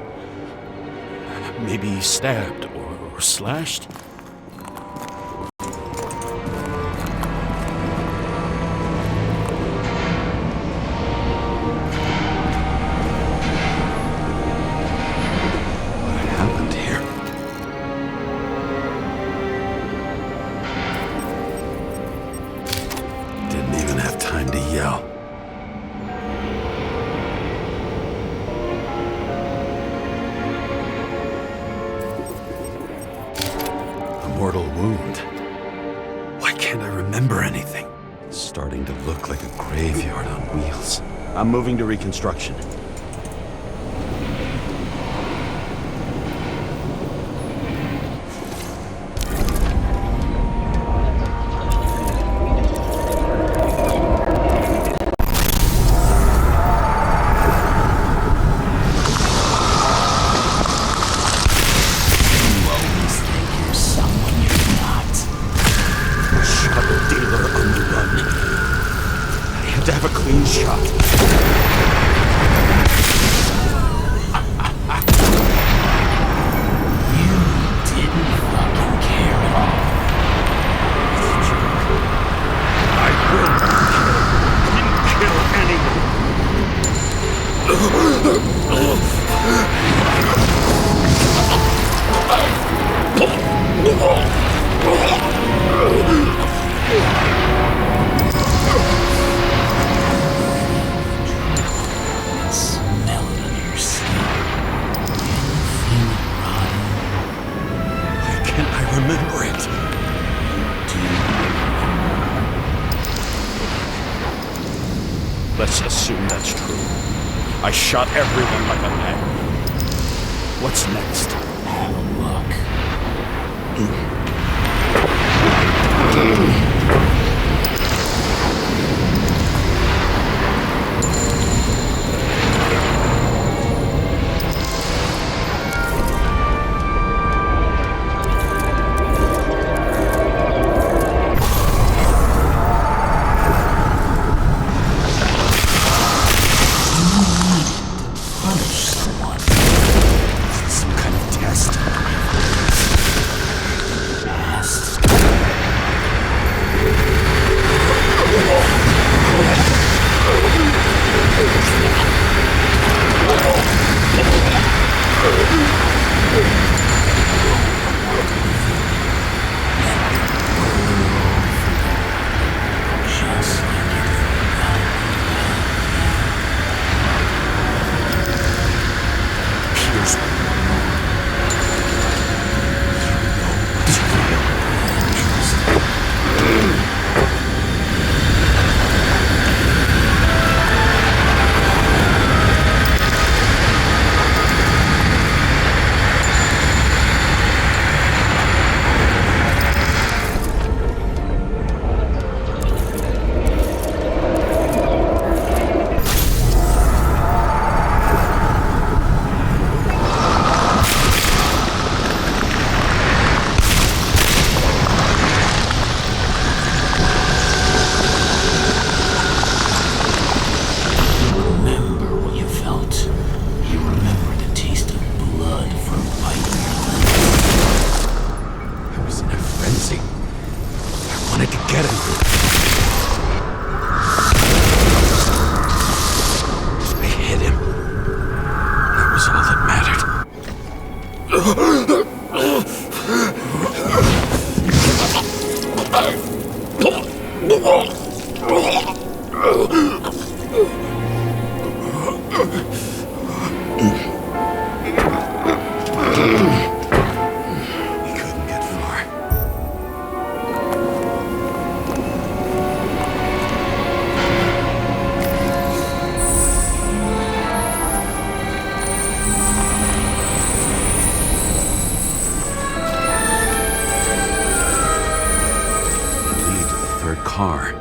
Maybe stabbed or slashed. Mortal wound. Why can't I remember anything? It's starting to look like a graveyard on wheels. I'm moving to reconstruction. To have a clean shot. You didn't fucking care at all. I will not kill. Didn't kill anyone. Smell it on your skin. Can you feel it rotting? Why can't I remember it? Do you remember? Let's assume that's true. I shot everyone like a man. What's next? Have a look. Some kind of test. choose when you're alone. You know what's real and interesting. Car.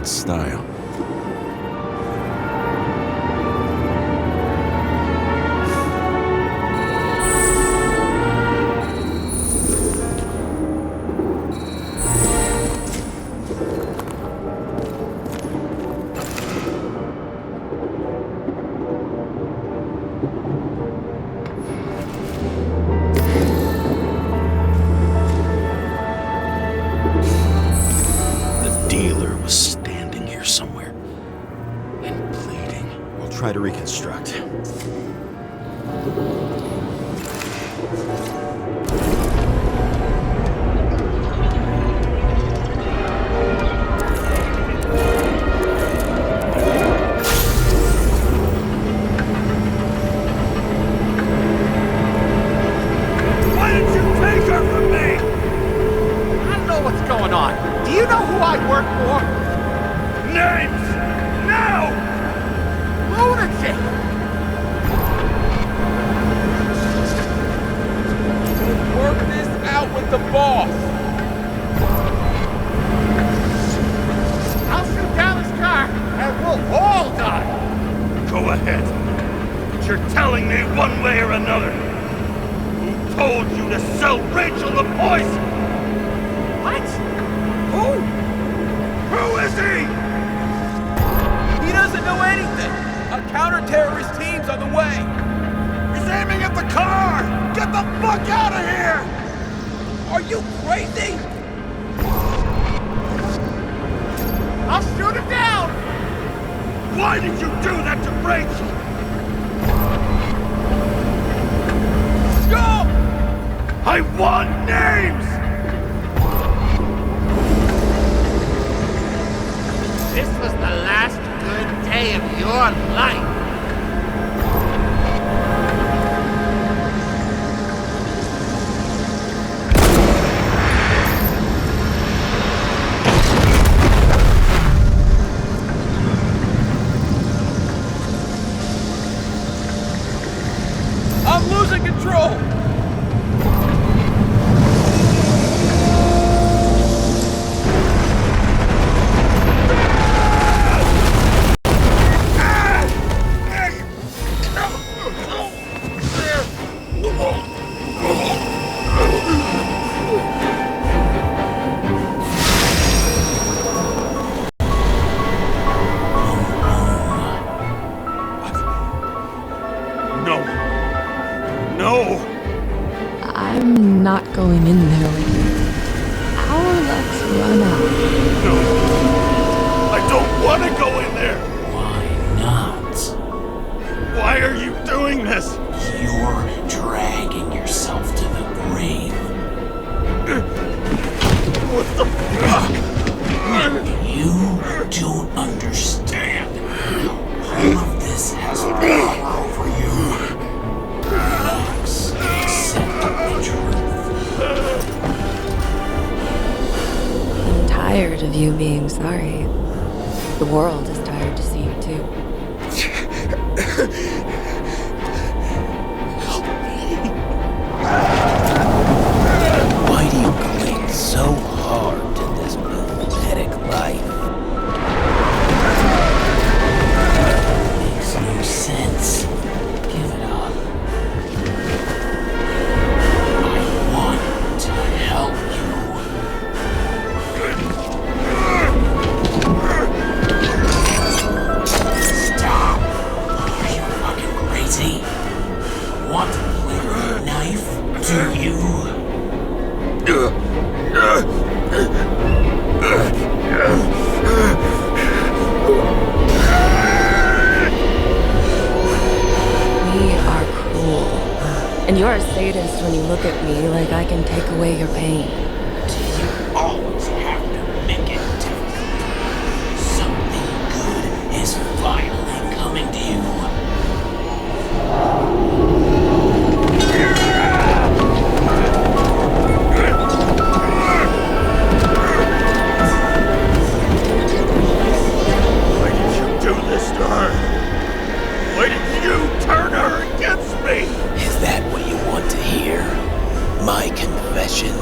Style. Try to reconstruct. Why did you take her from me? I don't know what's going on. Do you know who I work for? Names! Now! Lunatic! Work this out with the boss. I'll shoot down this car and we'll all die. Go ahead. But you're telling me one way or another. Who told you to sell Rachel the poison? What? Who? Who is he? He doesn't know anything. A counter-terrorist team's on the way. He's aiming at the car! Get the fuck out of here! Are you crazy? I'll shoot him down! Why did you do that to Rachel? Stop! I want names! This was the last good day of your life. I'm losing losing control! No. No! I'm not going in there with you. Our luck's run out. No. I don't want to go in there! Why not? Why are you doing this? You're dragging yourself to the grave. What the fuck? You don't understand. All of this has power over you. Max, accept the truth. I'm tired of you being sorry. The world is tired to see you too. Why do you cling so hard to this pathetic life? It makes no sense. Give it up. I want to help you. Stop. Are you fucking crazy? Want to play with a knife? Do you? We are cruel. And you're a sadist when you look at me like I can take away your pain. Do you always have to make it difficult? Something good is finally coming to you. Why did you do this to her? Why did you turn her against me? Is that what you want to hear? My confession?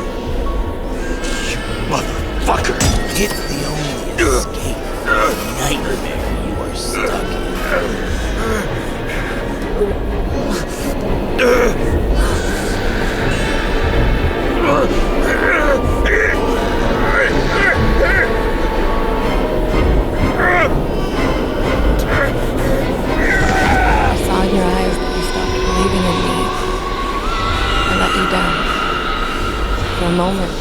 You motherfucker! It's the only escape from the nightmare you are stuck I saw in your eyes that you stopped believing in me. I let you down. For a moment,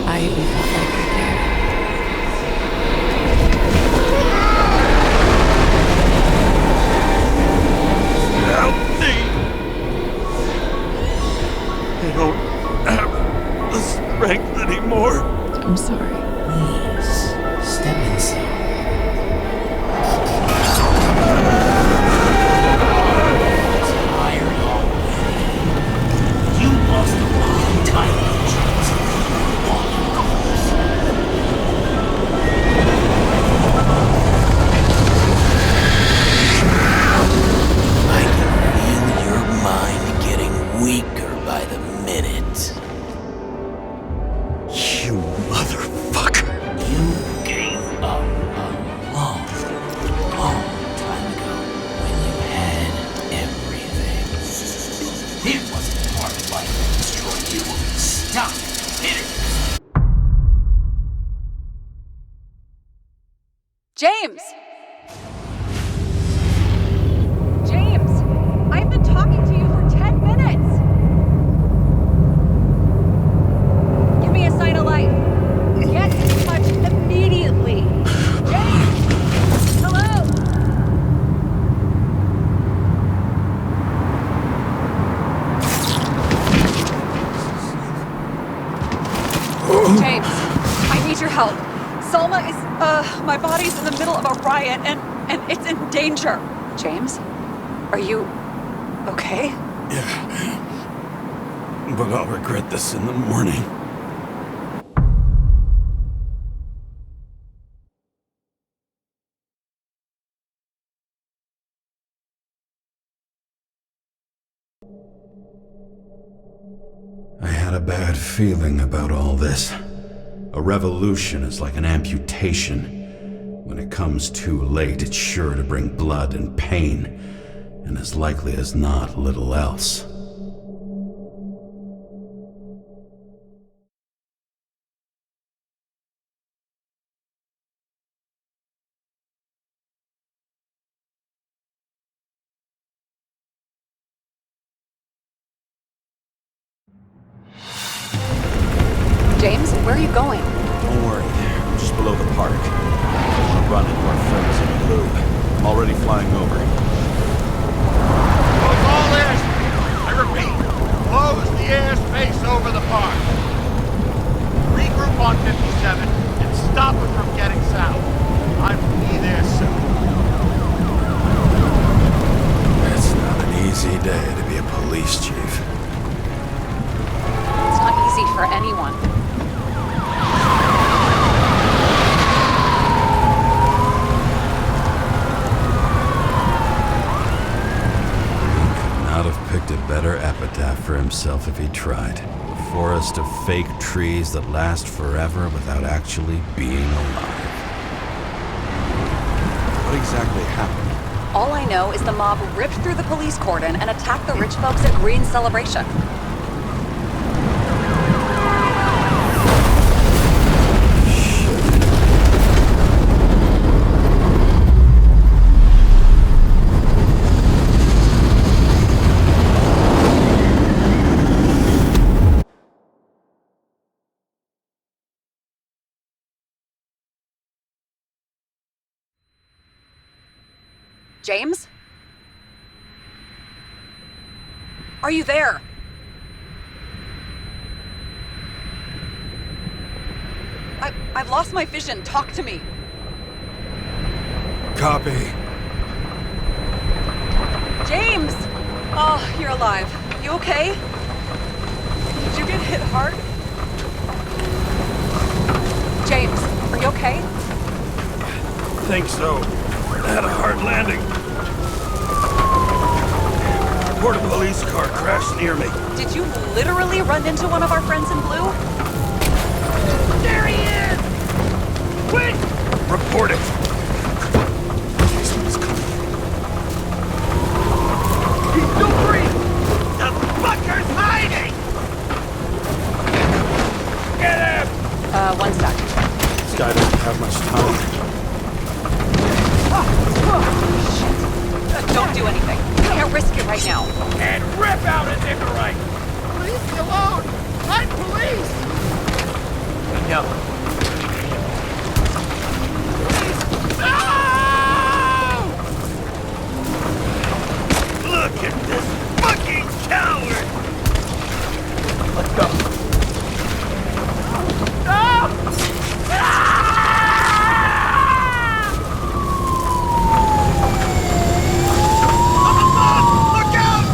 I even felt like I cared. Help me! I don't have the strength anymore. I'm sorry. Please, step inside. Tired already. You lost a long time chance on your goals. I can feel your mind getting weaker by the minute. You motherfucker! You gave up a long, long time ago when you had everything. It wasn't part of life that destroyed you. Stop it! James! James! I've been talking to you for 10 minutes! Give me a sign of life. Get in touch immediately. James! Hello? James, I need your help. Selma is, my body's in the middle of a riot and it's in danger. James? Are you okay? Yeah. But I'll regret this in the morning. I had a bad feeling about all this. A revolution is like an amputation. When it comes too late, it's sure to bring blood and pain, and as likely as not, little else. James, where are you going? Don't worry, I'm just below the park. I'll run into our friends in blue. I'm already flying over. Close all airspace. I repeat, close the airspace over the park. Regroup on 57 and stop it from getting south. I will be there soon. It's not an easy day to be a police chief. It's not easy for anyone. Not have picked a better epitaph for himself if he tried. A forest of fake trees that last forever without actually being alive. What exactly happened? All I know is the mob ripped through the police cordon and attacked the rich folks at Green's celebration. James? Are you there? I've lost my vision. Talk to me. Copy. James! Oh, you're alive. You okay? Did you get hit hard? James, are you okay? Think so. I had a hard landing. Report a police car crashed near me. Did you literally run into one of our friends in blue? There he is! Quick! Report it. He's still free! The fucker's hiding! Get him! One sec. This guy doesn't have much time. Shit. Don't do anything. Can't risk it right now. And rip out a Nicorite! Leave me alone! I'm police! No. No! Look at this fucking coward! Let's go. No! Look out!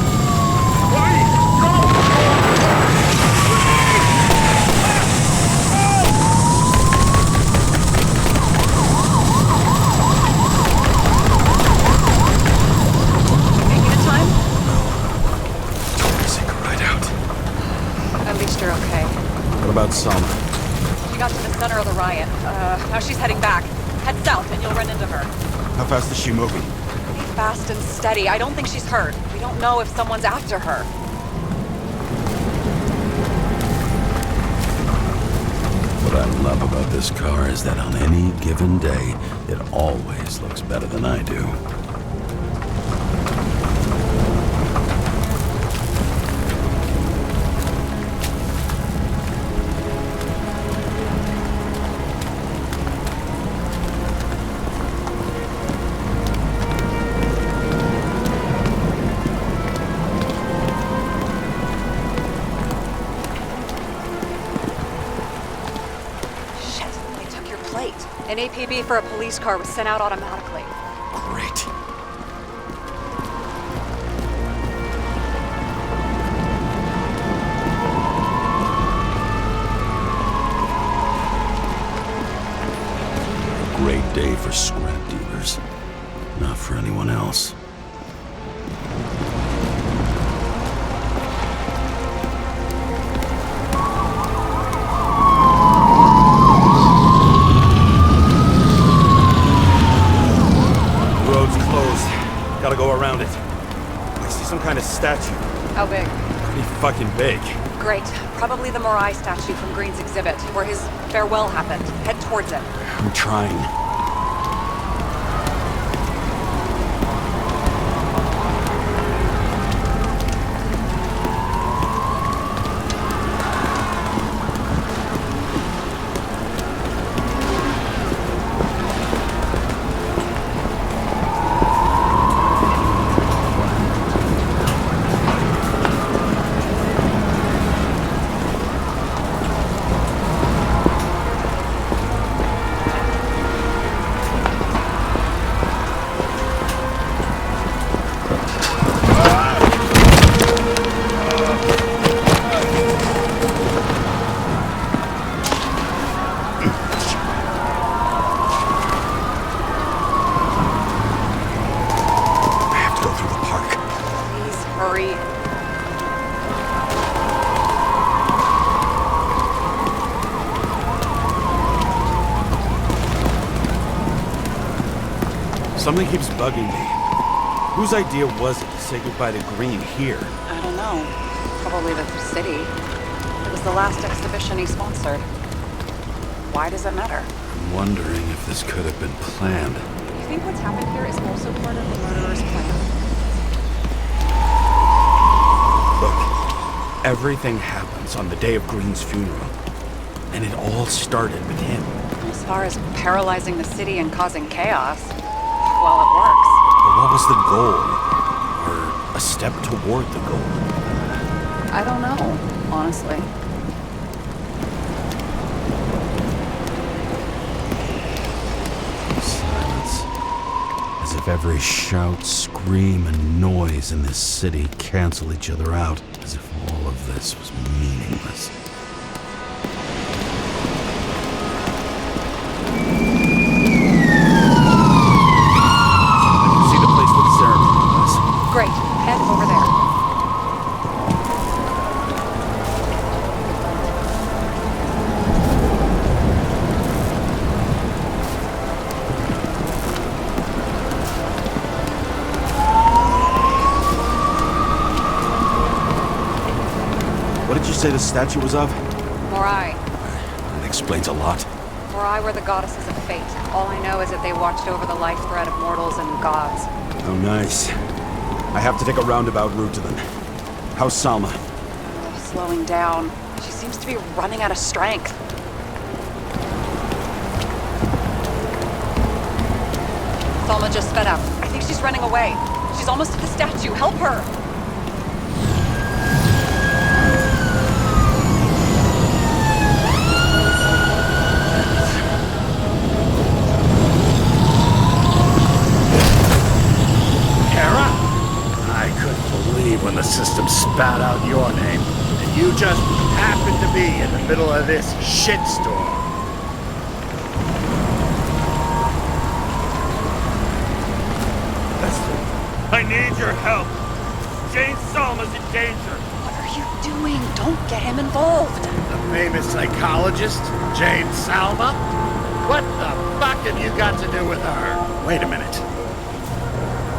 Making it time? Take a ride out. At least you're okay. What about Selma? She got to the center of the riot. Now she's heading back. Head south and you'll run into her. How fast is she moving? Be fast and steady. I don't think she's hurt. We don't know if someone's after her. What I love about this car is that on any given day, it always looks better than I do. An APB for a police car was sent out automatically. Great. A great day for scrap dealers. Not for anyone else. statue. How big? Pretty fucking big. Great. Probably the Morai statue from Green's exhibit, where his farewell happened. Head towards it. I'm trying. Something keeps bugging me. Whose idea was it to say goodbye to Green here? I don't know. Probably the city. It was the last exhibition he sponsored. Why does it matter? I'm wondering if this could have been planned. You think what's happened here is also part of the murderer's plan? Look, everything happens on the day of Green's funeral. And it all started with him. As far as paralyzing the city and causing chaos, well, it works. But what was the goal? Or a step toward the goal? I don't know, honestly. Silence. As if every shout, scream, and noise in this city cancel each other out. As if all of this was meaningless. Great. Head over there. What did you say the statue was of? Morai. That explains a lot. Morai were the goddesses of fate. All I know is that they watched over the life thread of mortals and gods. Oh, nice. I have to take a roundabout route to them. How's Salma? Slowing down. She seems to be running out of strength. Salma just sped up. I think she's running away. She's almost at the statue. Help her! When the system spat out your name, and you just happened to be in the middle of this shitstorm. I need your help. Jane Salma's in danger. What are you doing? Don't get him involved. The famous psychologist, Jane Salma? What the fuck have you got to do with her? Wait a minute.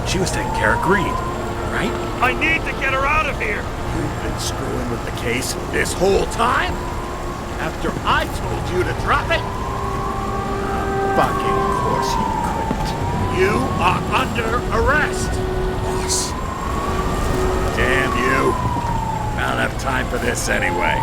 She was taking care of Green, right? I need to get her out of here! You've been screwing with the case this whole time? After I told you to drop it? Fucking course you couldn't. You are under arrest! Boss. Damn you. I don't have time for this anyway.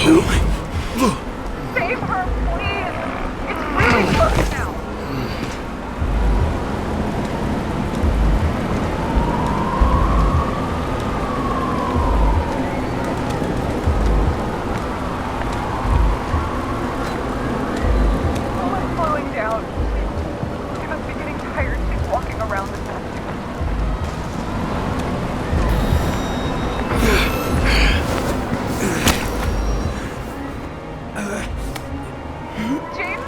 Save her, please! It's really close now! Someone's slowing down. She must be getting tired. She's walking around the mess. James,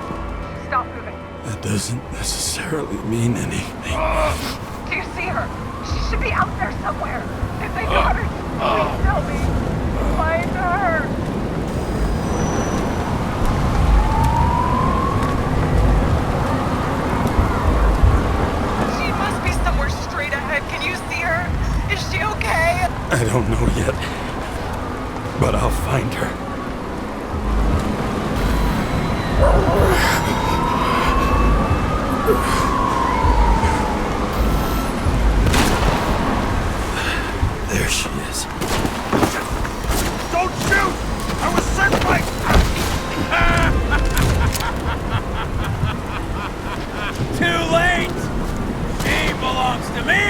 stop moving. That doesn't necessarily mean anything. Do you see her? She should be out there somewhere. If they got her, please tell me. Find her. She must be somewhere straight ahead. Can you see her? Is she okay? I don't know yet, but I'll find her. There she is. Don't shoot! I was sent by... Too late! She belongs to me!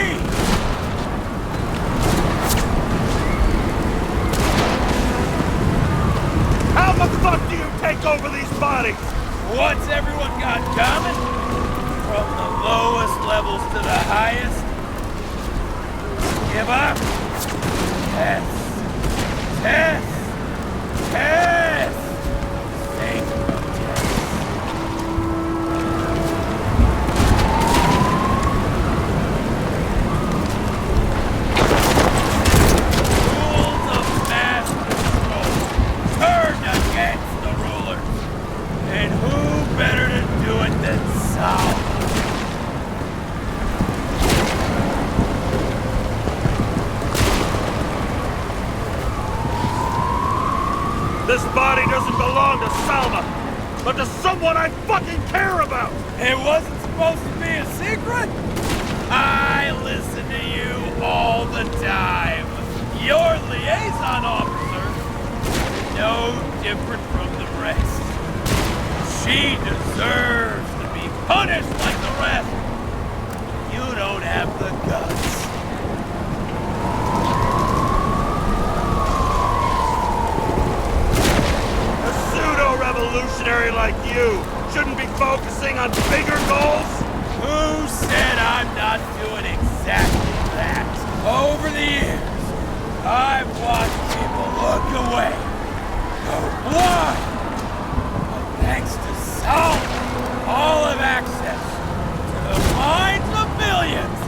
How the fuck do you take over these bodies? What's everyone got coming? From the lowest levels to the highest? Give up? Test. Test. Test. Safe protest. Rules of mass control turned against the rulers. And who better to do it than Sal? This body doesn't belong to Salma, but to someone I fucking care about! It wasn't supposed to be a secret? I listen to you all the time. Your liaison officer is no different from the rest. She deserves to be punished like the rest. You don't have the guts. A pseudo-revolutionary like you shouldn't be focusing on bigger goals? Who said I'm not doing exactly that? Over the years, I've watched people look away, go blind. But thanks to Sal, all have access to the minds of millions.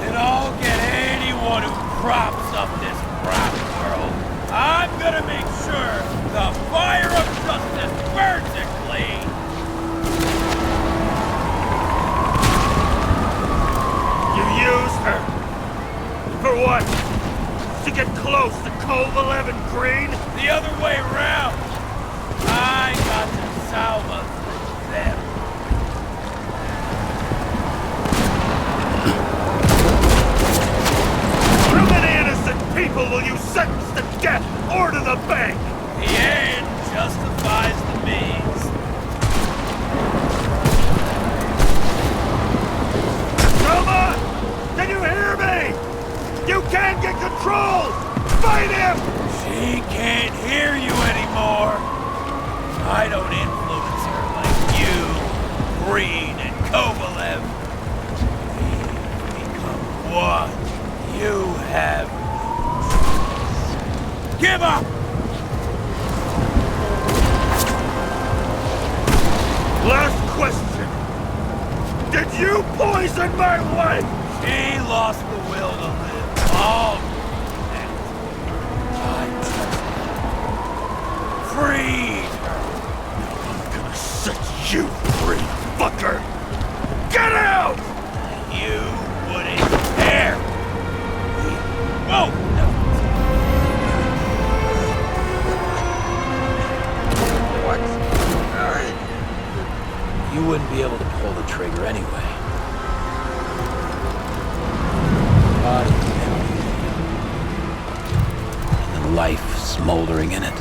And I'll get anyone who props up this crap world. I'm gonna make sure the fire of justice burns it clean. You used her. For what? To get close to Cove 11 Green? The other way around. I got to Salma through them. How many innocent people will you sentence to death or to the bank? The end justifies the means. Roma! Can you hear me? You can't get control! Fight him! She can't hear you anymore. I don't influence her like you, Green and Kovalev. We've become one. You have no choice. Give up! Last question. Did you poison my wife? She lost the will to live long. And I just freed her. I'm gonna set you free, fucker! Get out! You wouldn't care. We won't know. You wouldn't be able to pull the trigger anyway. Body empty. And then life smoldering in it.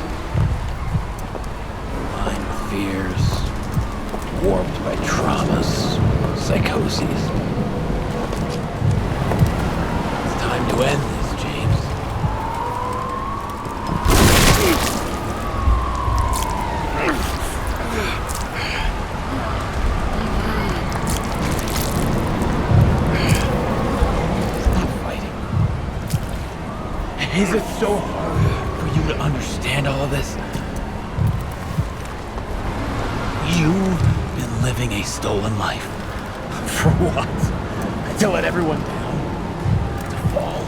fears, warped by traumas, psychoses. It's time to end this, James. Stop fighting. Is it so hard for you to understand all of this? You've been living a stolen life. For what? To let everyone down? To fall?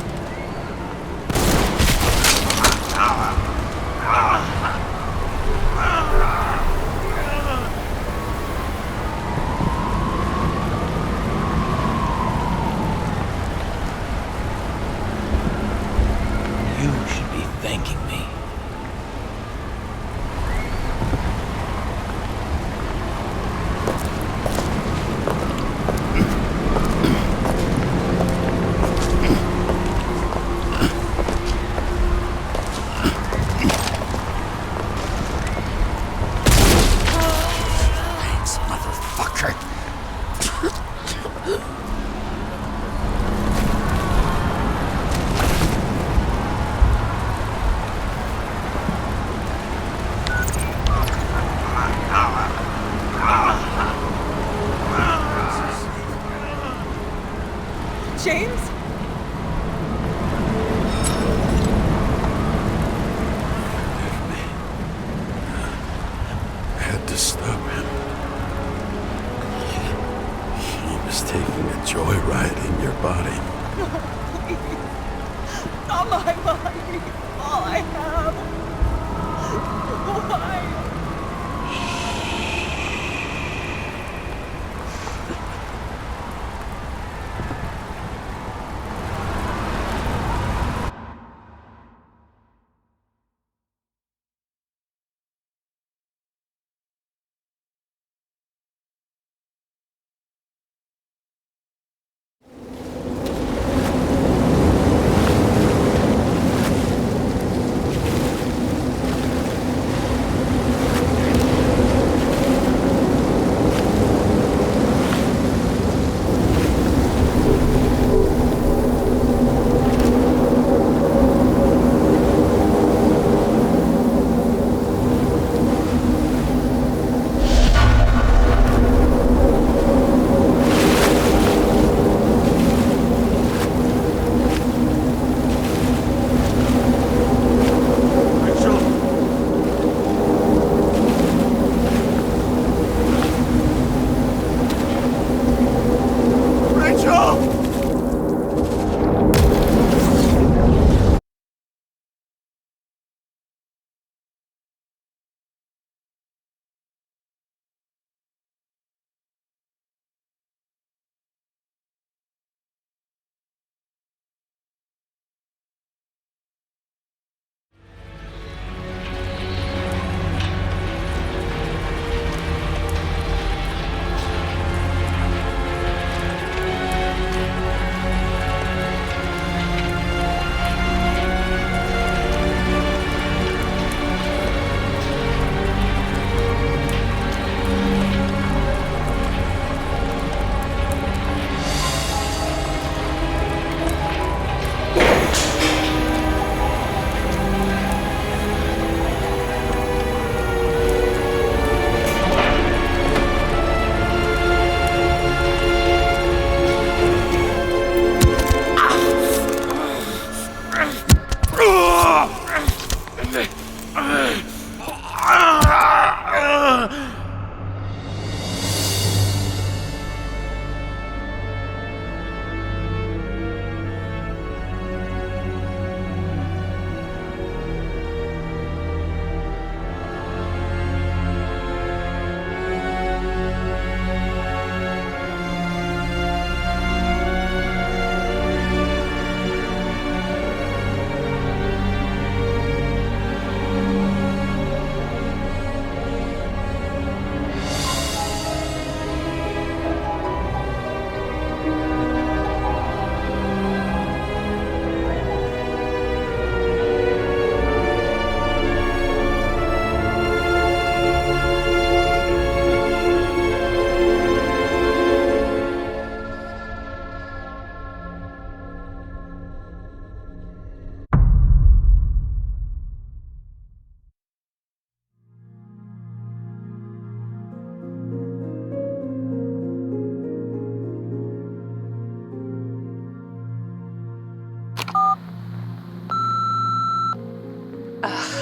You should be thanking me. James? I had to stop him. He was taking a joyride in your body. No, please. Not my body. All I have. Why?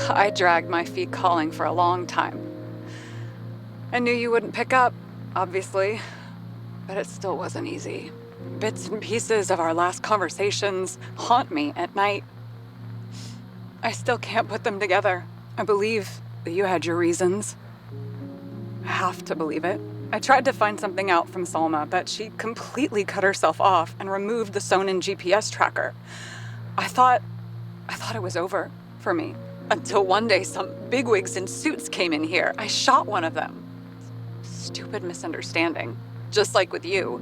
I dragged my feet calling for a long time. I knew you wouldn't pick up, obviously, but it still wasn't easy. Bits and pieces of our last conversations haunt me at night. I still can't put them together. I believe that you had your reasons. I have to believe it. I tried to find something out from Salma, but she completely cut herself off and removed the Sonin GPS tracker. I thought it was over for me. Until one day some bigwigs in suits came in here. I shot one of them. Stupid misunderstanding. Just like with you.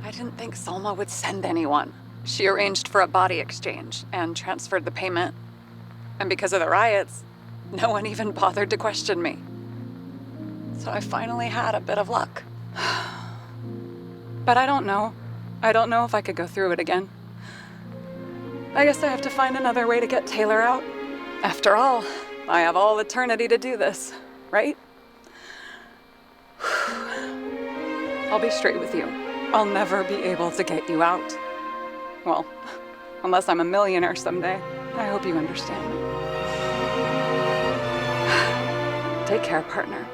I didn't think Salma would send anyone. She arranged for a body exchange and transferred the payment. And because of the riots, no one even bothered to question me. So I finally had a bit of luck. But I don't know. I don't know if I could go through it again. I guess I have to find another way to get Taylor out. After all, I have all eternity to do this, right? I'll be straight with you. I'll never be able to get you out. Well, unless I'm a millionaire someday. I hope you understand. Take care, partner.